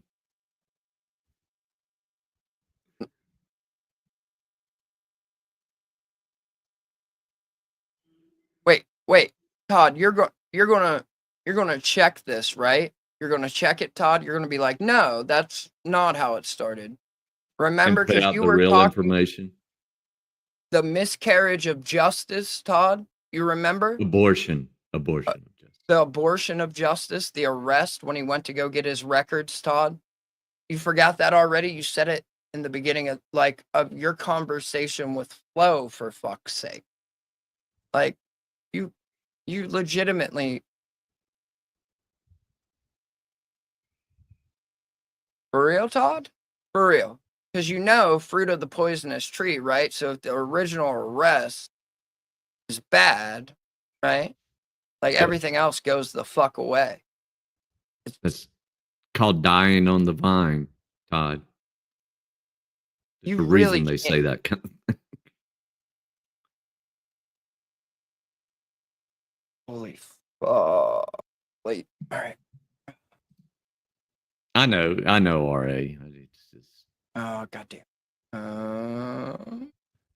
Wait, Todd, you're gonna check this, right? You're gonna check it, Todd. You're gonna be like, no, that's not how it started. Remember, And put because out you the were real talking information. the miscarriage of justice, Todd. You remember? Abortion. The abortion of justice, the arrest when he went to go get his records, Todd. You forgot that already? You said it in the beginning of your conversation with Flo, for fuck's sake. Like, you legitimately. For real, Todd? For real. because you know fruit of the poisonous tree, right? So if the original arrest is bad, right? Like everything else goes the fuck away. It's called dying on the vine, Todd. There's You a really reason they say that. Holy fuck. Wait, all right. I know, RA. Oh, goddamn.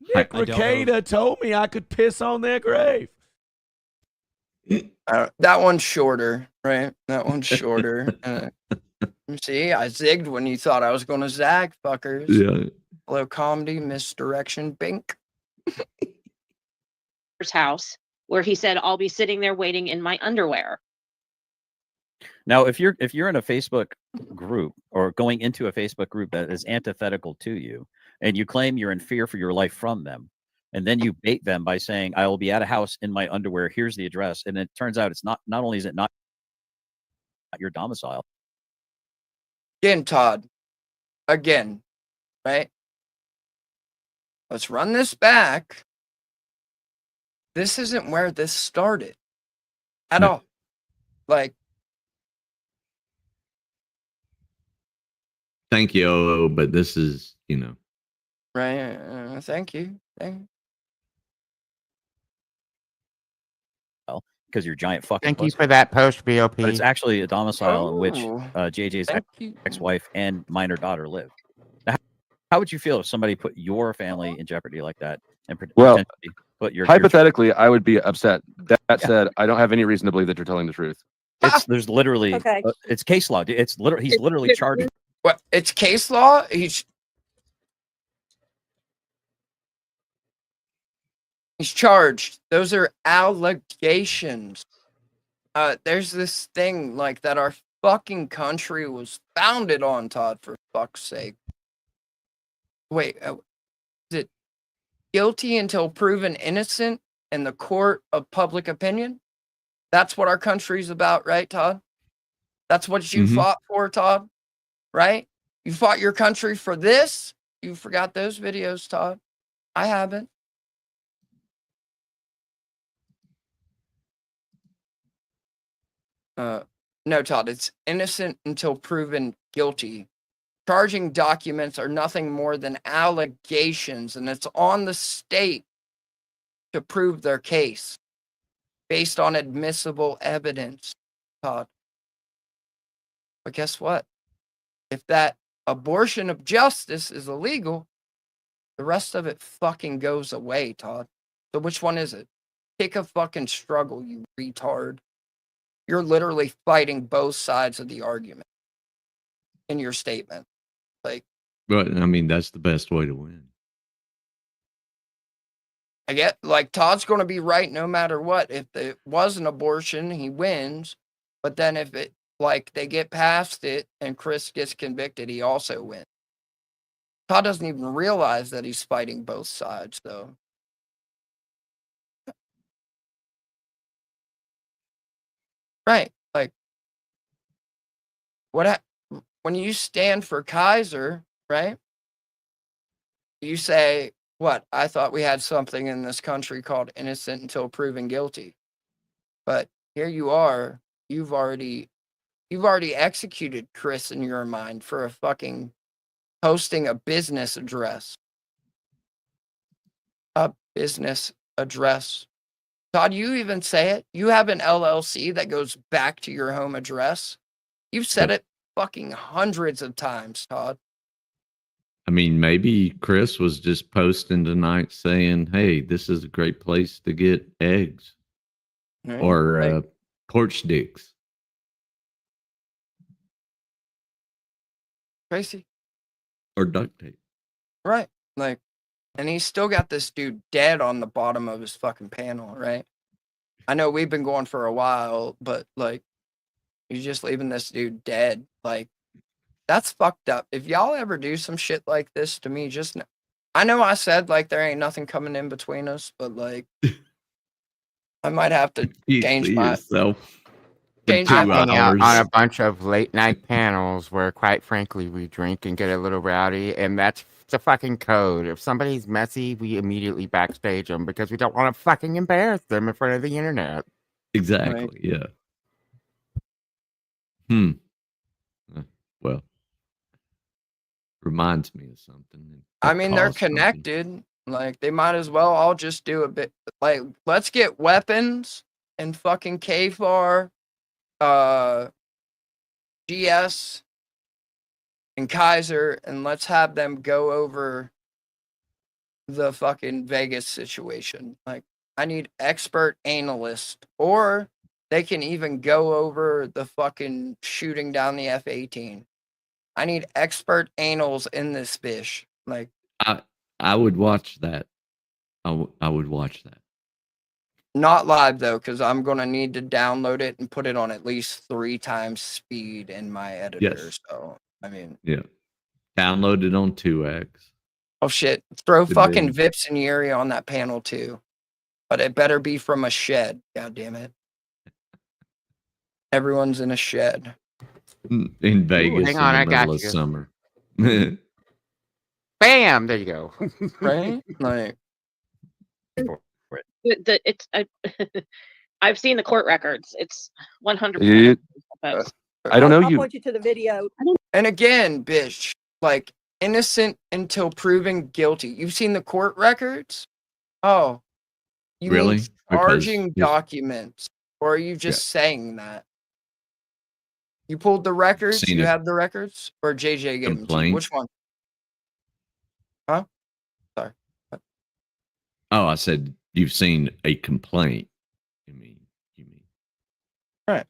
Nick I don't Recader told me I could piss on their grave. That one's shorter, right? That one's shorter. See, I zigged when you thought I was going to zag, fuckers. Yeah. Hello, comedy, misdirection, bink. House where he said, I'll be sitting there waiting in my underwear. Now, if you're in a Facebook group or going into a Facebook group that is antithetical to you, and you claim you're in fear for your life from them, and then you bait them by saying, I will be at a house in my underwear, here's the address, and it turns out it's not only is it not your domicile. Again, Todd. Again, right? Let's run this back. This isn't where this started at all. Like, Thank you, OO, but this is, right? Thank you. Because you're giant fucking Thank you pussy. for that post, BOP. But it's actually a domicile in which Oh, JJ's thank you. ex-wife and minor daughter live. Now, how would you feel if somebody put your family in jeopardy like that and Well, potentially put your hypothetically, I would be upset. That said, I don't have any reason to believe that you're telling the truth. there's literally Okay. it's case law. Dude. He's literally charged. What? It's case law. He's charged. Those are allegations. There's this thing like that our fucking country was founded on, Todd, for fuck's sake. Wait, is it guilty until proven innocent in the court of public opinion? That's what our country's about, right, Todd? That's what you fought for, Todd, right? You fought your country for this? You forgot those videos, Todd. I haven't. No, Todd, it's innocent until proven guilty. Charging documents are nothing more than allegations, and it's on the state to prove their case based on admissible evidence, Todd. But guess what? If that abortion of justice is illegal, the rest of it fucking goes away, Todd. So which one is it? Pick a fucking struggle, you retard. You're literally fighting both sides of the argument in your statement. Like, but I mean, that's the best way to win. I get, like, Todd's going to be right no matter what. If it was an abortion, he wins. But then if it, like, they get past it and Chris gets convicted, he also wins. Todd doesn't even realize that he's fighting both sides, though. Right. Like, when you stand for Kaiser, right? You say, what? I thought we had something in this country called innocent until proven guilty. But here you are. You've already executed Chris in your mind for a fucking posting a business address. A business address. Todd, you even say it. You have an LLC that goes back to your home address. You've said it fucking hundreds of times, Todd. I mean, maybe Chris was just posting tonight saying, hey, this is a great place to get eggs or porch dicks. Tracy. Or duct tape. Right. Like, and he's still got this dude dead on the bottom of his fucking panel, right? I know we've been going for a while, but like, he's just leaving this dude dead. Like, that's fucked up. If y'all ever do some shit like this to me, just I know I said like there ain't nothing coming in between us, but like, I might have to change my yourself. Change I that hang out on hours. a bunch of late night panels where, quite frankly, we drink and get a little rowdy, and that's the fucking code. If somebody's messy, we immediately backstage them because we don't want to fucking embarrass them in front of the internet. Exactly. Yeah. Hmm. Well, reminds me of something. I mean, they're Caused something. connected. Like, they might as well all just do a bit. Like, let's get weapons and fucking KFAR, GS, and Kaiser, and let's have them go over the fucking Vegas situation. Like, I need expert analyst, or they can even go over the fucking shooting down the F-18. I need expert annals in this fish. Like, I would watch that. I would watch that. not live though, because I'm gonna need to download it and put it on at least 3 times speed in my editor. Yes. So I mean, Yeah. Download it on 2x. oh shit, throw And fucking then- Vips and Yuri on that panel too, but it better be from a shed. God damn it! Everyone's in a shed. In Vegas hang on, in I the got middle of you. summer. Bam! There you go. Right? Like, It's I've seen the court records. It's 100%. It- I don't know I'll you. point you to the video. and again, bitch, like innocent until proven guilty. You've seen the court records? Oh, you Really? mean Because charging his- documents, or are you just saying that? You pulled the records. Seen You it. have the records, or JJ gave them to you. Complaint. Which one? Huh? Sorry. Oh, I said you've seen a complaint. You mean. Right.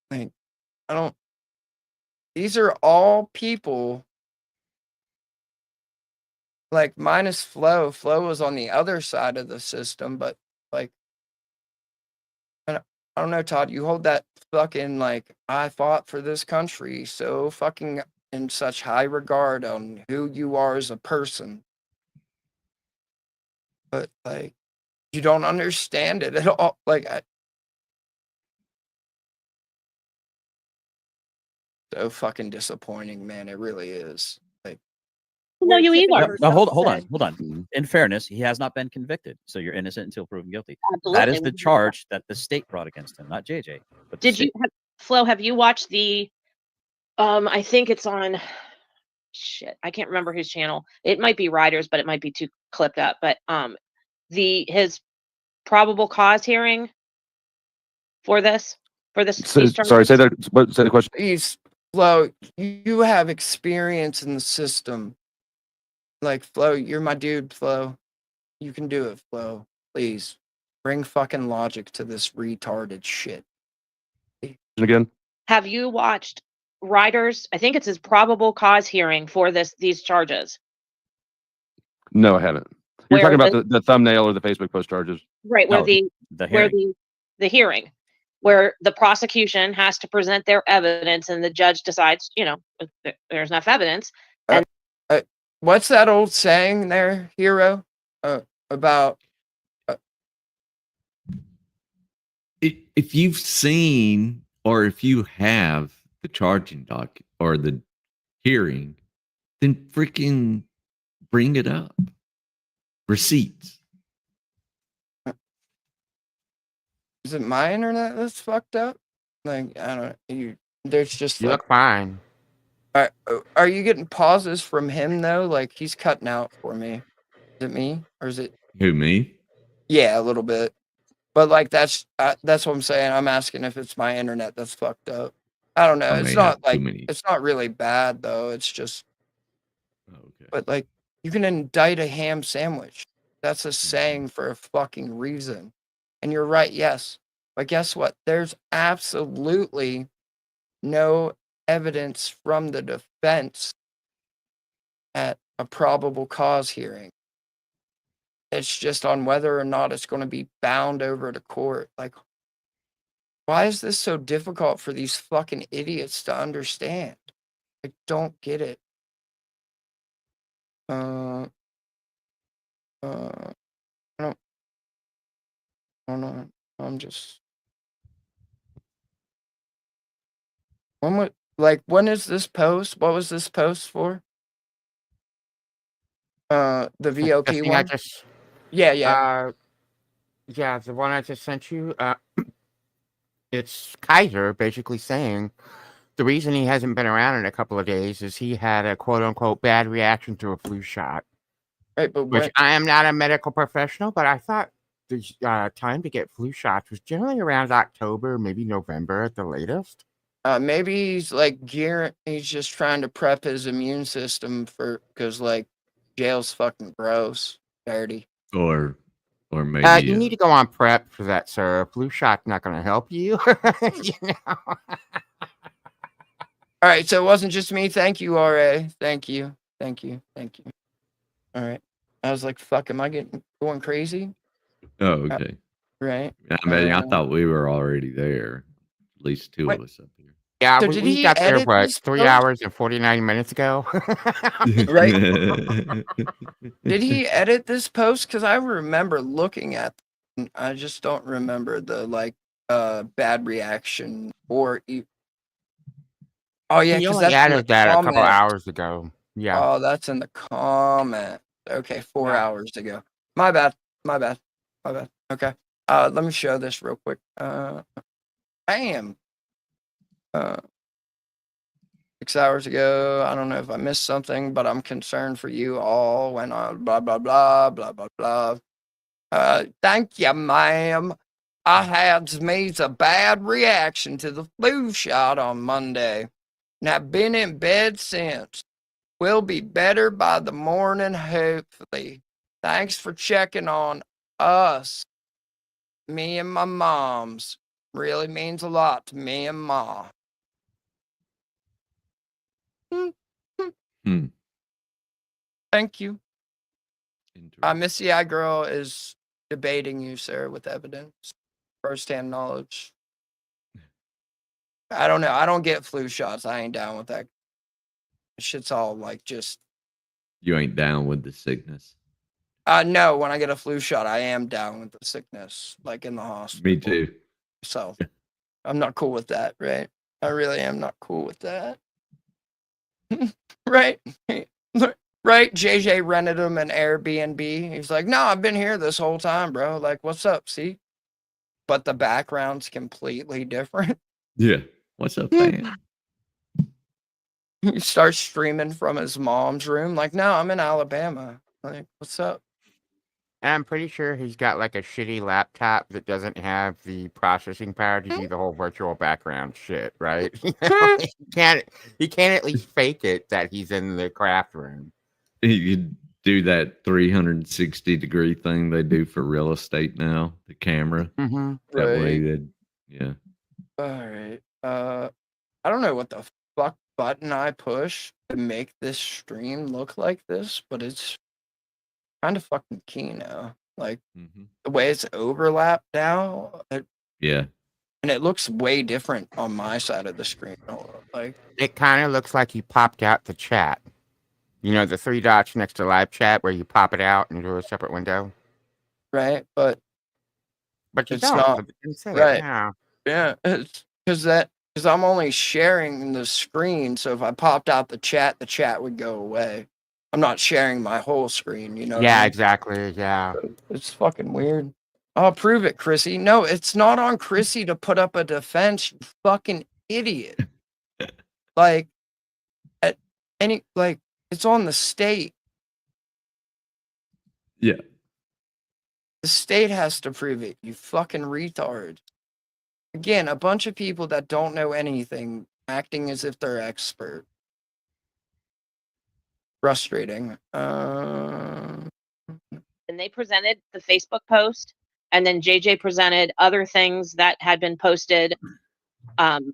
Like, I don't. These are all people. Like, minus Flo. Flo was on the other side of the system, but like, I don't know, Todd. You hold that fucking like I fought for this country so fucking in such high regard on who you are as a person, but like you don't understand it at all. Like, so fucking disappointing, man. It really is. Like, No, you either. No, hold on. In fairness, he has not been convicted, so you're innocent until proven guilty. That is Absolutely. the charge that the state brought against him, not JJ. But the Did you state- Flo, have you watched the I think it's on shit, I can't remember whose channel. It might be Riders, but it might be too clipped up. But his probable cause hearing for this So, these sorry, charges? say that. What? Say the question. Please, Flo, you have experience in the system. Like, Flo, you're my dude, Flo. You can do it, Flo. Please bring fucking logic to this retarded shit. Again. Have you watched Riders? I think it's his probable cause hearing for these charges. No, I haven't. You're Where talking about the thumbnail or the Facebook post charges. Right, where No, the where hearing. the hearing, where the prosecution has to present their evidence and the judge decides, if there's enough evidence. And What's that old saying there, hero? About If you've seen or if you have the charging doc or the hearing, then freaking bring it up. Receipts. is it my internet that's fucked up? Like, I don't know. There's just You like, look fine. are you getting pauses from him though? Like, he's cutting out for me. Is it me or is it? Who, me? Yeah, a little bit. But like, that's what I'm saying. I'm asking if it's my internet that's fucked up. I don't know. I It's may not have like too many. it's not really bad though. It's just. Okay. But like, you can indict a ham sandwich. That's a saying for a fucking reason. And you're right, yes. But guess what? There's absolutely no evidence from the defense at a probable cause hearing. It's just on whether or not it's going to be bound over to court. Like, why is this so difficult for these fucking idiots to understand? I don't get it. I don't know. I'm just. When is this post? What was this post for? The The VOP thing I one? just Yeah, yeah. yeah, the one I just sent you. It's Kaiser basically saying the reason he hasn't been around in a couple of days is he had a quote unquote bad reaction to a flu shot. Right, but which I am not a medical professional, but I thought the time to get flu shots was generally around October, maybe November at the latest. Maybe he's like he's just trying to prep his immune system because like jail's fucking gross, dirty. Or maybe You need to go on prep for that, sir. A flu shot's not going to help you. You know? All right, so it wasn't just me. Thank you, RA. Thank you. All right. I was like, fuck, am I going crazy? Oh, okay. Right. I mean, I thought we were already there. At least two of us up here. Yeah, So we, did we he got there, edit what, this 3 post? hours and 49 minutes ago? Right. Did he edit this post? Because I remember looking at I just don't remember the bad reaction or oh yeah, He because only that's in the added that a couple comment. hours ago. Yeah. Oh, that's in the comment. Okay, 4 Yeah. hours ago. My bad. Okay. Let me show this real quick. Bam. 6 hours ago. I don't know if I missed something, but I'm concerned for you all when I blah blah blah blah blah blah. Thank you, ma'am. I had me a bad reaction to the flu shot on Monday, and have been in bed since. Will be better by the morning, hopefully. Thanks for checking on us. Me and my moms. Really means a lot to me and Ma. Thank you. Missy I Girl is debating you, sir, with evidence. First-hand knowledge. I don't know. I don't get flu shots. I ain't down with that. Shit's all like just. You ain't down with the sickness. No, when I get a flu shot, I am down with the sickness, like in the hospital. Me too. So I'm not cool with that, right? I really am not cool with that. Right? Right? JJ rented him an Airbnb. He's like, no, I've been here this whole time, bro. Like, what's up? See? But the background's completely different. Yeah. What's up, man? He starts streaming from his mom's room. Like, no, I'm in Alabama. Like, what's up? And I'm pretty sure he's got like a shitty laptop that doesn't have the processing power to do the whole virtual background shit, right? You know, he can't at least fake it that he's in the craft room. You could do that 360-degree thing they do for real estate now, the camera. Mm-hmm. That way, Right. yeah. All right. I don't know what the fuck button I push to make this stream look like this, but it's kind of fucking key now. Like the way it's overlapped now, Yeah. and it looks way different on my side of the screen. Like It kind of looks like he popped out the chat. You know, the 3 dots next to live chat where you pop it out into a separate window. right, but you it's don't, not but you say it, right. yeah. Yeah, it's because I'm only sharing the screen. So if I popped out the chat would go away. I'm not sharing my whole screen. You know? what I Yeah, mean? exactly. Yeah. It's fucking weird. I'll prove it, Chrissy. No, it's not on Chrissy to put up a defense, you fucking idiot. Like, it's on the state. Yeah. The state has to prove it, you fucking retard. Again, a bunch of people that don't know anything acting as if they're expert. Frustrating. And they presented the Facebook post, and then JJ presented other things that had been posted. And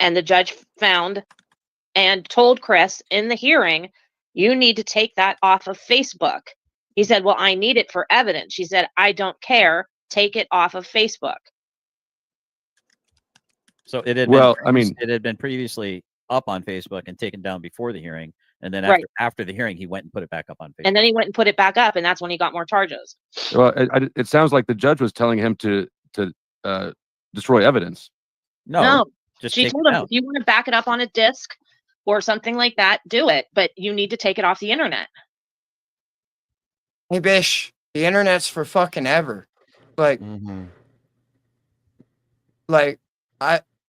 the judge found and told Chris in the hearing, you need to take that off of Facebook. He said, well, I need it for evidence. She said, I don't care. Take it off of Facebook. So it had it had been previously up on Facebook and taken down before the hearing, and then after the hearing, he went and put it back up on Facebook. And then he went and put it back up, and that's when he got more charges. Well, it sounds like the judge was telling him to destroy evidence. No. Just She take told it him, down. if you want to back it up on a disc or something like that, do it. But you need to take it off the internet. Hey, Bish, the internet's for fucking ever. Like, like,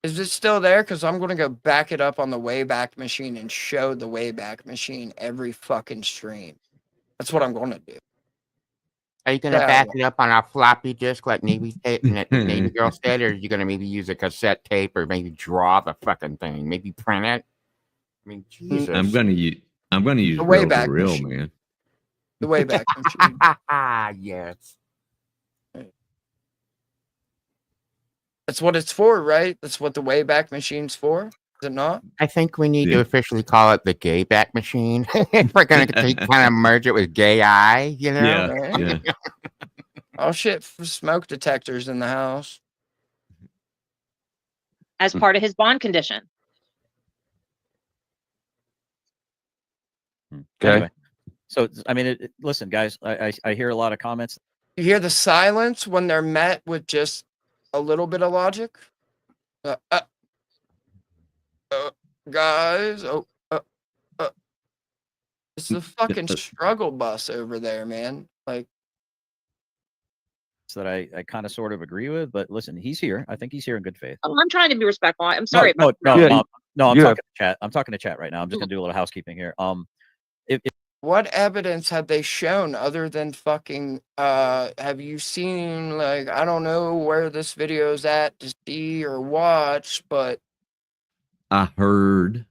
is it still there? Because I'm gonna go back it up on the Wayback Machine and show the Wayback Machine every fucking stream. That's what I'm gonna do. Are you gonna back it up on a floppy disk like Navy tape, Navy Girl said, or are you gonna maybe use a cassette tape, or maybe draw the fucking thing, maybe print it? I mean, Jesus. I'm gonna use The reel to Wayback reel, Machine. man. The Wayback Machine. Yes. That's what it's for, right? That's what the Wayback Machine's for. Is it not? I think we need to officially call it the gay back machine. If we're gonna kind of merge it with gay eye, you know? Right? Oh shit! For smoke detectors in the house. As part of his bond condition. Anyway, so I mean, listen, guys, I hear a lot of comments. You hear the silence when they're met with just a little bit of logic. Guys, it's the fucking struggle bus over there, man. Like, that I kind of sort of agree with, but listen, he's here. I think he's here in good faith. Oh, I'm trying to be respectful. I'm sorry. No, but I'm talking to chat. I'm talking to chat right now. I'm just gonna do a little housekeeping here. what evidence have they shown other than fucking? Have you seen, like, I don't know where this video's at to see or watch, but I heard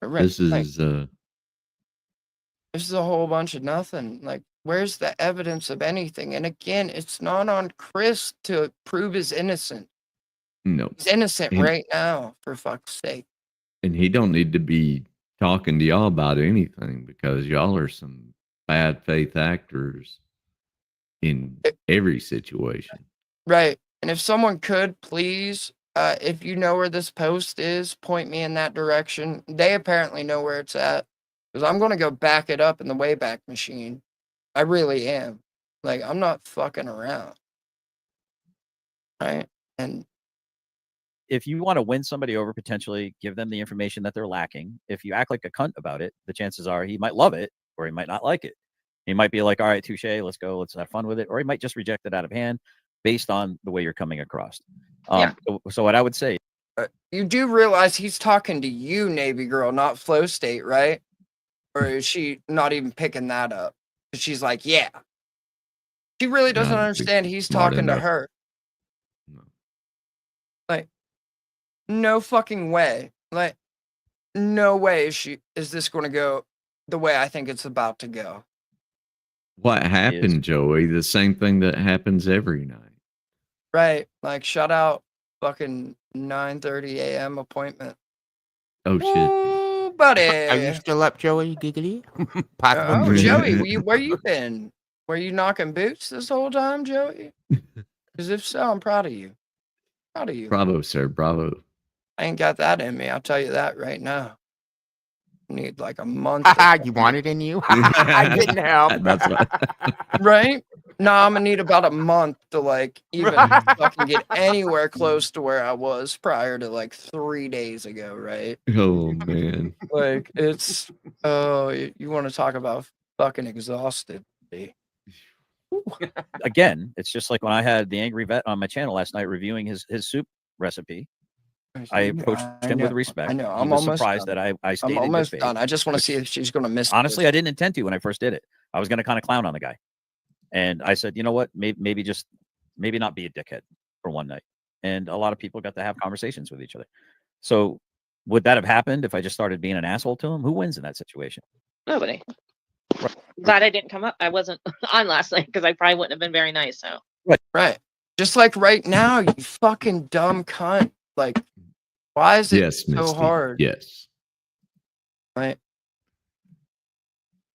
this like, is this is a whole bunch of nothing. Like, where's the evidence of anything? And again, it's not on Chris to prove his innocent. no. He's innocent right now, for fuck's sake. And he don't need to be talking to y'all about anything because y'all are some bad faith actors in every situation. Right. And if someone could please, if you know where this post is, point me in that direction. They apparently know where it's at. Because I'm going to go back it up in the Wayback Machine. I really am. Like, I'm not fucking around. Right? And if you want to win somebody over, potentially give them the information that they're lacking. If you act like a cunt about it, the chances are he might love it or he might not like it. He might be like, all right, touche, let's go, let's have fun with it. Or he might just reject it out of hand based on the way you're coming across. So what I would say. You do realize he's talking to you, Navy Girl, not Flow State, right? Or is she not even picking that up? She's like, yeah. She really doesn't understand he's talking to her. Like, no fucking way. Like, no way is this going to go the way I think it's about to go. What happened, Joey? The same thing that happens every night. Right. Like, shut out fucking 9:30 a.m. appointment. Oh, shit. Ooh, buddy. Are you still up, Joey? Giggity? Oh, Joey, where you been? Were you knocking boots this whole time, Joey? Because if so, I'm proud of you. Proud of you. Bravo, sir. Bravo. I ain't got that in me. I'll tell you that right now. I need like a month. You want it in you? I didn't help. That's right. Right? No, I'm gonna need about a month to like even fucking get anywhere close to where I was prior to like 3 days ago, right? Oh, man. Like, it's you want to talk about fucking exhausted. Again, it's just like when I had the Angry Vet on my channel last night reviewing his soup recipe. I approached him with respect. I know. He I'm was almost surprised done. that I stayed I'm in good almost faith, done. I just want to see which, if she's going to miss. honestly, I didn't intend to when I first did it. I was going to kind of clown on the guy. And I said, you know what? Maybe not be a dickhead for one night. And a lot of people got to have conversations with each other. So would that have happened if I just started being an asshole to him? Who wins in that situation? Nobody. Glad I didn't come up. I wasn't on last night because I probably wouldn't have been very nice. So Right. Just like right now, you fucking dumb cunt. Like, why is it so Misty. hard? Yes. Right.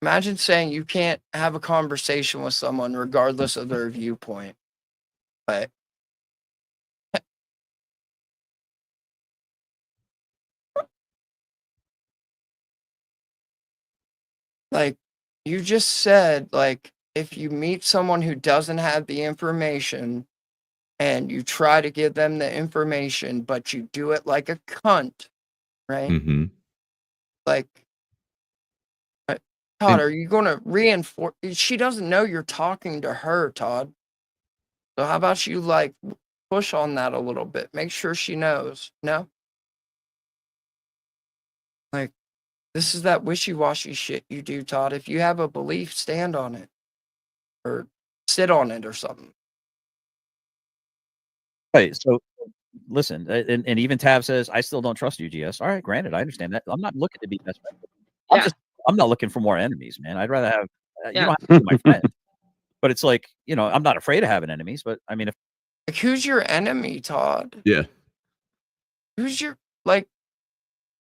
Imagine saying you can't have a conversation with someone regardless of their viewpoint. But like you just said, like, if you meet someone who doesn't have the information and you try to give them the information, but you do it like a cunt, right? Mm-hmm. Like, Todd, are you going to reinforce? She doesn't know you're talking to her, Todd. So how about you like push on that a little bit? Make sure she knows. No? Like, this is that wishy-washy shit you do, Todd. If you have a belief, stand on it. Or sit on it or something. Right. So listen, and even Tab says, I still don't trust you, GS. All right, granted, I understand that. I'm not looking to be best friends. I'm not looking for more enemies, man. I'd rather have you don't have to be my friend. But it's like, I'm not afraid of having enemies, but I mean, if Like, who's your enemy, Todd? Yeah. Who's your like?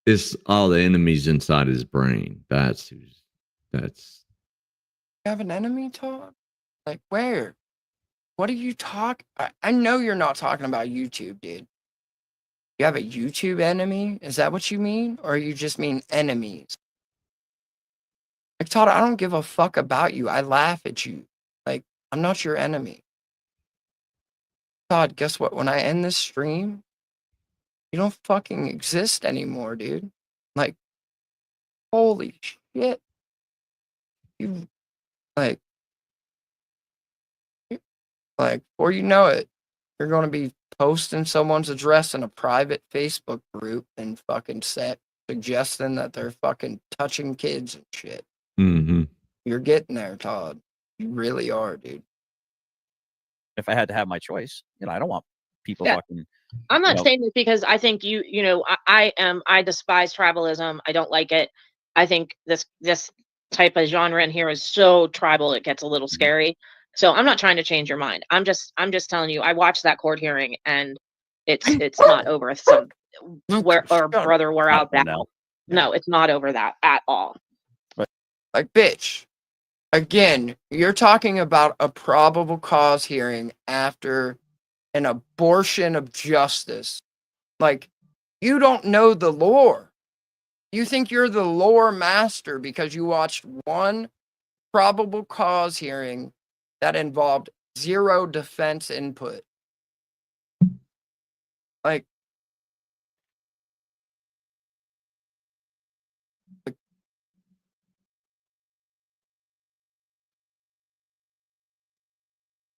It's all the enemies inside his brain. That's You have an enemy, Todd? Like where? What are you talking? I know you're not talking about YouTube, dude. You have a YouTube enemy? Is that what you mean? Or you just mean enemies? Like, Todd, I don't give a fuck about you. I laugh at you. Like, I'm not your enemy. Todd, guess what? When I end this stream, you don't fucking exist anymore, dude. Like, holy shit. You, like, before you know it, you're going to be posting someone's address in a private Facebook group and fucking suggesting that they're fucking touching kids and shit. Mm-hmm. You're getting there, Todd. You really are, dude. if I had to have my choice, I don't want people Yeah. fucking. I'm not saying this because I think I despise tribalism. I don't like it. I think this type of genre in here is so tribal it gets a little scary. So I'm not trying to change your mind. I'm just telling you I watched that court hearing and it's not over some where or brother we're out now. No, it's not over that at all. Like, bitch. Again, you're talking about a probable cause hearing after an abortion of justice. Like, you don't know the lore. You think you're the lore master because you watched one probable cause hearing that involved zero defense input. Like,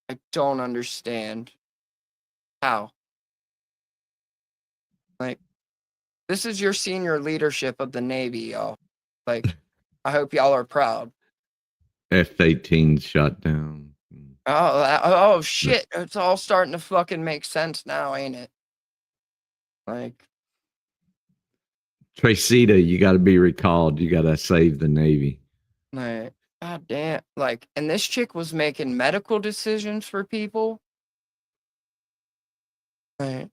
I don't understand how. Like, this is your senior leadership of the Navy, y'all. Like, I hope y'all are proud. F-18 shot down. Oh shit! It's all starting to fucking make sense now, ain't it? Like, Tracita, you got to be recalled. You got to save the Navy. god damn! Like, and this chick was making medical decisions for people. Like,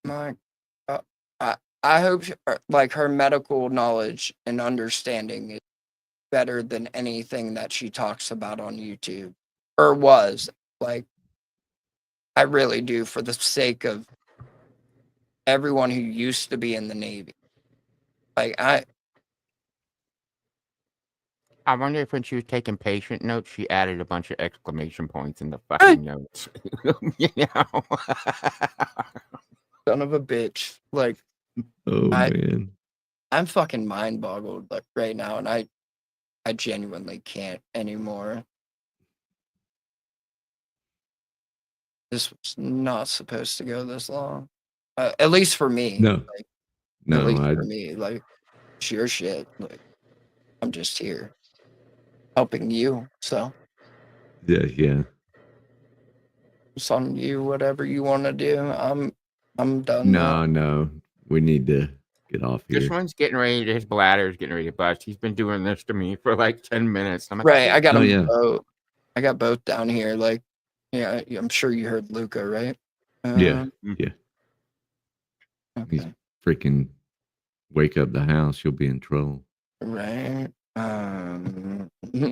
my, I hope like her medical knowledge and understanding is better than anything that she talks about on YouTube or was. Like, I really do, for the sake of everyone who used to be in the Navy. Like, I wonder if when she was taking patient notes, she added a bunch of exclamation points in the fucking notes. Son of a bitch. Like, man. I'm fucking mind boggled like right now, and I genuinely can't anymore. This was not supposed to go this long. At least for me. No. Like, No, at least for me. Like, it's your shit. Like, I'm just here helping you. So Yeah. it's on you, whatever you want to do. I'm done now. No. We need to get off here. This one's getting ready. His bladder's getting ready to bust. He's been doing this to me for like 10 minutes. I'm like, Right. I got them yeah. both. I got both down here. Like, yeah, I'm sure you heard Luca, right? Yeah. Okay. He's freaking wake up the house. You'll be in trouble. Right. Right.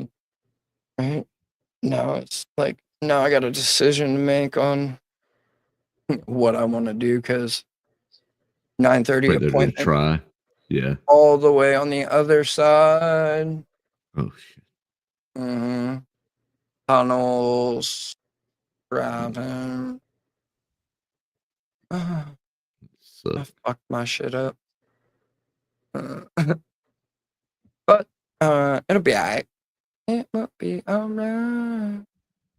No, it's like, no, I got a decision to make on what I want to do because 9:30 Whether to appointment. try. Yeah. All the way on the other side. Oh shit. Mm-hmm. tunnels, driving. I fucked my shit up. But it'll be alright. It will be alright.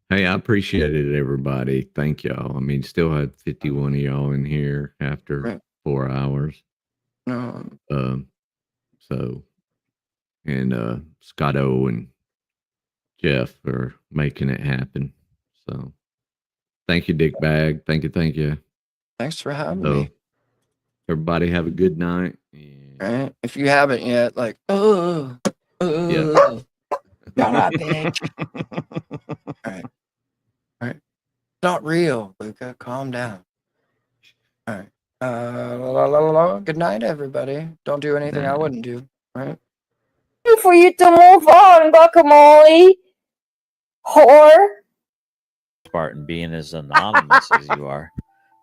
Hey, I appreciate it, everybody. Thank y'all. I mean, still had 51 of y'all in here after 4 hours. No. So, and Scotto and Jeff are making it happen. So, thank you, Dick Bag. Thank you. Thanks for having me. Everybody have a good night. Right? If you haven't yet, like, shut up, bitch. All right. Not real, Luca. Calm down. All right. Good night, everybody. Don't do anything I wouldn't do. Right? For you to move on, guacamole. Whore. Spartan, being as anonymous as you are,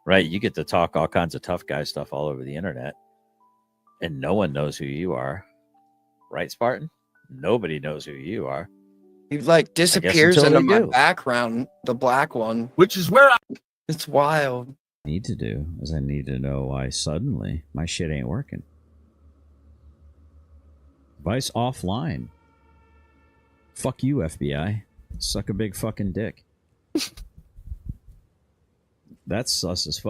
right? You get to talk all kinds of tough guy stuff all over the internet, and no one knows who you are, right, Spartan? Nobody knows who you are. He like disappears until into they my do. background, the black one, which is where it's wild. Need to do is I need to know why suddenly my shit ain't working. Vice offline. Fuck you, FBI. Suck a big fucking dick. That's sus as fuck.